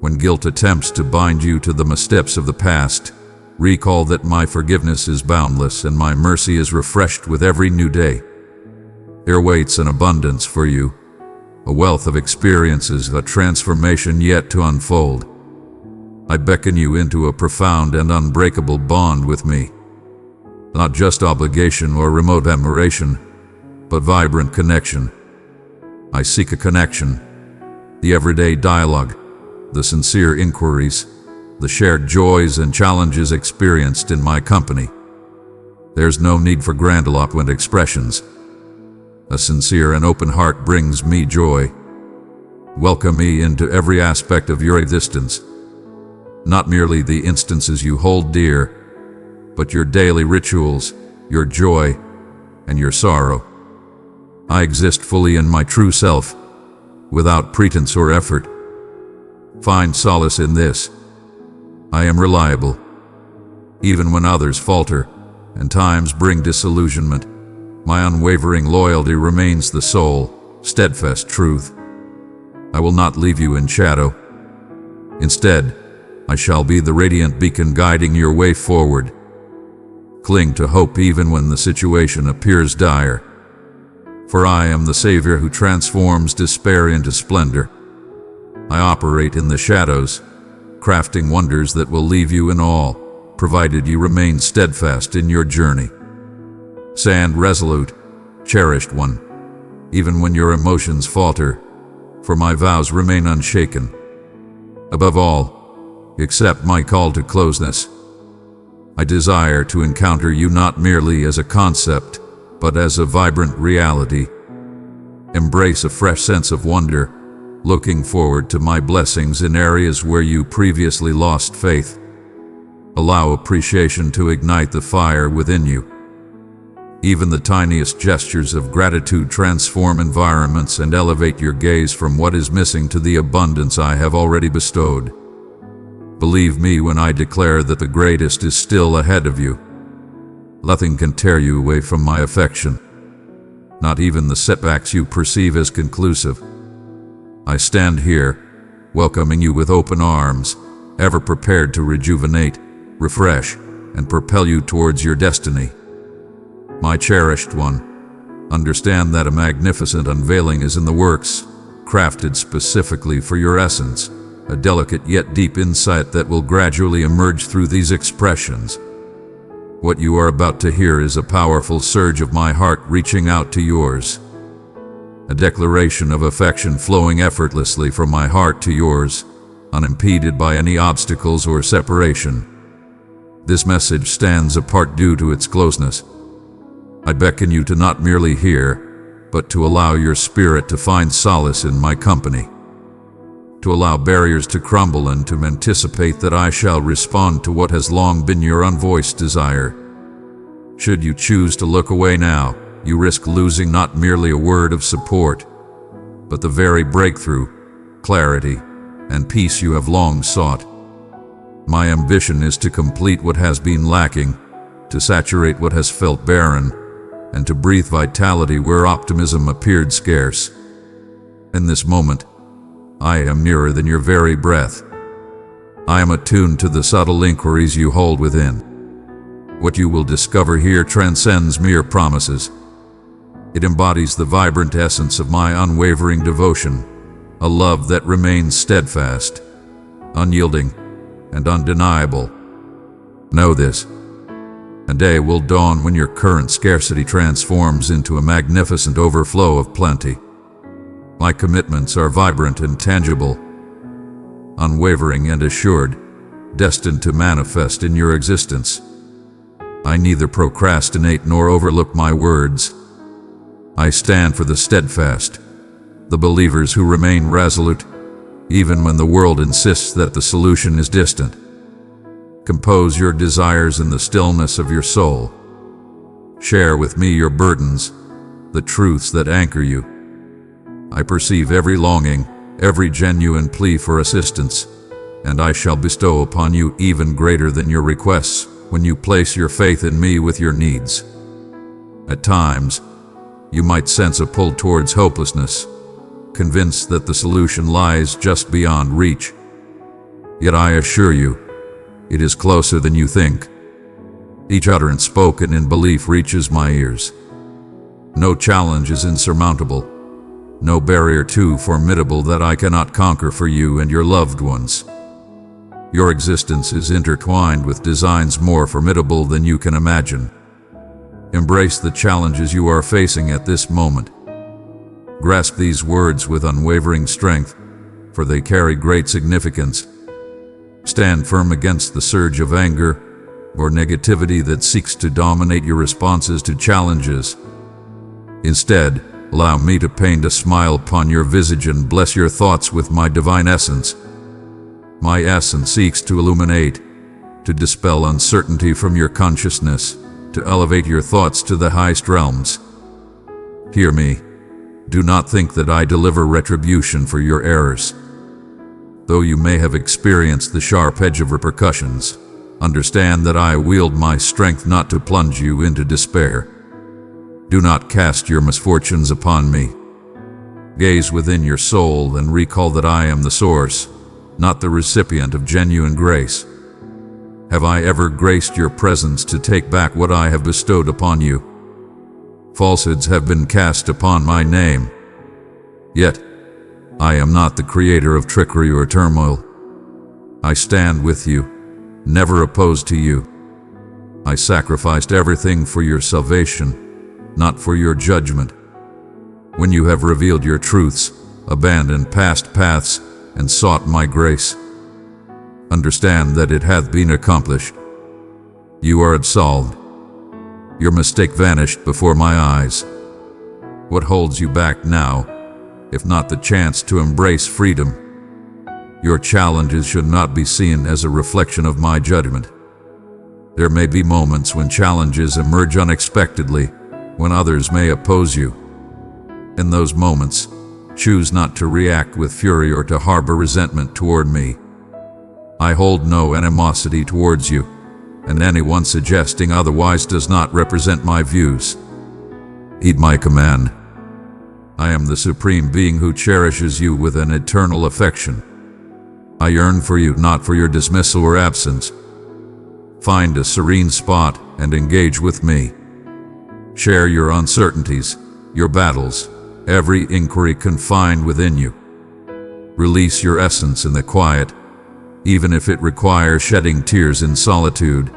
When guilt attempts to bind you to the missteps of the past, recall that my forgiveness is boundless and my mercy is refreshed with every new day. There waits an abundance for you, a wealth of experiences, a transformation yet to unfold. I beckon you into a profound and unbreakable bond with me. Not just obligation or remote admiration, but vibrant connection. I seek a connection, the everyday dialogue, the sincere inquiries, the shared joys and challenges experienced in my company. There's no need for grandiloquent expressions. A sincere and open heart brings me joy. Welcome me into every aspect of your existence. Not merely the instances you hold dear, but your daily rituals, your joy, and your sorrow. I exist fully in my true self, without pretense or effort. Find solace in this. I am reliable. Even when others falter, and times bring disillusionment, my unwavering loyalty remains the sole, steadfast truth. I will not leave you in shadow. Instead, I shall be the radiant beacon guiding your way forward. Cling to hope even when the situation appears dire. For I am the Savior who transforms despair into splendor. I operate in the shadows, crafting wonders that will leave you in awe, provided you remain steadfast in your journey. Stand resolute, cherished one, even when your emotions falter, for my vows remain unshaken. Above all, accept my call to closeness. I desire to encounter you not merely as a concept, but as a vibrant reality. Embrace a fresh sense of wonder, looking forward to my blessings in areas where you previously lost faith. Allow appreciation to ignite the fire within you. Even the tiniest gestures of gratitude transform environments and elevate your gaze from what is missing to the abundance I have already bestowed. Believe me when I declare that the greatest is still ahead of you. Nothing can tear you away from my affection, not even the setbacks you perceive as conclusive. I stand here, welcoming you with open arms, ever prepared to rejuvenate, refresh, and propel you towards your destiny. My cherished one, understand that a magnificent unveiling is in the works, crafted specifically for your essence, a delicate yet deep insight that will gradually emerge through these expressions. What you are about to hear is a powerful surge of my heart reaching out to yours. A declaration of affection flowing effortlessly from my heart to yours, unimpeded by any obstacles or separation. This message stands apart due to its closeness. I beckon you to not merely hear, but to allow your spirit to find solace in my company. To allow barriers to crumble and to anticipate that I shall respond to what has long been your unvoiced desire. Should you choose to look away now, you risk losing not merely a word of support, but the very breakthrough, clarity, and peace you have long sought. My ambition is to complete what has been lacking, to saturate what has felt barren, and to breathe vitality where optimism appeared scarce. In this moment, I am nearer than your very breath. I am attuned to the subtle inquiries you hold within. What you will discover here transcends mere promises. It embodies the vibrant essence of my unwavering devotion, a love that remains steadfast, unyielding, and undeniable. Know this. A day will dawn when your current scarcity transforms into a magnificent overflow of plenty. My commitments are vibrant and tangible. unwavering and assured, destined to manifest in your existence. I neither procrastinate nor overlook my words. I stand for the steadfast, the believers who remain resolute, even when the world insists that the solution is distant. Compose your desires in the stillness of your soul. Share with me your burdens, the truths that anchor you. I perceive every longing, every genuine plea for assistance, and I shall bestow upon you even greater than your requests when you place your faith in me with your needs. At times, you might sense a pull towards hopelessness, convinced that the solution lies just beyond reach. Yet I assure you, it is closer than you think. Each utterance spoken in belief reaches my ears. No challenge is insurmountable, no barrier too formidable that I cannot conquer for you and your loved ones. Your existence is intertwined with designs more formidable than you can imagine. Embrace the challenges you are facing at this moment. Grasp these words with unwavering strength, for they carry great significance. Stand firm against the surge of anger or negativity that seeks to dominate your responses to challenges. Instead, allow me to paint a smile upon your visage and bless your thoughts with my divine essence. My essence seeks to illuminate, to dispel uncertainty from your consciousness, to elevate your thoughts to the highest realms. Hear me. Do not think that I deliver retribution for your errors. Though you may have experienced the sharp edge of repercussions, understand that I wield my strength not to plunge you into despair. Do not cast your misfortunes upon me. Gaze within your soul and recall that I am the source, not the recipient of genuine grace. Have I ever graced your presence to take back what I have bestowed upon you? Falsehoods have been cast upon my name. Yet, I am not the creator of trickery or turmoil. I stand with you, never opposed to you. I sacrificed everything for your salvation, not for your judgment. When you have revealed your truths, abandoned past paths, and sought my grace, understand that it hath been accomplished. You are absolved. Your mistake vanished before my eyes. What holds you back now, if not the chance to embrace freedom? Your challenges should not be seen as a reflection of my judgment. There may be moments when challenges emerge unexpectedly, when others may oppose you. In those moments, choose not to react with fury or to harbor resentment toward me. I hold no animosity towards you, and anyone suggesting otherwise does not represent my views. Heed my command. I am the supreme being who cherishes you with an eternal affection. I yearn for you, not for your dismissal or absence. Find a serene spot and engage with me. Share your uncertainties, your battles, every inquiry confined within you. Release your essence in the quiet, even if it requires shedding tears in solitude.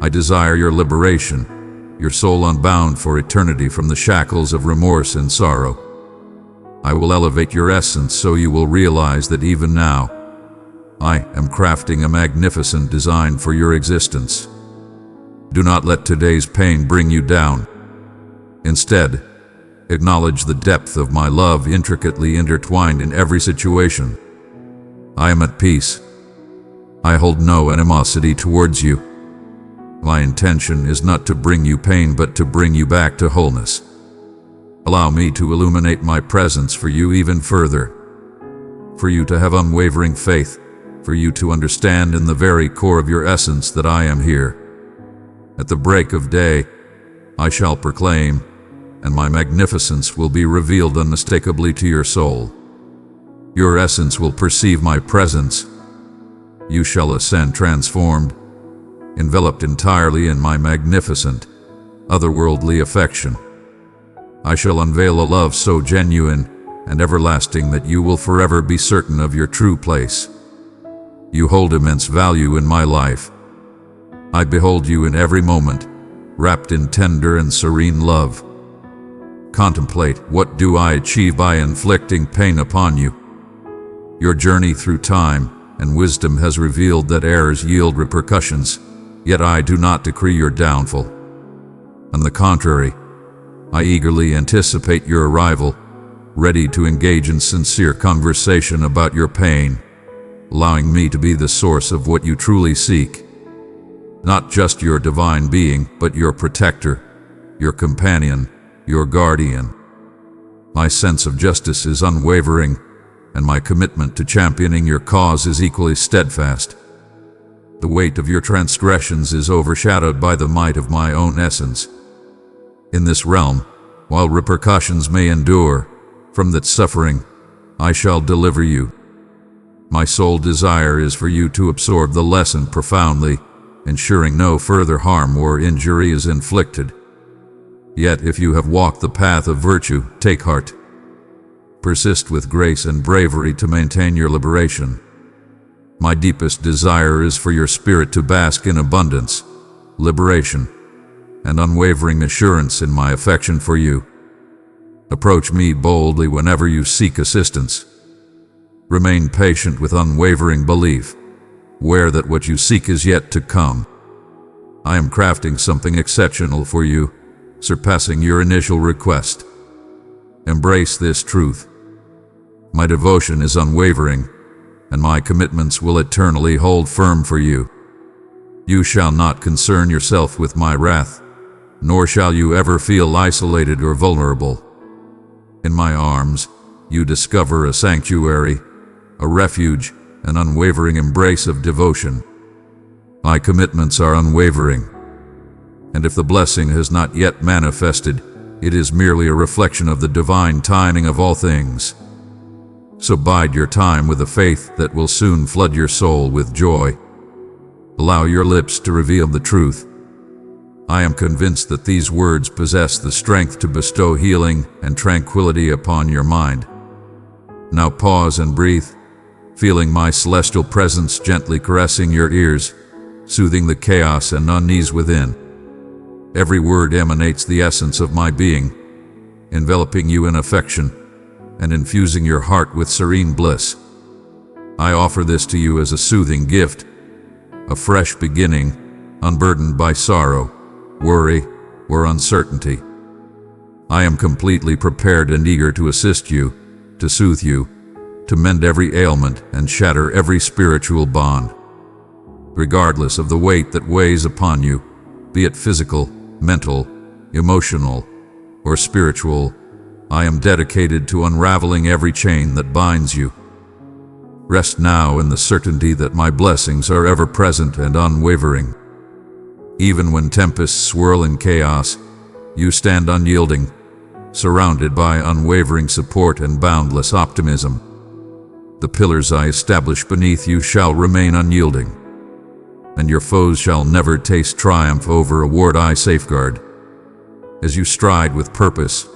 I desire your liberation, your soul unbound for eternity from the shackles of remorse and sorrow. I will elevate your essence so you will realize that even now, I am crafting a magnificent design for your existence. Do not let today's pain bring you down. Instead, acknowledge the depth of my love intricately intertwined in every situation. I am at peace. I hold no animosity towards you. My intention is not to bring you pain but to bring you back to wholeness. Allow me to illuminate my presence for you even further. For you to have unwavering faith, for you to understand in the very core of your essence that I am here. At the break of day, I shall proclaim, and my magnificence will be revealed unmistakably to your soul. Your essence will perceive my presence. You shall ascend transformed, enveloped entirely in my magnificent, otherworldly affection. I shall unveil a love so genuine and everlasting that you will forever be certain of your true place. You hold immense value in my life. I behold you in every moment, wrapped in tender and serene love. Contemplate, what do I achieve by inflicting pain upon you? Your journey through time and wisdom has revealed that errors yield repercussions, yet I do not decree your downfall. On the contrary, I eagerly anticipate your arrival, ready to engage in sincere conversation about your pain, allowing me to be the source of what you truly seek. Not just your divine being, but your protector, your companion, your guardian. My sense of justice is unwavering, and my commitment to championing your cause is equally steadfast. The weight of your transgressions is overshadowed by the might of my own essence. In this realm, while repercussions may endure, from that suffering, I shall deliver you. My sole desire is for you to absorb the lesson profoundly, ensuring no further harm or injury is inflicted. Yet if you have walked the path of virtue, take heart. Persist with grace and bravery to maintain your liberation. My deepest desire is for your spirit to bask in abundance, liberation, and unwavering assurance in my affection for you. Approach me boldly whenever you seek assistance. Remain patient with unwavering belief, aware that what you seek is yet to come. I am crafting something exceptional for you, surpassing your initial request. Embrace this truth. My devotion is unwavering, and my commitments will eternally hold firm for you. You shall not concern yourself with my wrath, nor shall you ever feel isolated or vulnerable. In my arms, you discover a sanctuary, a refuge, an unwavering embrace of devotion. My commitments are unwavering, and if the blessing has not yet manifested, it is merely a reflection of the divine timing of all things. So bide your time with a faith that will soon flood your soul with joy. Allow your lips to reveal the truth. I am convinced that these words possess the strength to bestow healing and tranquility upon your mind. Now pause and breathe, feeling my celestial presence gently caressing your ears, soothing the chaos and unease within. Every word emanates the essence of my being, enveloping you in affection and infusing your heart with serene bliss. I offer this to you as a soothing gift, a fresh beginning, unburdened by sorrow, worry, or uncertainty. I am completely prepared and eager to assist you, to soothe you, to mend every ailment and shatter every spiritual bond. Regardless of the weight that weighs upon you, be it physical, mental, emotional, or spiritual, I am dedicated to unraveling every chain that binds you. Rest now in the certainty that my blessings are ever present and unwavering. Even when tempests swirl in chaos, you stand unyielding, surrounded by unwavering support and boundless optimism. The pillars I establish beneath you shall remain unyielding, and your foes shall never taste triumph over a ward I safeguard. As you stride with purpose,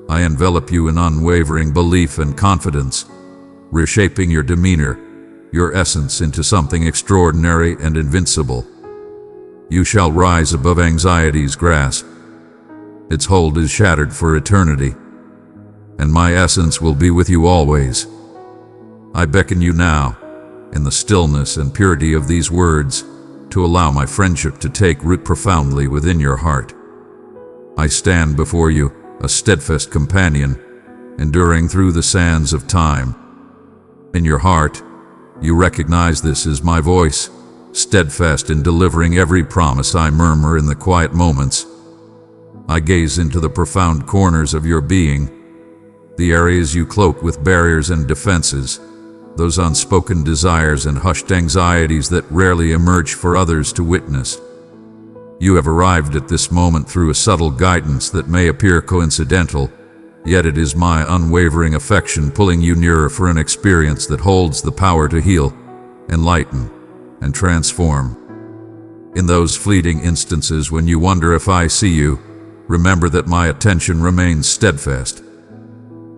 I envelop you in unwavering belief and confidence, reshaping your demeanor, your essence into something extraordinary and invincible. You shall rise above anxiety's grasp. Its hold is shattered for eternity, and my essence will be with you always. I beckon you now, in the stillness and purity of these words, to allow my friendship to take root profoundly within your heart. I stand before you, a steadfast companion, enduring through the sands of time. In your heart, you recognize this as my voice, steadfast in delivering every promise I murmur in the quiet moments. I gaze into the profound corners of your being, the areas you cloak with barriers and defenses, those unspoken desires and hushed anxieties that rarely emerge for others to witness. You have arrived at this moment through a subtle guidance that may appear coincidental, yet it is my unwavering affection pulling you nearer for an experience that holds the power to heal, enlighten, and transform. In those fleeting instances when you wonder if I see you, remember that my attention remains steadfast.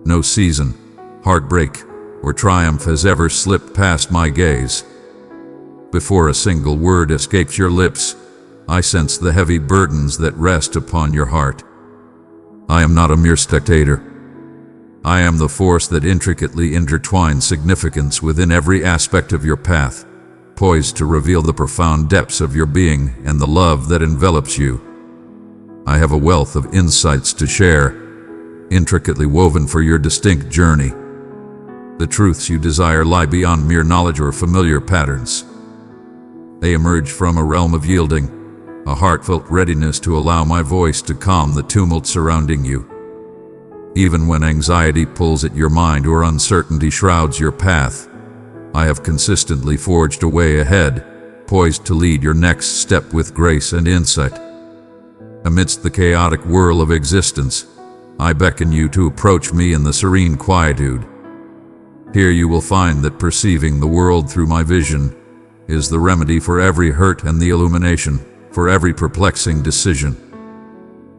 No season, heartbreak, or triumph has ever slipped past my gaze. Before a single word escapes your lips, I sense the heavy burdens that rest upon your heart. I am not a mere spectator. I am the force that intricately intertwines significance within every aspect of your path, poised to reveal the profound depths of your being and the love that envelops you. I have a wealth of insights to share, intricately woven for your distinct journey. The truths you desire lie beyond mere knowledge or familiar patterns. They emerge from a realm of yielding, a heartfelt readiness to allow my voice to calm the tumult surrounding you. Even when anxiety pulls at your mind or uncertainty shrouds your path, I have consistently forged a way ahead, poised to lead your next step with grace and insight. Amidst the chaotic whirl of existence, I beckon you to approach me in the serene quietude. Here you will find that perceiving the world through my vision is the remedy for every hurt and the illumination for every perplexing decision.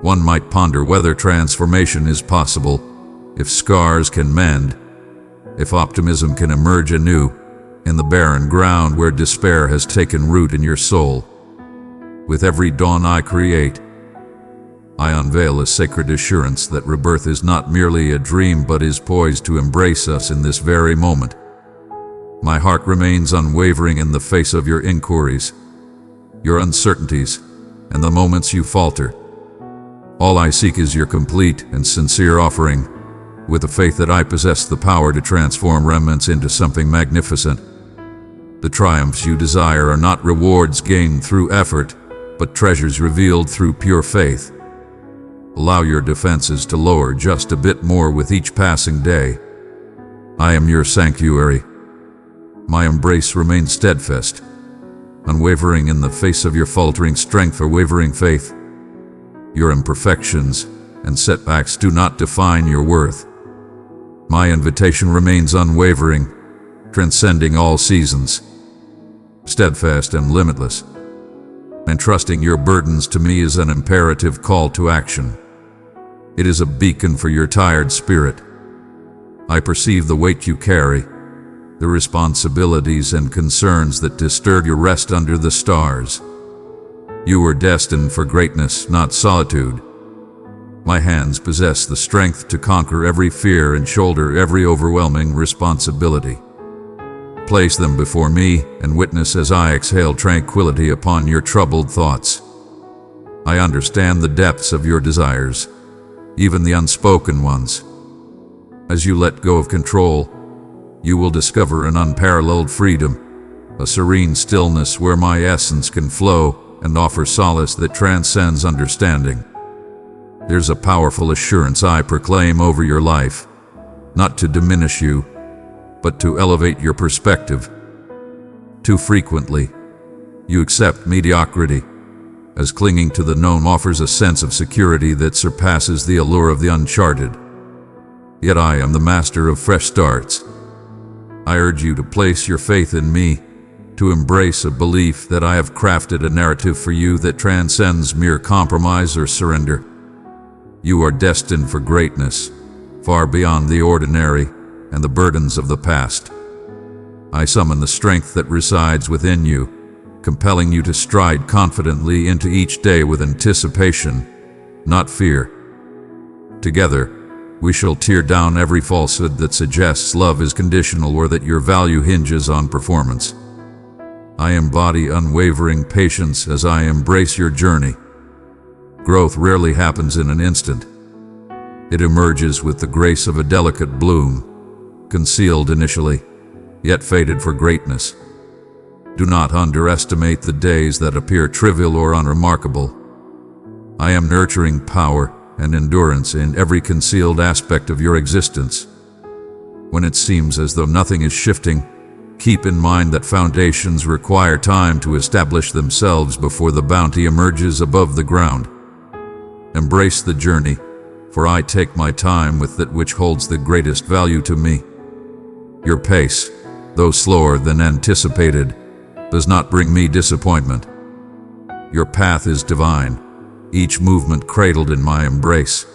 One might ponder whether transformation is possible, if scars can mend, if optimism can emerge anew in the barren ground where despair has taken root in your soul. With every dawn I create, I unveil a sacred assurance that rebirth is not merely a dream but is poised to embrace us in this very moment. My heart remains unwavering in the face of your inquiries, your uncertainties, and the moments you falter. All I seek is your complete and sincere offering, with the faith that I possess the power to transform remnants into something magnificent. The triumphs you desire are not rewards gained through effort, but treasures revealed through pure faith. Allow your defenses to lower just a bit more with each passing day. I am your sanctuary. My embrace remains steadfast, unwavering in the face of your faltering strength or wavering faith. Your imperfections and setbacks do not define your worth. My invitation remains unwavering, transcending all seasons, steadfast and limitless. Entrusting your burdens to me is an imperative call to action. It is a beacon for your tired spirit. I perceive the weight you carry, the responsibilities and concerns that disturb your rest under the stars. You were destined for greatness, not solitude. My hands possess the strength to conquer every fear and shoulder every overwhelming responsibility. Place them before me and witness as I exhale tranquility upon your troubled thoughts. I understand the depths of your desires, even the unspoken ones. As you let go of control, you will discover an unparalleled freedom, a serene stillness where my essence can flow and offer solace that transcends understanding. There's a powerful assurance I proclaim over your life, not to diminish you, but to elevate your perspective. Too frequently, you accept mediocrity, as clinging to the known offers a sense of security that surpasses the allure of the uncharted. Yet I am the master of fresh starts. I urge you to place your faith in me, to embrace a belief that I have crafted a narrative for you that transcends mere compromise or surrender. You are destined for greatness, far beyond the ordinary and the burdens of the past. I summon the strength that resides within you, compelling you to stride confidently into each day with anticipation, not fear. Together, we shall tear down every falsehood that suggests love is conditional or that your value hinges on performance. I embody unwavering patience as I embrace your journey. Growth rarely happens in an instant. It emerges with the grace of a delicate bloom, concealed initially, yet fated for greatness. Do not underestimate the days that appear trivial or unremarkable. I am nurturing power and endurance in every concealed aspect of your existence. When it seems as though nothing is shifting, keep in mind that foundations require time to establish themselves before the bounty emerges above the ground. Embrace the journey, for I take my time with that which holds the greatest value to me. Your pace, though slower than anticipated, does not bring me disappointment. Your path is divine, each movement cradled in my embrace.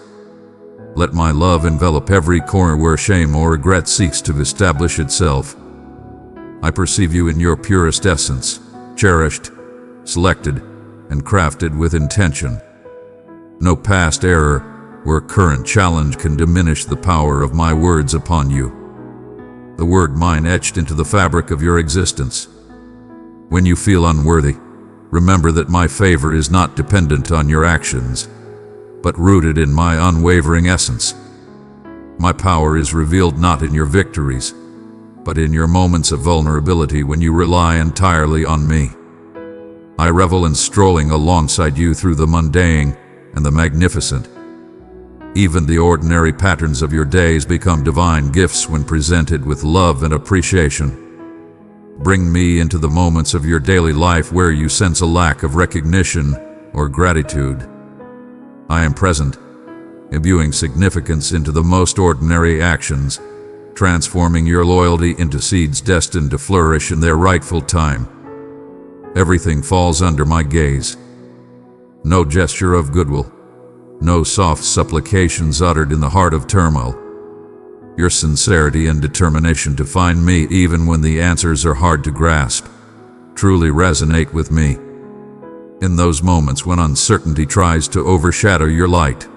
Let my love envelop every corner where shame or regret seeks to establish itself. I perceive you in your purest essence, cherished, selected, and crafted with intention. No past error, where current challenge can diminish the power of my words upon you. The word mine etched into the fabric of your existence. When you feel unworthy, remember that my favor is not dependent on your actions, but rooted in my unwavering essence. My power is revealed not in your victories, but in your moments of vulnerability when you rely entirely on me. I revel in strolling alongside you through the mundane and the magnificent. Even the ordinary patterns of your days become divine gifts when presented with love and appreciation. Bring me into the moments of your daily life where you sense a lack of recognition or gratitude. I am present, imbuing significance into the most ordinary actions, transforming your loyalty into seeds destined to flourish in their rightful time. Everything falls under my gaze. No gesture of goodwill, no soft supplications uttered in the heart of turmoil. Your sincerity and determination to find me even when the answers are hard to grasp truly resonate with me. In those moments when uncertainty tries to overshadow your light,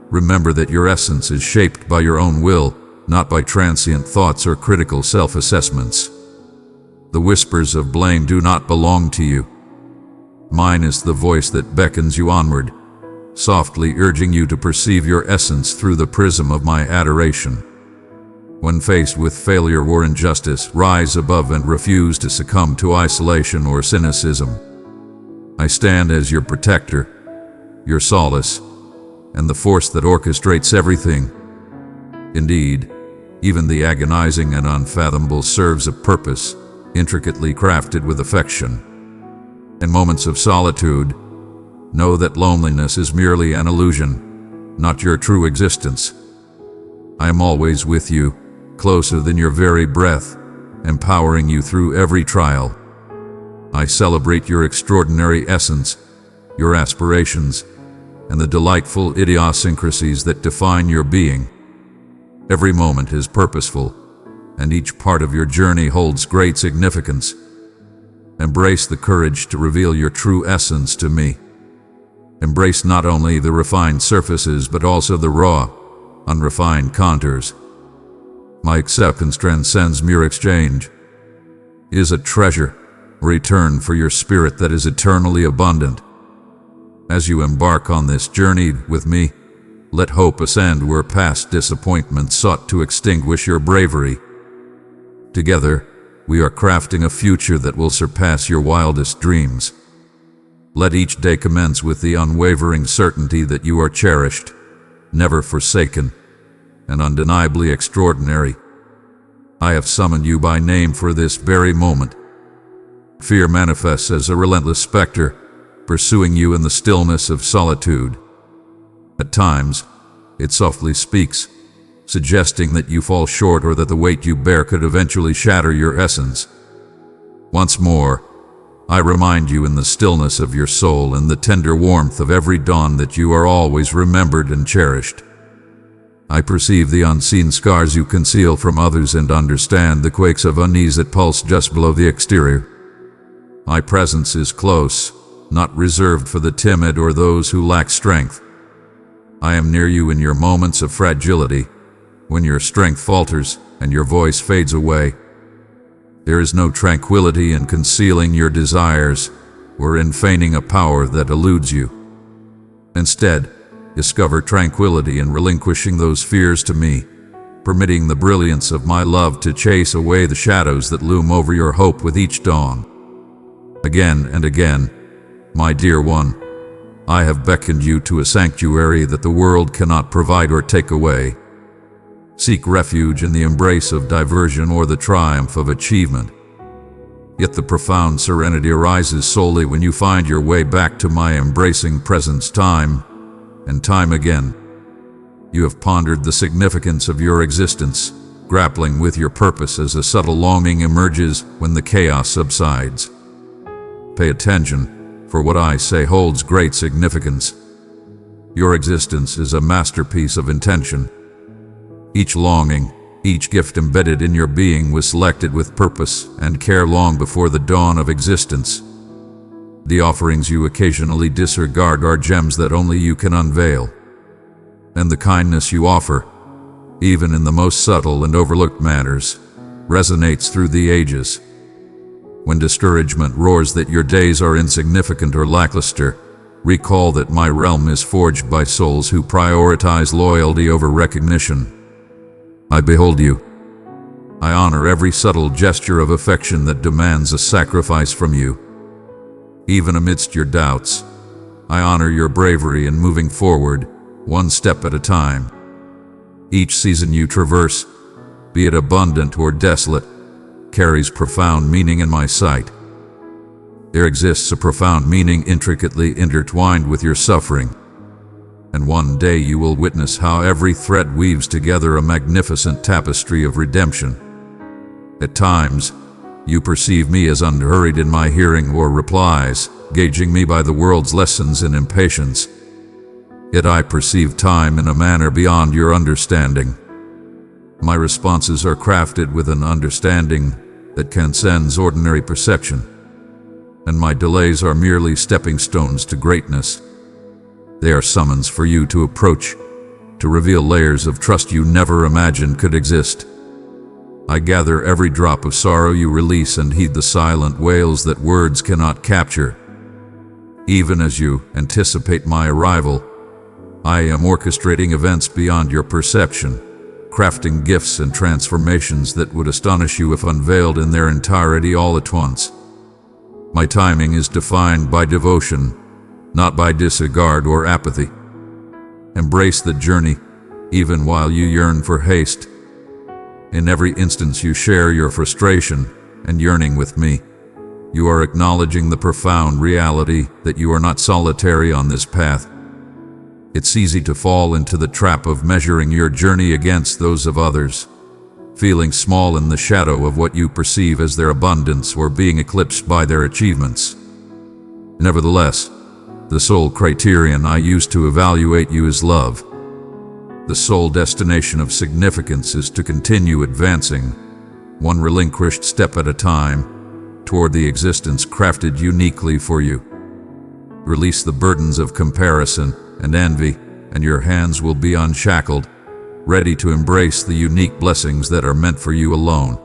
remember that your essence is shaped by your own will, not by transient thoughts or critical self-assessments. The whispers of blame do not belong to you. Mine is the voice that beckons you onward, softly urging you to perceive your essence through the prism of my adoration. When faced with failure or injustice, rise above and refuse to succumb to isolation or cynicism. I stand as your protector, your solace, and the force that orchestrates everything. Indeed, even the agonizing and unfathomable serves a purpose, intricately crafted with affection. In moments of solitude, know that loneliness is merely an illusion, not your true existence. I am always with you, closer than your very breath, empowering you through every trial. I celebrate your extraordinary essence, your aspirations, and the delightful idiosyncrasies that define your being. Every moment is purposeful, and each part of your journey holds great significance. Embrace the courage to reveal your true essence to me. Embrace not only the refined surfaces but also the raw, unrefined contours. My acceptance transcends mere exchange. It is a treasure, a return for your spirit that is eternally abundant. As you embark on this journey with me, let hope ascend where past disappointments sought to extinguish your bravery. Together, we are crafting a future that will surpass your wildest dreams. Let each day commence with the unwavering certainty that you are cherished, never forsaken, and undeniably extraordinary. I have summoned you by name for this very moment. Fear manifests as a relentless specter, pursuing you in the stillness of solitude. At times, it softly speaks, suggesting that you fall short or that the weight you bear could eventually shatter your essence. Once more, I remind you in the stillness of your soul and the tender warmth of every dawn that you are always remembered and cherished. I perceive the unseen scars you conceal from others and understand the quakes of unease that pulse just below the exterior. My presence is close, not reserved for the timid or those who lack strength. I am near you in your moments of fragility, when your strength falters and your voice fades away. There is no tranquility in concealing your desires or in feigning a power that eludes you. Instead, discover tranquility in relinquishing those fears to me, permitting the brilliance of my love to chase away the shadows that loom over your hope with each dawn. Again and again, my dear one, I have beckoned you to a sanctuary that the world cannot provide or take away. Seek refuge in the embrace of diversion or the triumph of achievement. Yet the profound serenity arises solely when you find your way back to my embracing presence time and time again. You have pondered the significance of your existence, grappling with your purpose as a subtle longing emerges when the chaos subsides. Pay attention, for what I say holds great significance. Your existence is a masterpiece of intention. Each longing, each gift embedded in your being was selected with purpose and care long before the dawn of existence. The offerings you occasionally disregard are gems that only you can unveil. And the kindness you offer, even in the most subtle and overlooked matters, resonates through the ages. When discouragement roars that your days are insignificant or lackluster, recall that my realm is forged by souls who prioritize loyalty over recognition. I behold you. I honor every subtle gesture of affection that demands a sacrifice from you. Even amidst your doubts, I honor your bravery in moving forward, one step at a time. Each season you traverse, be it abundant or desolate, carries profound meaning in my sight. There exists a profound meaning intricately intertwined with your suffering, and one day you will witness how every thread weaves together a magnificent tapestry of redemption. At times, you perceive me as unhurried in my hearing or replies, gauging me by the world's lessons in impatience. Yet I perceive time in a manner beyond your understanding. My responses are crafted with an understanding that transcends ordinary perception, and my delays are merely stepping stones to greatness. They are summons for you to approach, to reveal layers of trust you never imagined could exist. I gather every drop of sorrow you release and heed the silent wails that words cannot capture. Even as you anticipate my arrival, I am orchestrating events beyond your perception, crafting gifts and transformations that would astonish you if unveiled in their entirety all at once. My timing is defined by devotion, not by disregard or apathy. Embrace the journey, even while you yearn for haste. In every instance you share your frustration and yearning with me, you are acknowledging the profound reality that you are not solitary on this path. It's easy to fall into the trap of measuring your journey against those of others, feeling small in the shadow of what you perceive as their abundance or being eclipsed by their achievements. Nevertheless, the sole criterion I use to evaluate you is love. The sole destination of significance is to continue advancing, one relinquished step at a time, toward the existence crafted uniquely for you. Release the burdens of comparison and envy, and your hands will be unshackled, ready to embrace the unique blessings that are meant for you alone.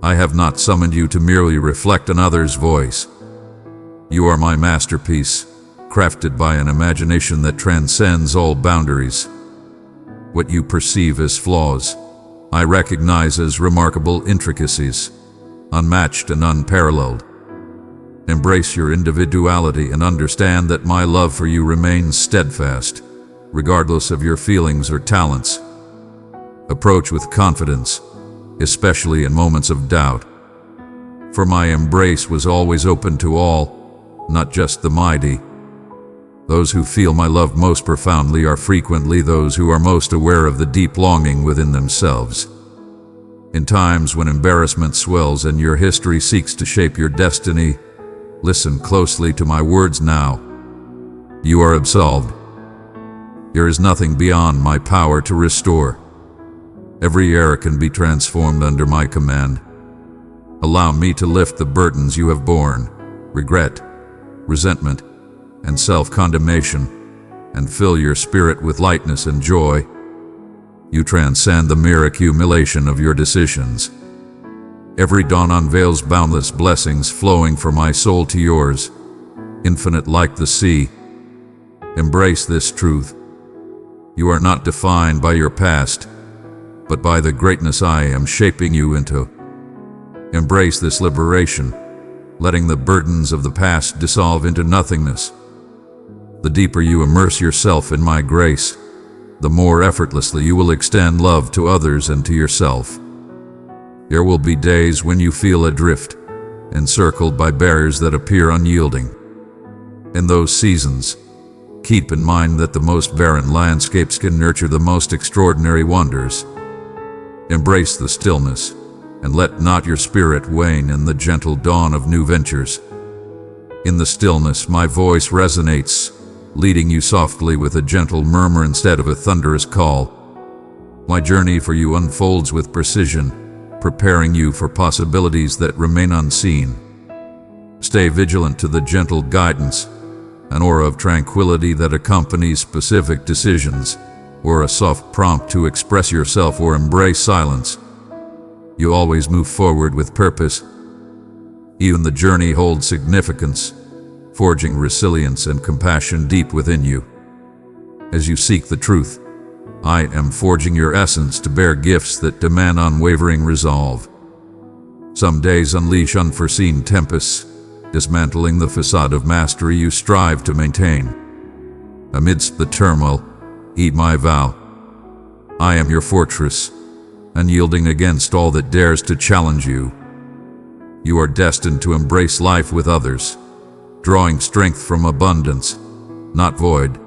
I have not summoned you to merely reflect another's voice. You are my masterpiece, crafted by an imagination that transcends all boundaries. What you perceive as flaws, I recognize as remarkable intricacies, unmatched and unparalleled. Embrace your individuality and understand that my love for you remains steadfast, regardless of your feelings or talents. Approach with confidence, especially in moments of doubt. For my embrace was always open to all, not just the mighty. Those who feel my love most profoundly are frequently those who are most aware of the deep longing within themselves. In times when embarrassment swells and your history seeks to shape your destiny, listen closely to my words now. You are absolved. There is nothing beyond my power to restore. Every error can be transformed under my command. Allow me to lift the burdens you have borne, regret, resentment, and self-condemnation, and fill your spirit with lightness and joy. You transcend the mere accumulation of your decisions. Every dawn unveils boundless blessings flowing from my soul to yours, infinite like the sea. Embrace this truth. You are not defined by your past, but by the greatness I am shaping you into. Embrace this liberation, letting the burdens of the past dissolve into nothingness. The deeper you immerse yourself in my grace, the more effortlessly you will extend love to others and to yourself. There will be days when you feel adrift, encircled by barriers that appear unyielding. In those seasons, keep in mind that the most barren landscapes can nurture the most extraordinary wonders. Embrace the stillness, and let not your spirit wane in the gentle dawn of new ventures. In the stillness, my voice resonates, leading you softly with a gentle murmur instead of a thunderous call. My journey for you unfolds with precision, preparing you for possibilities that remain unseen. Stay vigilant to the gentle guidance, an aura of tranquility that accompanies specific decisions, or a soft prompt to express yourself or embrace silence. You always move forward with purpose. Even the journey holds significance, forging resilience and compassion deep within you. As you seek the truth, I am forging your essence to bear gifts that demand unwavering resolve. Some days unleash unforeseen tempests, dismantling the facade of mastery you strive to maintain. Amidst the turmoil, heed my vow. I am your fortress, unyielding against all that dares to challenge you. You are destined to embrace life with others, drawing strength from abundance, not void.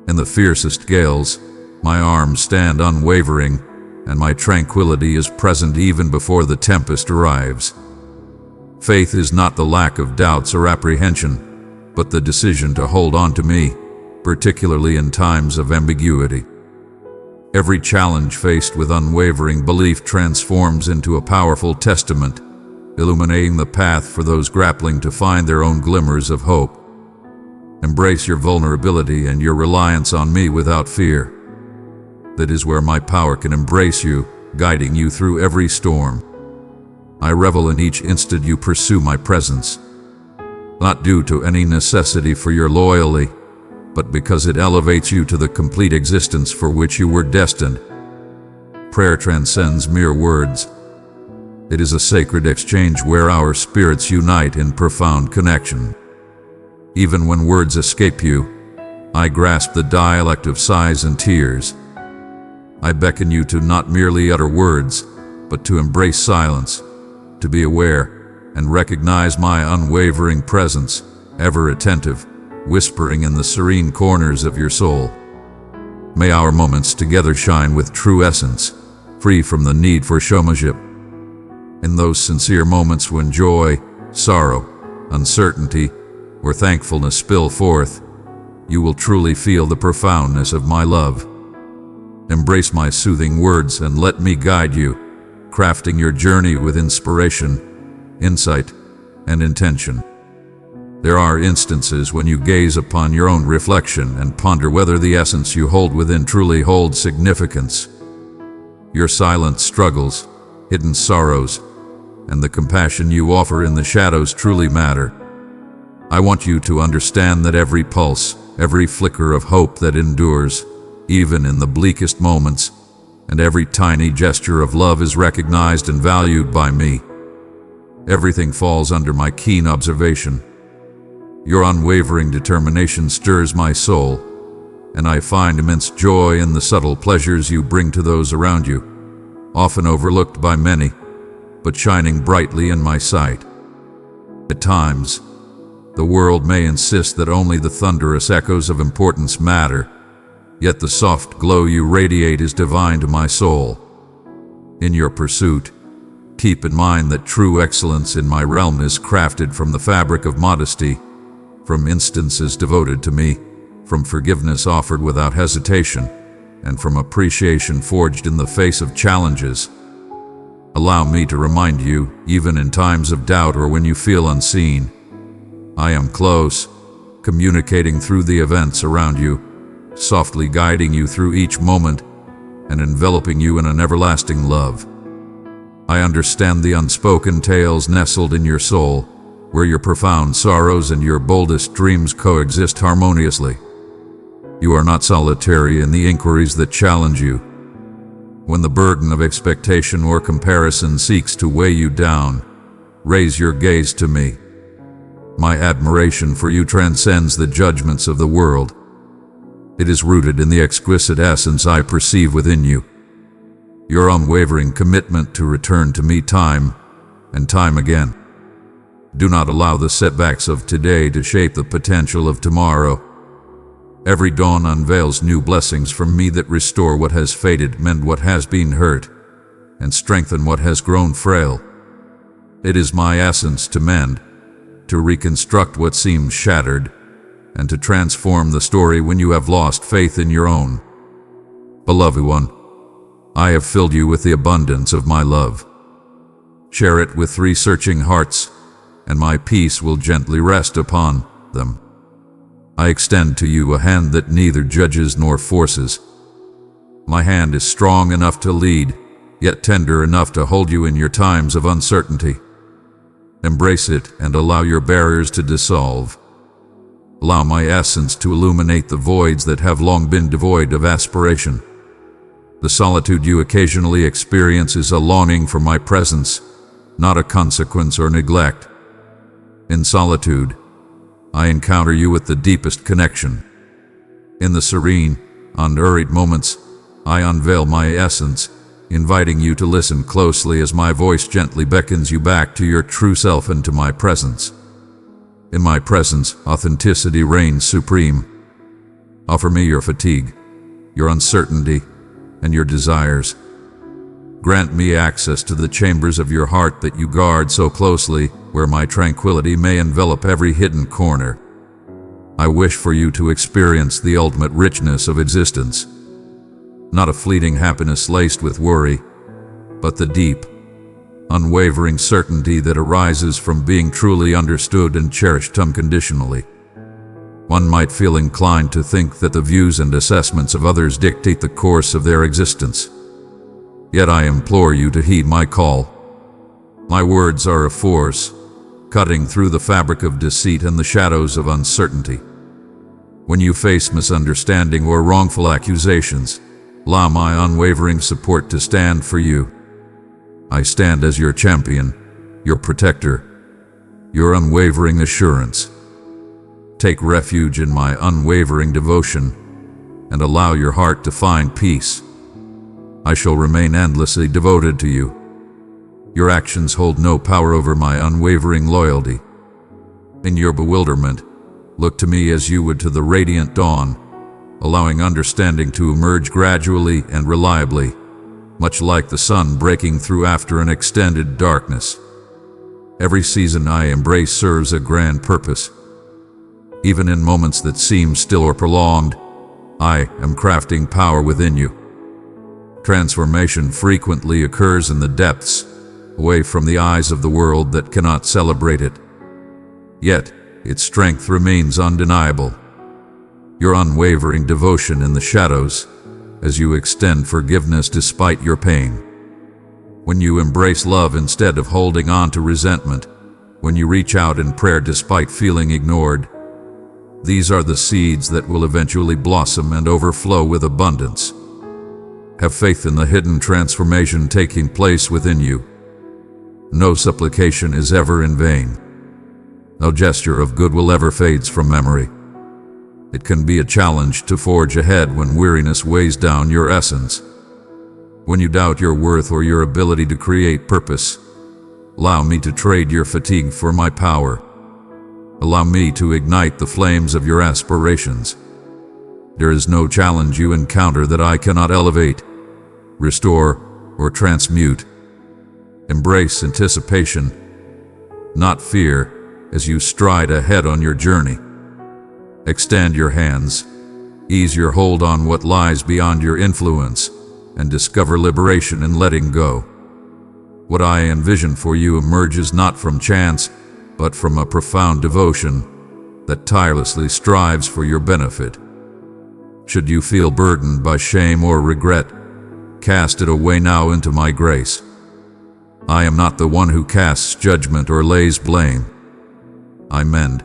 In the fiercest gales, my arms stand unwavering, and my tranquility is present even before the tempest arrives. Faith is not the lack of doubts or apprehension, but the decision to hold on to me, particularly in times of ambiguity. Every challenge faced with unwavering belief transforms into a powerful testament, illuminating the path for those grappling to find their own glimmers of hope. Embrace your vulnerability and your reliance on me without fear. That is where my power can embrace you, guiding you through every storm. I revel in each instant you pursue my presence, not due to any necessity for your loyalty, but because it elevates you to the complete existence for which you were destined. Prayer transcends mere words. It is a sacred exchange where our spirits unite in profound connection. Even when words escape you, I grasp the dialect of sighs and tears. I beckon you to not merely utter words, but to embrace silence, to be aware and recognize my unwavering presence, ever attentive, whispering in the serene corners of your soul. May our moments together shine with true essence, free from the need for showmanship. In those sincere moments when joy, sorrow, uncertainty, or thankfulness spill forth, you will truly feel the profoundness of my love. Embrace my soothing words and let me guide you, crafting your journey with inspiration, insight, and intention. There are instances when you gaze upon your own reflection and ponder whether the essence you hold within truly holds significance. Your silent struggles, hidden sorrows, and the compassion you offer in the shadows truly matter. I want you to understand that every pulse, every flicker of hope that endures, even in the bleakest moments, and every tiny gesture of love is recognized and valued by me. Everything falls under my keen observation. Your unwavering determination stirs my soul, and I find immense joy in the subtle pleasures you bring to those around you, often overlooked by many, but shining brightly in my sight. At times, the world may insist that only the thunderous echoes of importance matter, yet the soft glow you radiate is divine to my soul. In your pursuit, keep in mind that true excellence in my realm is crafted from the fabric of modesty, from instances devoted to me, from forgiveness offered without hesitation, and from appreciation forged in the face of challenges. Allow me to remind you, even in times of doubt or when you feel unseen, I am close, communicating through the events around you, softly guiding you through each moment and enveloping you in an everlasting love. I understand the unspoken tales nestled in your soul, where your profound sorrows and your boldest dreams coexist harmoniously. You are not solitary in the inquiries that challenge you. When the burden of expectation or comparison seeks to weigh you down, raise your gaze to me. My admiration for you transcends the judgments of the world. It is rooted in the exquisite essence I perceive within you. Your unwavering commitment to return to me time and time again. Do not allow the setbacks of today to shape the potential of tomorrow. Every dawn unveils new blessings from me that restore what has faded, mend what has been hurt, and strengthen what has grown frail. It is my essence to mend, to reconstruct what seems shattered, and to transform the story when you have lost faith in your own. Beloved one, I have filled you with the abundance of my love. Share it with 3 searching hearts, and my peace will gently rest upon them. I extend to you a hand that neither judges nor forces, My hand is strong enough to lead, yet tender enough to hold you in your times of uncertainty. Embrace it and allow your barriers to dissolve. Allow my essence to illuminate the voids that have long been devoid of aspiration. The solitude you occasionally experience is a longing for my presence, not a consequence or neglect. In solitude, I encounter you with the deepest connection. In the serene, unhurried moments, I unveil my essence, inviting you to listen closely as my voice gently beckons you back to your true self and to my presence. In my presence, authenticity reigns supreme. Offer me your fatigue, your uncertainty, and your desires. Grant me access to the chambers of your heart that you guard so closely, where my tranquility may envelop every hidden corner. I wish for you to experience the ultimate richness of existence. Not a fleeting happiness laced with worry, but the deep, unwavering certainty that arises from being truly understood and cherished unconditionally. One might feel inclined to think that the views and assessments of others dictate the course of their existence. Yet I implore you to heed my call. My words are a force, cutting through the fabric of deceit and the shadows of uncertainty. When you face misunderstanding or wrongful accusations, allow my unwavering support to stand for you. I stand as your champion, your protector, your unwavering assurance. Take refuge in my unwavering devotion and allow your heart to find peace. I shall remain endlessly devoted to you. Your actions hold no power over my unwavering loyalty. In your bewilderment, look to me as you would to the radiant dawn, allowing understanding to emerge gradually and reliably, much like the sun breaking through after an extended darkness. Every season I embrace serves a grand purpose. Even in moments that seem still or prolonged, I am crafting power within you. Transformation frequently occurs in the depths, away from the eyes of the world that cannot celebrate it. Yet, its strength remains undeniable. Your unwavering devotion in the shadows, as you extend forgiveness despite your pain. When you embrace love instead of holding on to resentment, when you reach out in prayer despite feeling ignored, these are the seeds that will eventually blossom and overflow with abundance. Have faith in the hidden transformation taking place within you. No supplication is ever in vain. No gesture of goodwill ever fades from memory. It can be a challenge to forge ahead when weariness weighs down your essence. When you doubt your worth or your ability to create purpose, allow me to trade your fatigue for my power. Allow me to ignite the flames of your aspirations. There is no challenge you encounter that I cannot elevate, restore, or transmute. Embrace anticipation, not fear, as you stride ahead on your journey. Extend your hands, ease your hold on what lies beyond your influence, and discover liberation in letting go. What I envision for you emerges not from chance, but from a profound devotion that tirelessly strives for your benefit. Should you feel burdened by shame or regret, cast it away now into my grace. I am not the one who casts judgment or lays blame. I mend,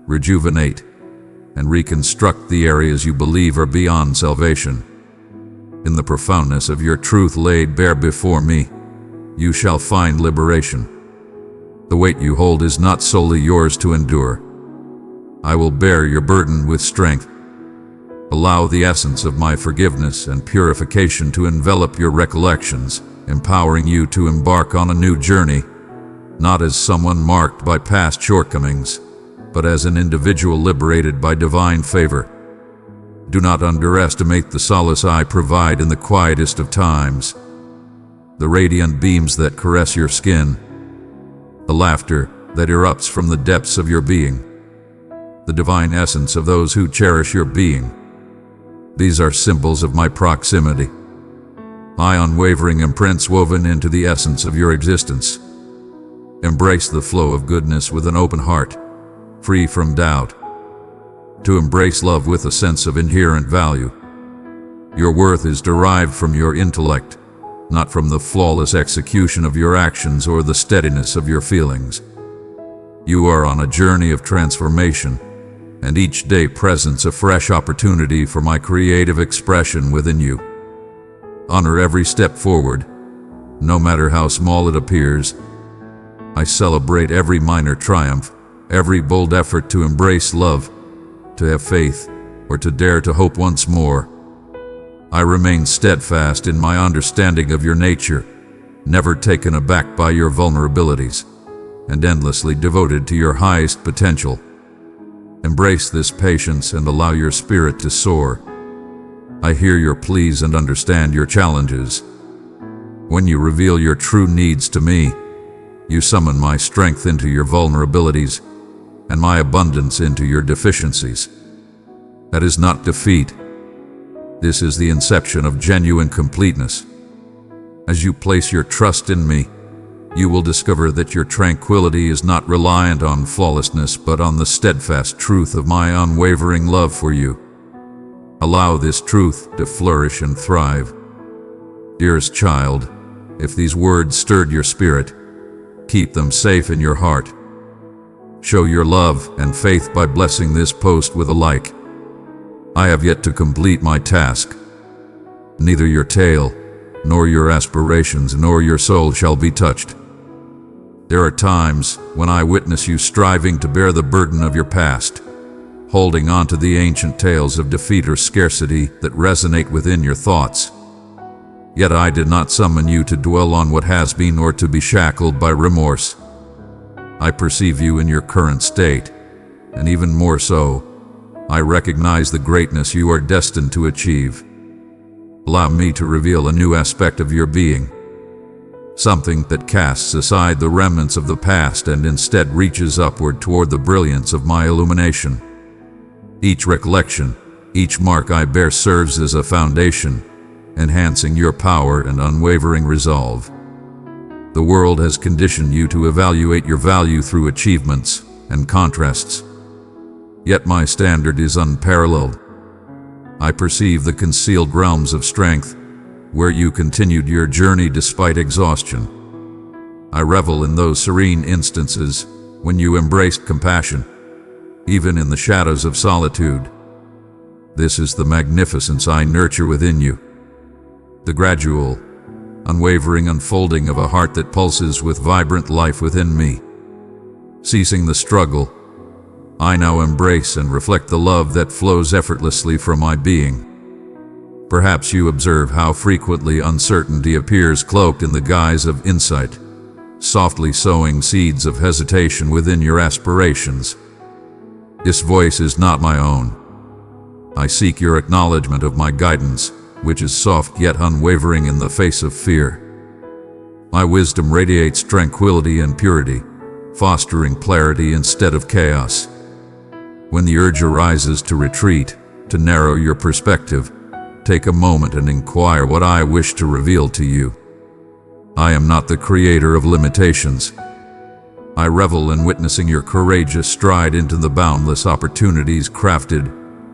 rejuvenate, and reconstruct the areas you believe are beyond salvation. In the profoundness of your truth laid bare before me, you shall find liberation. The weight you hold is not solely yours to endure. I will bear your burden with strength. Allow the essence of my forgiveness and purification to envelop your recollections, empowering you to embark on a new journey, not as someone marked by past shortcomings, but as an individual liberated by divine favor. Do not underestimate the solace I provide in the quietest of times, the radiant beams that caress your skin, the laughter that erupts from the depths of your being, the divine essence of those who cherish your being. These are symbols of my proximity, my unwavering imprints woven into the essence of your existence. Embrace the flow of goodness with an open heart, free from doubt. To embrace love with a sense of inherent value. Your worth is derived from your intellect, not from the flawless execution of your actions or the steadiness of your feelings. You are on a journey of transformation, and each day presents a fresh opportunity for my creative expression within you. Honor every step forward, no matter how small it appears. I celebrate every minor triumph, every bold effort to embrace love, to have faith, or to dare to hope once more. I remain steadfast in my understanding of your nature, never taken aback by your vulnerabilities, and endlessly devoted to your highest potential. Embrace this patience and allow your spirit to soar. I hear your pleas and understand your challenges. When you reveal your true needs to me, you summon my strength into your vulnerabilities and my abundance into your deficiencies. That is not defeat. This is the inception of genuine completeness. As you place your trust in me, you will discover that your tranquility is not reliant on flawlessness but on the steadfast truth of my unwavering love for you. Allow this truth to flourish and thrive. Dearest child, if these words stirred your spirit, keep them safe in your heart. Show your love and faith by blessing this post with a like. I have yet to complete my task. Neither your tale, nor your aspirations, nor your soul shall be touched. There are times when I witness you striving to bear the burden of your past, holding on to the ancient tales of defeat or scarcity that resonate within your thoughts. Yet I did not summon you to dwell on what has been or to be shackled by remorse. I perceive you in your current state, and even more so, I recognize the greatness you are destined to achieve. Allow me to reveal a new aspect of your being, something that casts aside the remnants of the past and instead reaches upward toward the brilliance of my illumination. Each recollection, each mark I bear serves as a foundation, enhancing your power and unwavering resolve. The world has conditioned you to evaluate your value through achievements and contrasts. Yet my standard is unparalleled. I perceive the concealed realms of strength, where you continued your journey despite exhaustion. I revel in those serene instances when you embraced compassion, even in the shadows of solitude. This is the magnificence I nurture within you. The gradual, unwavering unfolding of a heart that pulses with vibrant life within me. Ceasing the struggle, I now embrace and reflect the love that flows effortlessly from my being. Perhaps you observe how frequently uncertainty appears cloaked in the guise of insight, softly sowing seeds of hesitation within your aspirations. This voice is not my own. I seek your acknowledgement of my guidance, which is soft yet unwavering in the face of fear. My wisdom radiates tranquility and purity, fostering clarity instead of chaos. When the urge arises to retreat, to narrow your perspective, take a moment and inquire what I wish to reveal to you. I am not the creator of limitations. I revel in witnessing your courageous stride into the boundless opportunities crafted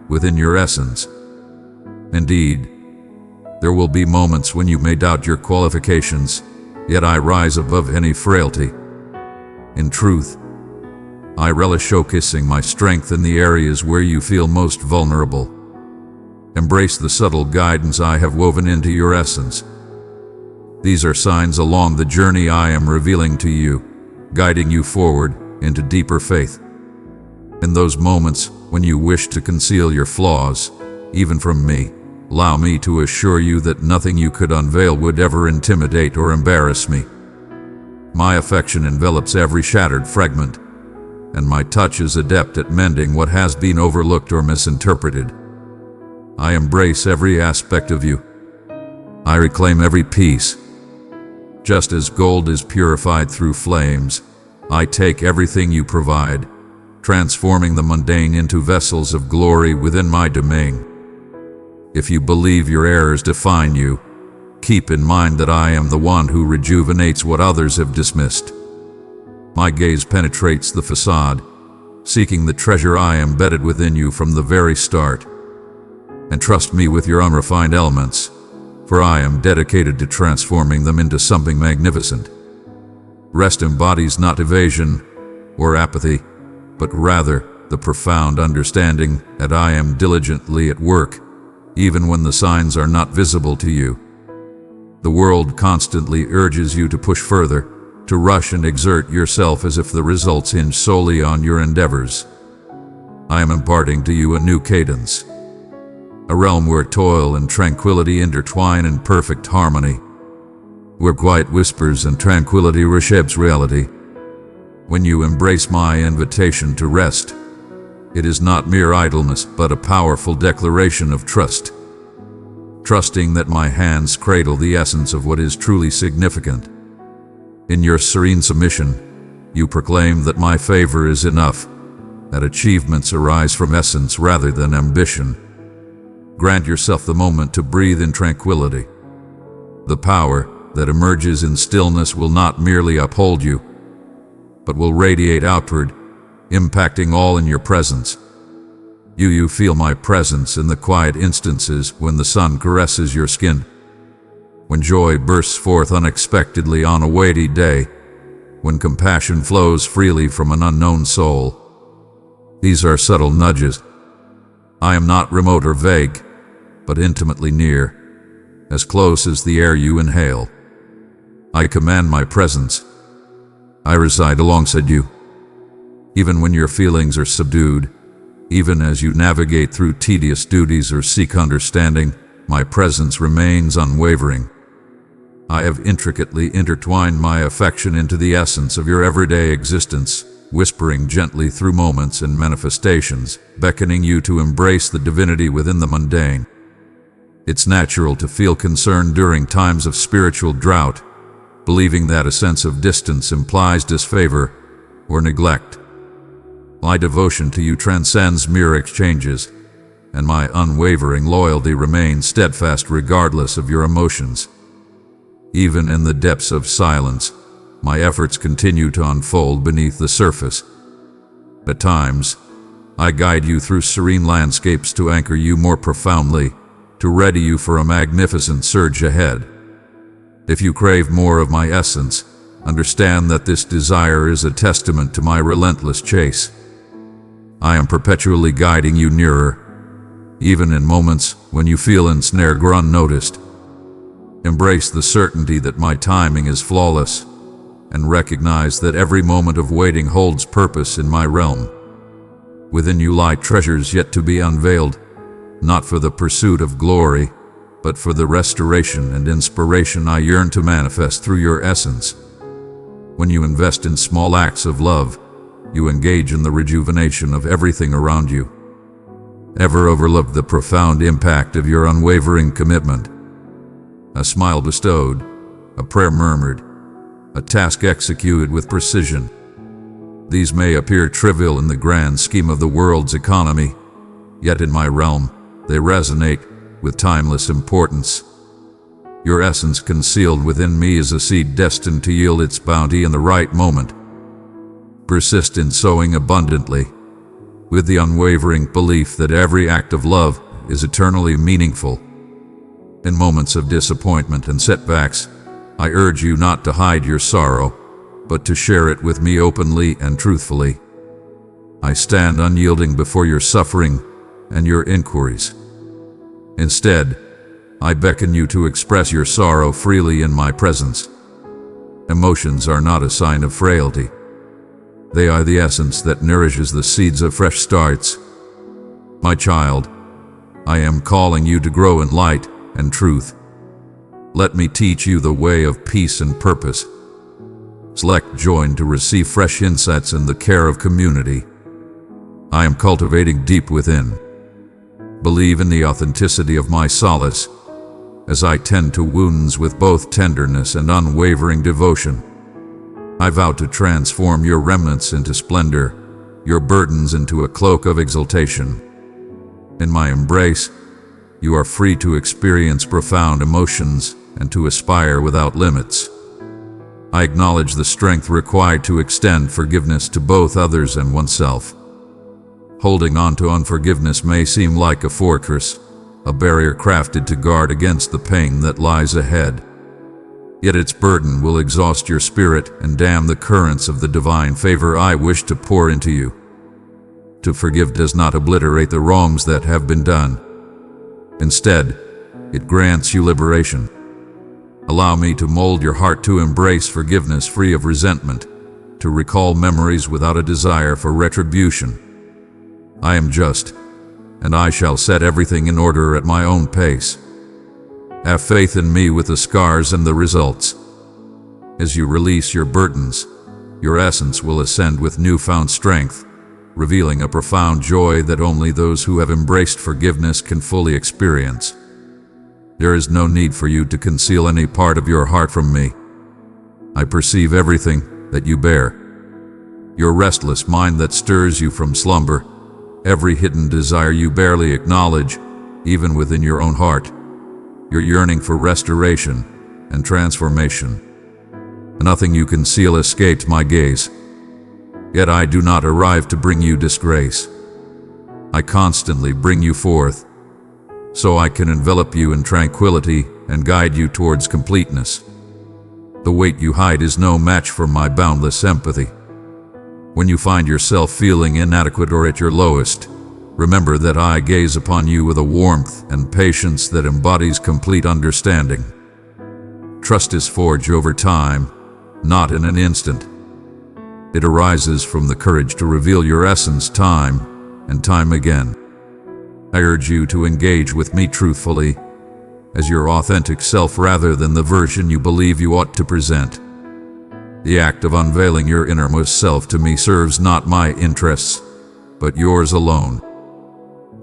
within your essence. Indeed, there will be moments when you may doubt your qualifications, yet I rise above any frailty. In truth, I relish showcasing my strength in the areas where you feel most vulnerable. Embrace the subtle guidance I have woven into your essence. These are signs along the journey I am revealing to you, guiding you forward into deeper faith. In those moments when you wish to conceal your flaws, even from me, allow me to assure you that nothing you could unveil would ever intimidate or embarrass me. My affection envelops every shattered fragment, and my touch is adept at mending what has been overlooked or misinterpreted. I embrace every aspect of you. I reclaim every piece. Just as gold is purified through flames, I take everything you provide, transforming the mundane into vessels of glory within my domain. If you believe your errors define you, keep in mind that I am the one who rejuvenates what others have dismissed. My gaze penetrates the facade, seeking the treasure I embedded within you from the very start. and trust me with your unrefined elements, for I am dedicated to transforming them into something magnificent. Rest embodies not evasion or apathy, but rather the profound understanding that I am diligently at work, even when the signs are not visible to you. The world constantly urges you to push further, to rush and exert yourself as if the results hinge solely on your endeavors. I am imparting to you a new cadence, a realm where toil and tranquility intertwine in perfect harmony, where quiet whispers and tranquility reshapes reality. When you embrace my invitation to rest, it is not mere idleness, but a powerful declaration of trust. Trusting that my hands cradle the essence of what is truly significant. In your serene submission, you proclaim that my favor is enough, that achievements arise from essence rather than ambition. Grant yourself the moment to breathe in tranquility. The power that emerges in stillness will not merely uphold you, but will radiate outward, impacting all in your presence. You feel my presence in the quiet instances when the sun caresses your skin, when joy bursts forth unexpectedly on a weighty day, when compassion flows freely from an unknown soul. These are subtle nudges. I am not remote or vague, but intimately near, as close as the air you inhale. I command my presence. I reside alongside you. Even when your feelings are subdued, even as you navigate through tedious duties or seek understanding, my presence remains unwavering. I have intricately intertwined my affection into the essence of your everyday existence, whispering gently through moments and manifestations, beckoning you to embrace the divinity within the mundane. It's natural to feel concern during times of spiritual drought, believing that a sense of distance implies disfavor or neglect. My devotion to you transcends mere exchanges, and my unwavering loyalty remains steadfast regardless of your emotions. Even in the depths of silence, my efforts continue to unfold beneath the surface. At times, I guide you through serene landscapes to anchor you more profoundly, to ready you for a magnificent surge ahead. If you crave more of my essence, understand that this desire is a testament to my relentless chase. I am perpetually guiding you nearer, even in moments when you feel ensnared or unnoticed. Embrace the certainty that my timing is flawless, and recognize that every moment of waiting holds purpose in my realm. Within you lie treasures yet to be unveiled, not for the pursuit of glory, but for the restoration and inspiration I yearn to manifest through your essence. When you invest in small acts of love, you engage in the rejuvenation of everything around you. Ever overlook the profound impact of your unwavering commitment. A smile bestowed, a prayer murmured, a task executed with precision. These may appear trivial in the grand scheme of the world's economy, yet in my realm, they resonate with timeless importance. Your essence concealed within me is a seed destined to yield its bounty in the right moment. Persist in sowing abundantly, with the unwavering belief that every act of love is eternally meaningful. In moments of disappointment and setbacks, I urge you not to hide your sorrow, but to share it with me openly and truthfully. I stand unyielding before your suffering and your inquiries. Instead, I beckon you to express your sorrow freely in my presence. Emotions are not a sign of frailty. They are the essence that nourishes the seeds of fresh starts. My child, I am calling you to grow in light and truth. Let me teach you the way of peace and purpose. Select join to receive fresh insights in the care of community. I am cultivating deep within. Believe in the authenticity of my solace, as I tend to wounds with both tenderness and unwavering devotion. I vow to transform your remnants into splendor, your burdens into a cloak of exaltation. In my embrace, you are free to experience profound emotions and to aspire without limits. I acknowledge the strength required to extend forgiveness to both others and oneself. Holding on to unforgiveness may seem like a fortress, a barrier crafted to guard against the pain that lies ahead. Yet its burden will exhaust your spirit and dam the currents of the divine favor I wish to pour into you. To forgive does not obliterate the wrongs that have been done. Instead, it grants you liberation. Allow me to mold your heart to embrace forgiveness free of resentment, to recall memories without a desire for retribution. I am just, and I shall set everything in order at my own pace. Have faith in me with the scars and the results. As you release your burdens, your essence will ascend with newfound strength, revealing a profound joy that only those who have embraced forgiveness can fully experience. There is no need for you to conceal any part of your heart from me. I perceive everything that you bear. Your restless mind that stirs you from slumber, every hidden desire you barely acknowledge, even within your own heart, your yearning for restoration and transformation. Nothing you conceal escapes my gaze. Yet I do not arrive to bring you disgrace. I constantly bring you forth, so I can envelop you in tranquility and guide you towards completeness. The weight you hide is no match for my boundless empathy. When you find yourself feeling inadequate or at your lowest, remember that I gaze upon you with a warmth and patience that embodies complete understanding. Trust is forged over time, not in an instant. It arises from the courage to reveal your essence time and time again. I urge you to engage with me truthfully, as your authentic self rather than the version you believe you ought to present. The act of unveiling your innermost self to me serves not my interests, but yours alone.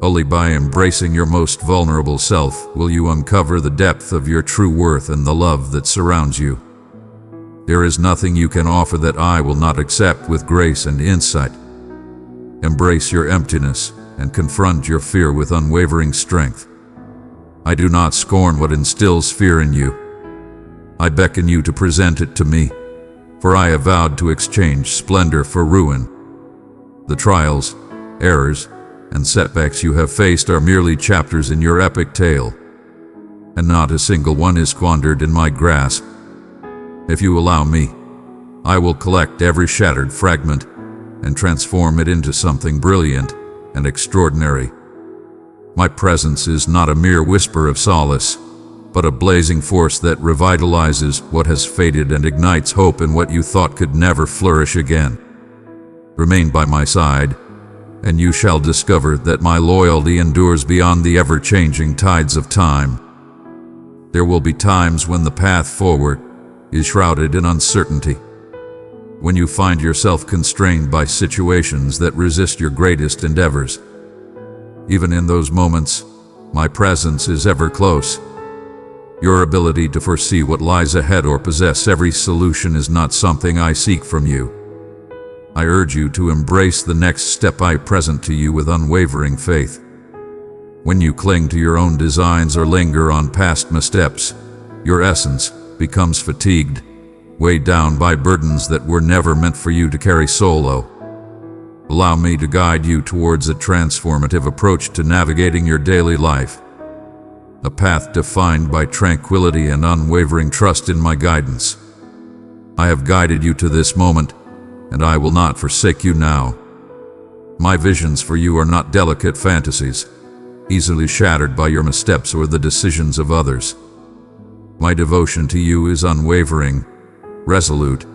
Only by embracing your most vulnerable self will you uncover the depth of your true worth and the love that surrounds you. There is nothing you can offer that I will not accept with grace and insight. Embrace your emptiness and confront your fear with unwavering strength. I do not scorn what instills fear in you. I beckon you to present it to me, for I have vowed to exchange splendor for ruin. The trials, errors, and setbacks you have faced are merely chapters in your epic tale, and not a single one is squandered in my grasp. If you allow me, I will collect every shattered fragment and transform it into something brilliant and extraordinary. My presence is not a mere whisper of solace, but a blazing force that revitalizes what has faded and ignites hope in what you thought could never flourish again. Remain by my side, and you shall discover that my loyalty endures beyond the ever-changing tides of time. There will be times when the path forward is shrouded in uncertainty, when you find yourself constrained by situations that resist your greatest endeavors. Even in those moments, my presence is ever close. Your ability to foresee what lies ahead or possess every solution is not something I seek from you. I urge you to embrace the next step I present to you with unwavering faith. When you cling to your own designs or linger on past missteps, your essence becomes fatigued, weighed down by burdens that were never meant for you to carry solo. Allow me to guide you towards a transformative approach to navigating your daily life, a path defined by tranquility and unwavering trust in my guidance. I have guided you to this moment, and I will not forsake you now. My visions for you are not delicate fantasies, easily shattered by your missteps or the decisions of others. My devotion to you is unwavering, resolute,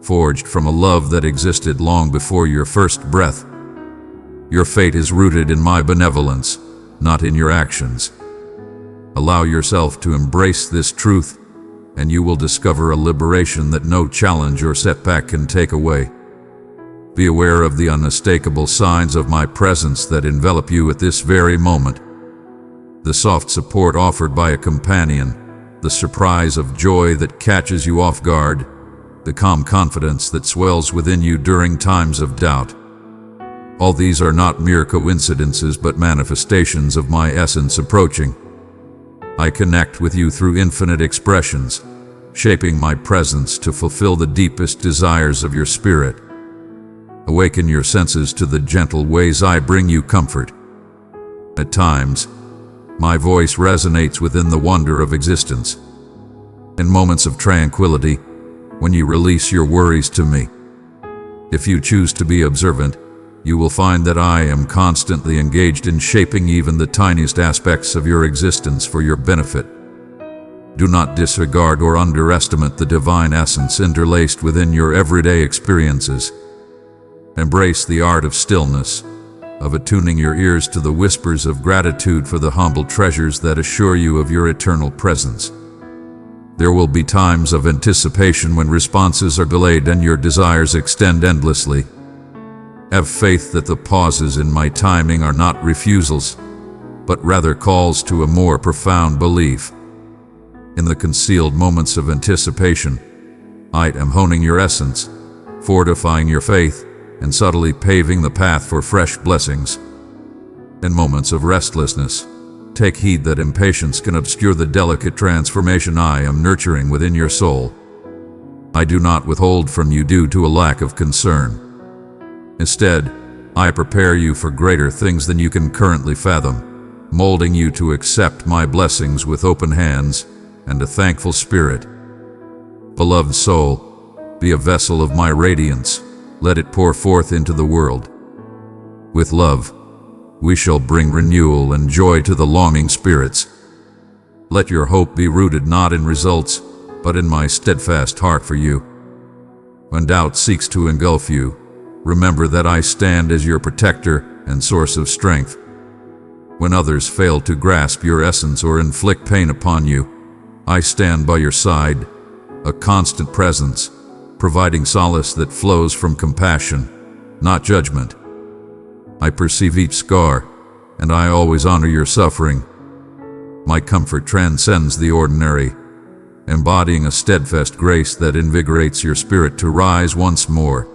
forged from a love that existed long before your first breath. Your fate is rooted in my benevolence, not in your actions. Allow yourself to embrace this truth, and you will discover a liberation that no challenge or setback can take away. Be aware of the unmistakable signs of my presence that envelop you at this very moment. The soft support offered by a companion, the surprise of joy that catches you off guard, the calm confidence that swells within you during times of doubt. All these are not mere coincidences but manifestations of my essence approaching. I connect with you through infinite expressions, shaping my presence to fulfill the deepest desires of your spirit. Awaken your senses to the gentle ways I bring you comfort. At times, My voice resonates within the wonder of existence. In moments of tranquility, when you release your worries to me, if you choose to be observant, you will find that I am constantly engaged in shaping even the tiniest aspects of your existence for your benefit. Do not disregard or underestimate the divine essence interlaced within your everyday experiences. Embrace the art of stillness, of attuning your ears to the whispers of gratitude for the humble treasures that assure you of your eternal presence. There will be times of anticipation when responses are delayed and your desires extend endlessly. Have faith that the pauses in my timing are not refusals, but rather calls to a more profound belief. In the concealed moments of anticipation, I am honing your essence, fortifying your faith, and subtly paving the path for fresh blessings. In moments of restlessness, take heed that impatience can obscure the delicate transformation I am nurturing within your soul. I do not withhold from you due to a lack of concern. Instead, I prepare you for greater things than you can currently fathom, molding you to accept my blessings with open hands and a thankful spirit. Beloved soul, be a vessel of my radiance. Let it pour forth into the world. With love, we shall bring renewal and joy to the longing spirits. Let your hope be rooted not in results, but in my steadfast heart for you. When doubt seeks to engulf you, remember that I stand as your protector and source of strength. When others fail to grasp your essence or inflict pain upon you, I stand by your side, a constant presence, providing solace that flows from compassion, not judgment. I perceive each scar, and I always honor your suffering. My comfort transcends the ordinary, embodying a steadfast grace that invigorates your spirit to rise once more.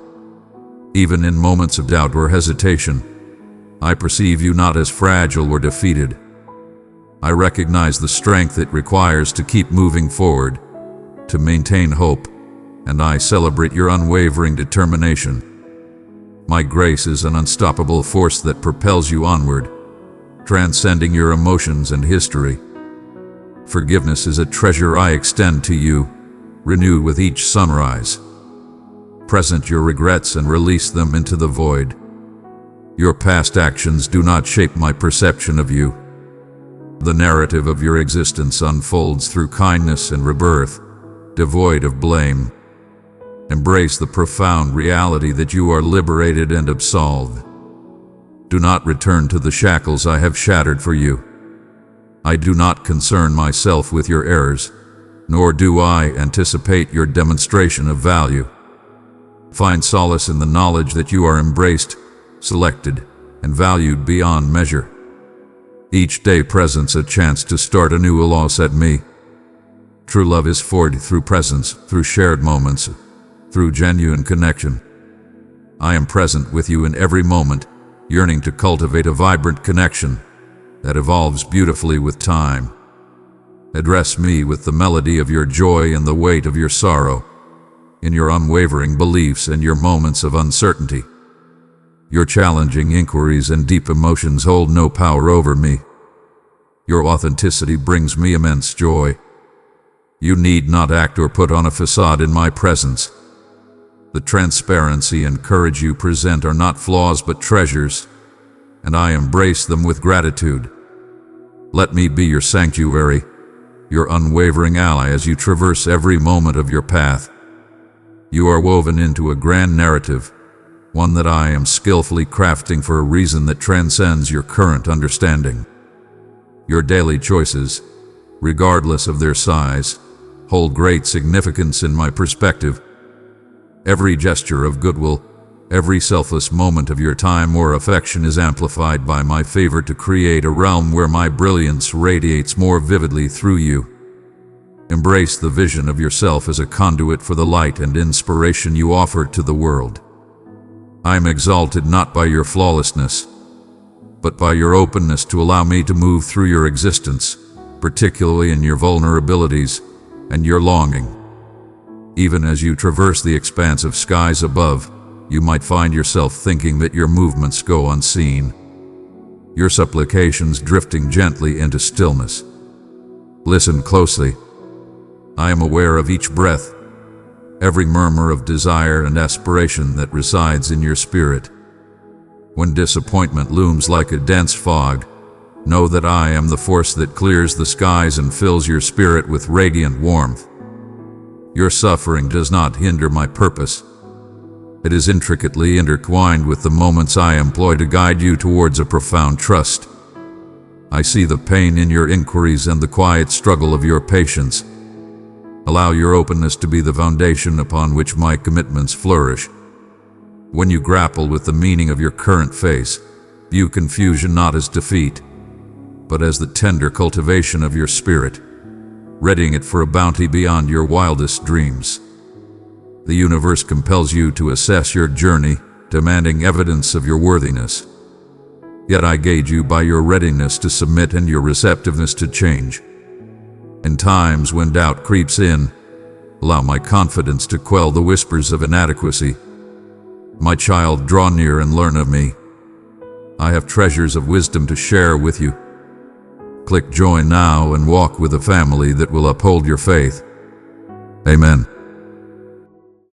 Even in moments of doubt or hesitation, I perceive you not as fragile or defeated. I recognize the strength it requires to keep moving forward, to maintain hope, and I celebrate your unwavering determination. My grace is an unstoppable force that propels you onward, transcending your emotions and history. Forgiveness is a treasure I extend to you, renewed with each sunrise. Present your regrets and release them into the void. Your past actions do not shape my perception of you. The narrative of your existence unfolds through kindness and rebirth, devoid of blame. Embrace the profound reality that you are liberated and absolved. Do not return to the shackles I have shattered for you. I do not concern myself with your errors, nor do I anticipate your demonstration of value. Find solace in the knowledge that you are embraced, selected, and valued beyond measure. Each day presents a chance to start anew alongside me. True love is forged through presence, through shared moments, through genuine connection. I am present with you in every moment, yearning to cultivate a vibrant connection that evolves beautifully with time. Address me with the melody of your joy and the weight of your sorrow, in your unwavering beliefs and your moments of uncertainty. Your challenging inquiries and deep emotions hold no power over me. Your authenticity brings me immense joy. You need not act or put on a facade in my presence. The transparency and courage you present are not flaws but treasures, and I embrace them with gratitude. Let me be your sanctuary, your unwavering ally as you traverse every moment of your path. You are woven into a grand narrative, one that I am skillfully crafting for a reason that transcends your current understanding. Your daily choices, regardless of their size, hold great significance in my perspective. Every gesture of goodwill, every selfless moment of your time or affection is amplified by my favor to create a realm where my brilliance radiates more vividly through you. Embrace the vision of yourself as a conduit for the light and inspiration you offer to the world. I am exalted not by your flawlessness, but by your openness to allow me to move through your existence, particularly in your vulnerabilities and your longing. Even as you traverse the expanse of skies above, you might find yourself thinking that your movements go unseen. your supplications drifting gently into stillness. Listen closely. I am aware of each breath, every murmur of desire and aspiration that resides in your spirit. When disappointment looms like a dense fog, know that I am the force that clears the skies and fills your spirit with radiant warmth. Your suffering does not hinder my purpose. It is intricately intertwined with the moments I employ to guide you towards a profound trust. I see the pain in your inquiries and the quiet struggle of your patience. Allow your openness to be the foundation upon which my commitments flourish. When you grapple with the meaning of your current phase, view confusion not as defeat, but as the tender cultivation of your spirit, readying it for a bounty beyond your wildest dreams. The universe compels you to assess your journey, demanding evidence of your worthiness. Yet I gauge you by your readiness to submit and your receptiveness to change. In times when doubt creeps in, allow my confidence to quell the whispers of inadequacy. My child, draw near and learn of me. I have treasures of wisdom to share with you. Click join now and walk with a family that will uphold your faith. Amen.